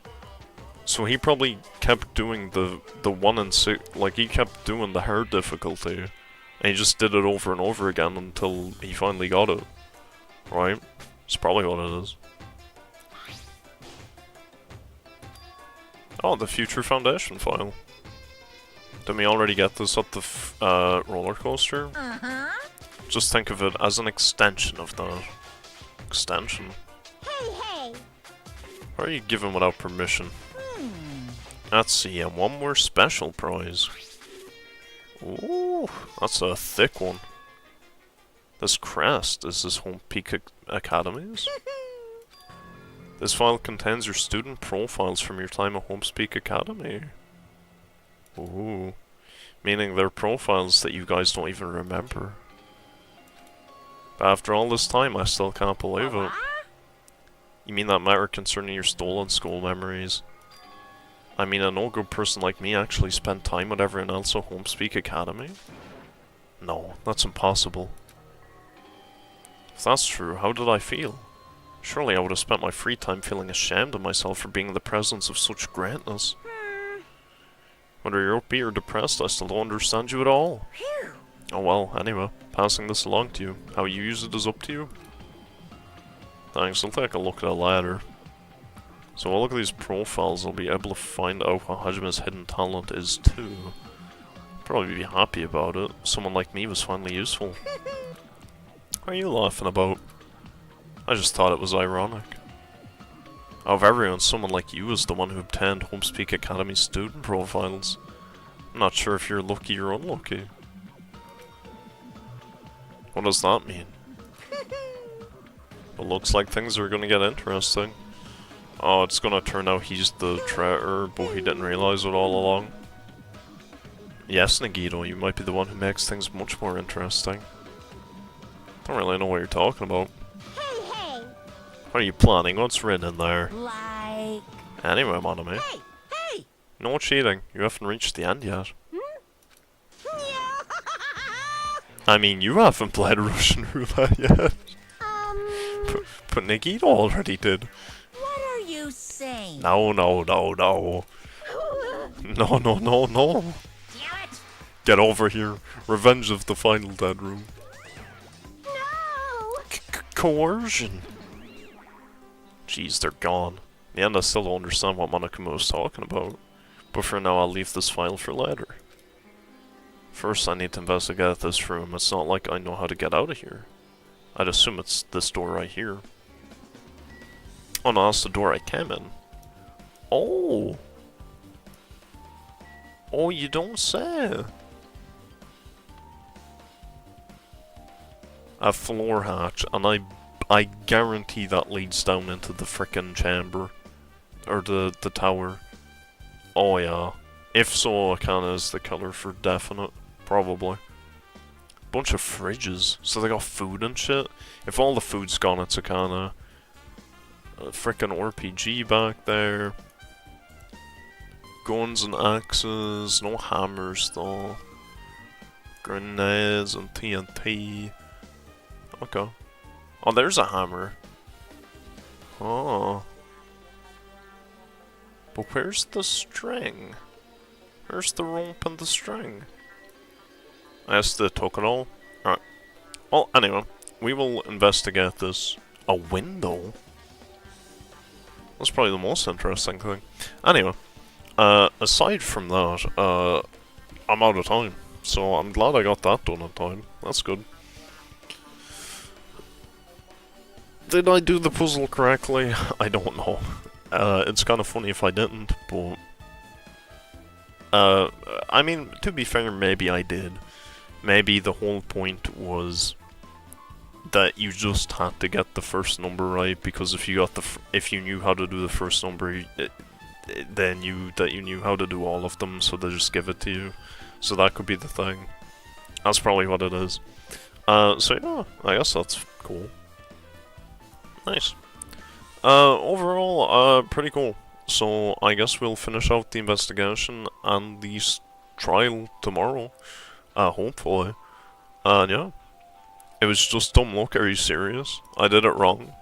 So he probably kept doing the 1/6, like he kept doing the hard difficulty. And he just did it over and over again until he finally got it. Right? That's probably what it is. Oh, the Future Foundation file. Didn't we already get this at the roller coaster? Just think of it as an extension of that. Extension? Hey! What are you given without permission? Let's see, and one more special prize. Ooh, that's a thick one. This crest is this Home Peak Academy's? This file contains your student profiles from your time at Home's Peak Academy. Ooh, meaning they're profiles that you guys don't even remember. But after all this time, I still can't believe it. You mean that matter concerning your stolen school memories? I mean, a no-good person like me actually spent time with everyone else at Home's Peak Academy? No, that's impossible. If that's true, how did I feel? Surely I would have spent my free time feeling ashamed of myself for being in the presence of such greatness. Whether you're upbeat or depressed, I still don't understand you at all. Oh well, anyway, passing this along to you. How you use it is up to you. Thanks, I'll take a look at it later. So I'll look at these profiles, I'll be able to find out what Hajime's hidden talent is too. Probably be happy about it. Someone like me was finally useful. What are you laughing about? I just thought it was ironic. Out of everyone, someone like you is the one who obtained Home's Peak Academy student profiles. I'm not sure if you're lucky or unlucky. What does that mean? It looks like things are gonna get interesting. Oh, it's gonna turn out he's the traitor, but he didn't realize it all along. Yes, Nagito, you might be the one who makes things much more interesting. Don't really know what you're talking about. Hey! What are you planning? What's written in there? Like... Anyway, Monami. Hey! No cheating. You haven't reached the end yet. I mean, you haven't played Russian roulette yet. But Nagito already did. What are you saying? No. No. No. Damn it! Get over here. Revenge of the final dead room. No! Coercion. Jeez, they're gone. In the end, I still don't understand what Monokuma was talking about. But for now, I'll leave this file for later. First, I need to investigate this room. It's not like I know how to get out of here. I'd assume it's this door right here. Oh no, that's the door I came in. Oh! Oh, you don't say! A floor hatch, and I guarantee that leads down into the frickin' chamber. Or the tower. Oh yeah. If so, Akana is the color for definite. Probably. Bunch of fridges. So they got food and shit. If all the food's gone, it's Akana. A frickin' RPG back there. Guns and axes. No hammers though. Grenades and TNT. Okay. Oh, there's a hammer. Oh. But where's the string? Where's the rope and the string? That's the token all. Alright. Well, anyway, we will investigate this. A window? That's probably the most interesting thing. Anyway, aside from that, I'm out of time. So I'm glad I got that done in time. That's good. Did I do the puzzle correctly? I don't know. It's kind of funny if I didn't, but... I mean, to be fair, maybe I did. Maybe the whole point was that you just had to get the first number right, because if you got if you knew how to do the first number, they knew that you knew how to do all of them, so they just give it to you. So that could be the thing. That's probably what it is. So yeah, I guess that's cool. Nice. Overall, pretty cool. So I guess we'll finish out the investigation and the trial tomorrow. Hopefully. And yeah. It was just dumb luck. Are you serious? I did it wrong.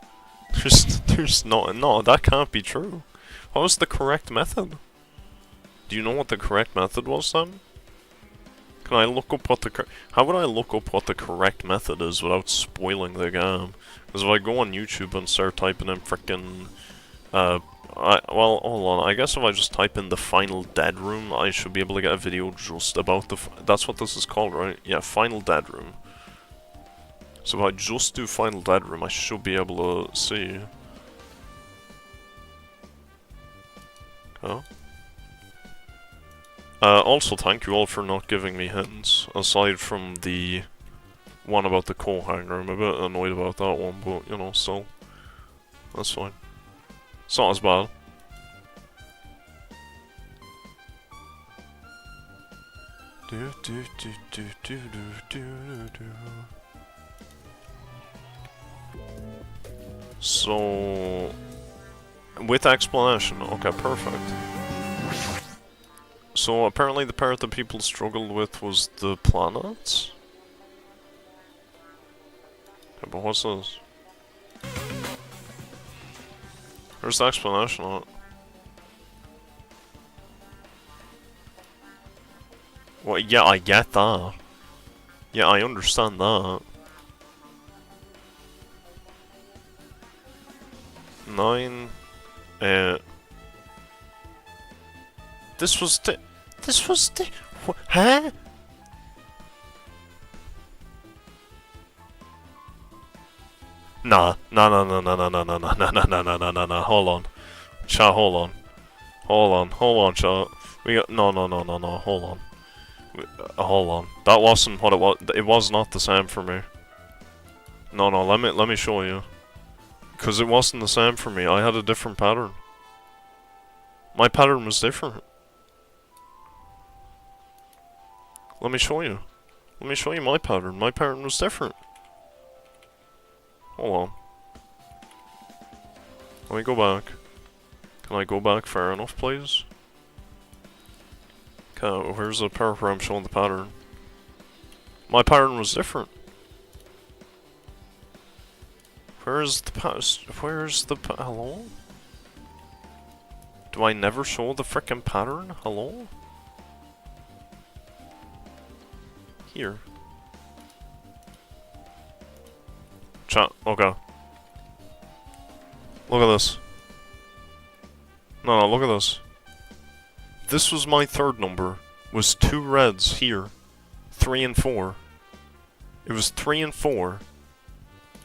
There's no, that can't be true. What was the correct method? Do you know what the correct method was then? Can I look up what how would I look up what the correct method is without spoiling the game? Because if I go on YouTube and start typing in frickin' well, hold on. I guess if I just type in the final dead room, I should be able to get a video just about the... That's what this is called, right? Yeah, final dead room. So if I just do final dead room, I should be able to see. Oh. Also, thank you all for not giving me hints, aside from the one about the coal hanger. I'm a bit annoyed about that one, but, you know, still. That's fine. It's not as bad. So, with explanation, okay, perfect. So apparently the part that people struggled with was the planets? Okay, but what's this? Where's the explanation on it? Well, yeah, I get that. Yeah, I understand that. 9... This was the... Huh? Nah, hold on. Chat, hold on, chat. We got... No, hold on. Hold on. That wasn't what it was. It was not the same for me. No, let me show you. Because it wasn't the same for me. I had a different pattern. My pattern was different. Let me show you. Let me show you my pattern. My pattern was different. Hold on. Let me go back. Can I go back far enough, please? Okay, here's the part where I'm showing the pattern. My pattern was different. Where's the hello? Do I never show the frickin' pattern? Hello? Here. Chat, okay. Look at this. No, look at this. This was my third number. Was 2 reds here. 3 and 4. It was 3 and 4.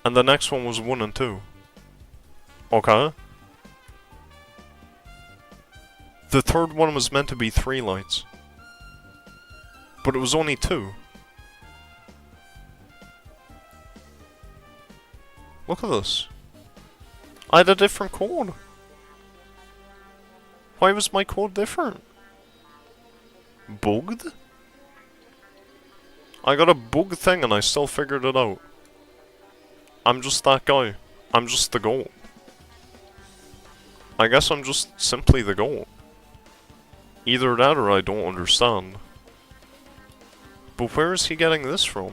And the next one was 1 and 2. Okay. The third one was meant to be 3 lights. But it was only 2. Look at this. I had a different code. Why was my code different? Bugged? I got a bug thing and I still figured it out. I'm just that guy. I'm just the goat. I guess I'm just simply the goat. Either that or I don't understand. But where is he getting this from?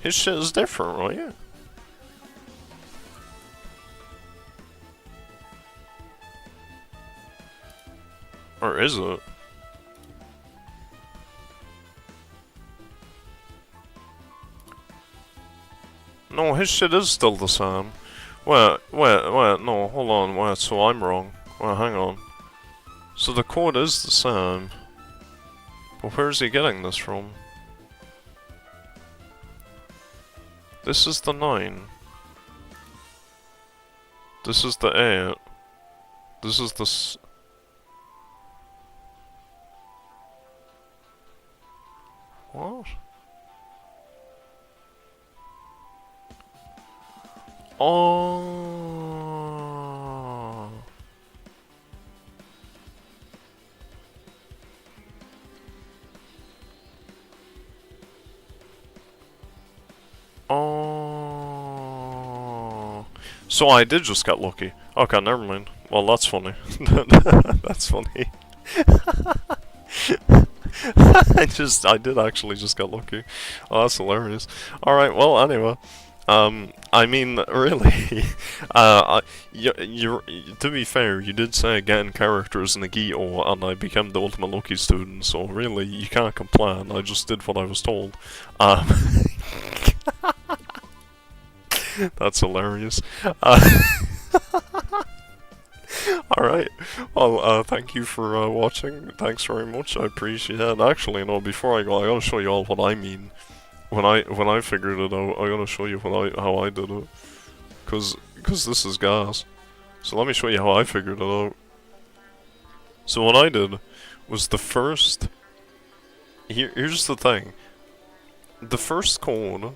His shit is different, right? Or is it? No, his shit is still the same. Wait, no, hold on, wait, so I'm wrong. Wait, hang on. So the code is the same. But where's he getting this from? This is the 9. This is the 8. This is the What? Oh. Oh. So I did just get lucky. Okay, never mind. Well, that's funny. That's funny. I did actually just get lucky. Oh, that's hilarious. Alright, well, anyway. I mean, really, to be fair, you did say getting characters in the Gito, and I became the ultimate lucky student, so really, you can't complain, I just did what I was told. That's hilarious. Alright, well, thank you for watching, thanks very much, I appreciate it. Actually, no, before I go, I gotta show you all what I mean. When I figured it out, I gotta show you how I did it, cause this is gas. So let me show you how I figured it out. So what I did was the first. Here's the thing. The first code,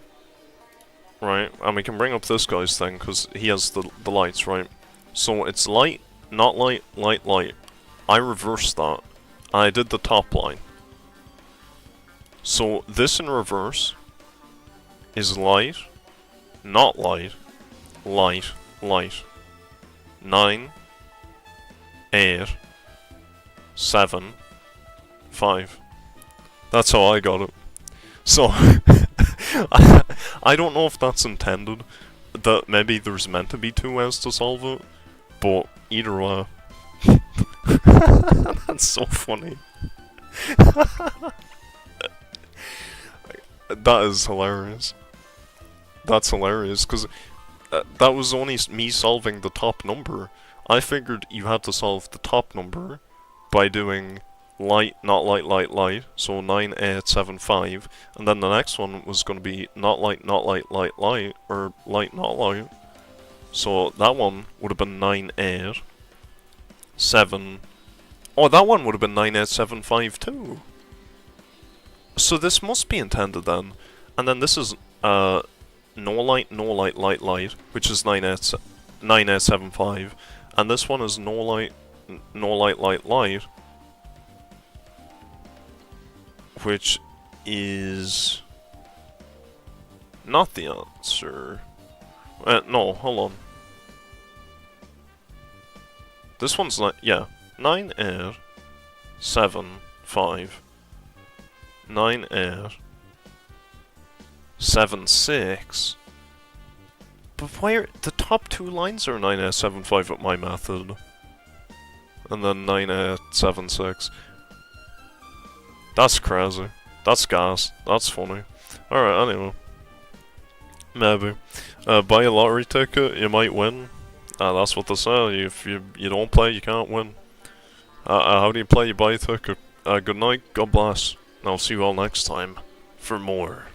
right? And we can bring up this guy's thing cause he has the lights, right? So it's light, not light, light, light. I reversed that. I did the top line. So this in reverse is light, not light, light, light. 9, 8, 7, 5. That's how I got it. So, I don't know if that's intended, that maybe there's meant to be 2 ways to solve it, but either way. That's so funny. That is hilarious. That's hilarious, because that was only me solving the top number. I figured you had to solve the top number by doing light, not light, light, light, so 9, 8, 7, 5, and then the next one was going to be not light, light, light, or light, not light. So that one would have been 9, 8, 7... Oh, that one would have been 9, 8, 7, 5 too. So this must be intended then. And then this is no light, light, light, which is 9, 8, 7, 5. And this one is no light, light, light, which is not the answer. No, hold on. This one's like, yeah, 9, 8, 7, 5. 9, 8, 7, 6. But why the top 2 lines are 9, 8, 7, 5 with my method. And then 9, 8, 7, 6. That's crazy. That's gas. That's funny. Alright, anyway. Maybe. Buy a lottery ticket, you might win. That's what they say. If you don't play, you can't win. How do you play? You buy a ticket. Good night, God bless. And I'll see you all next time for more.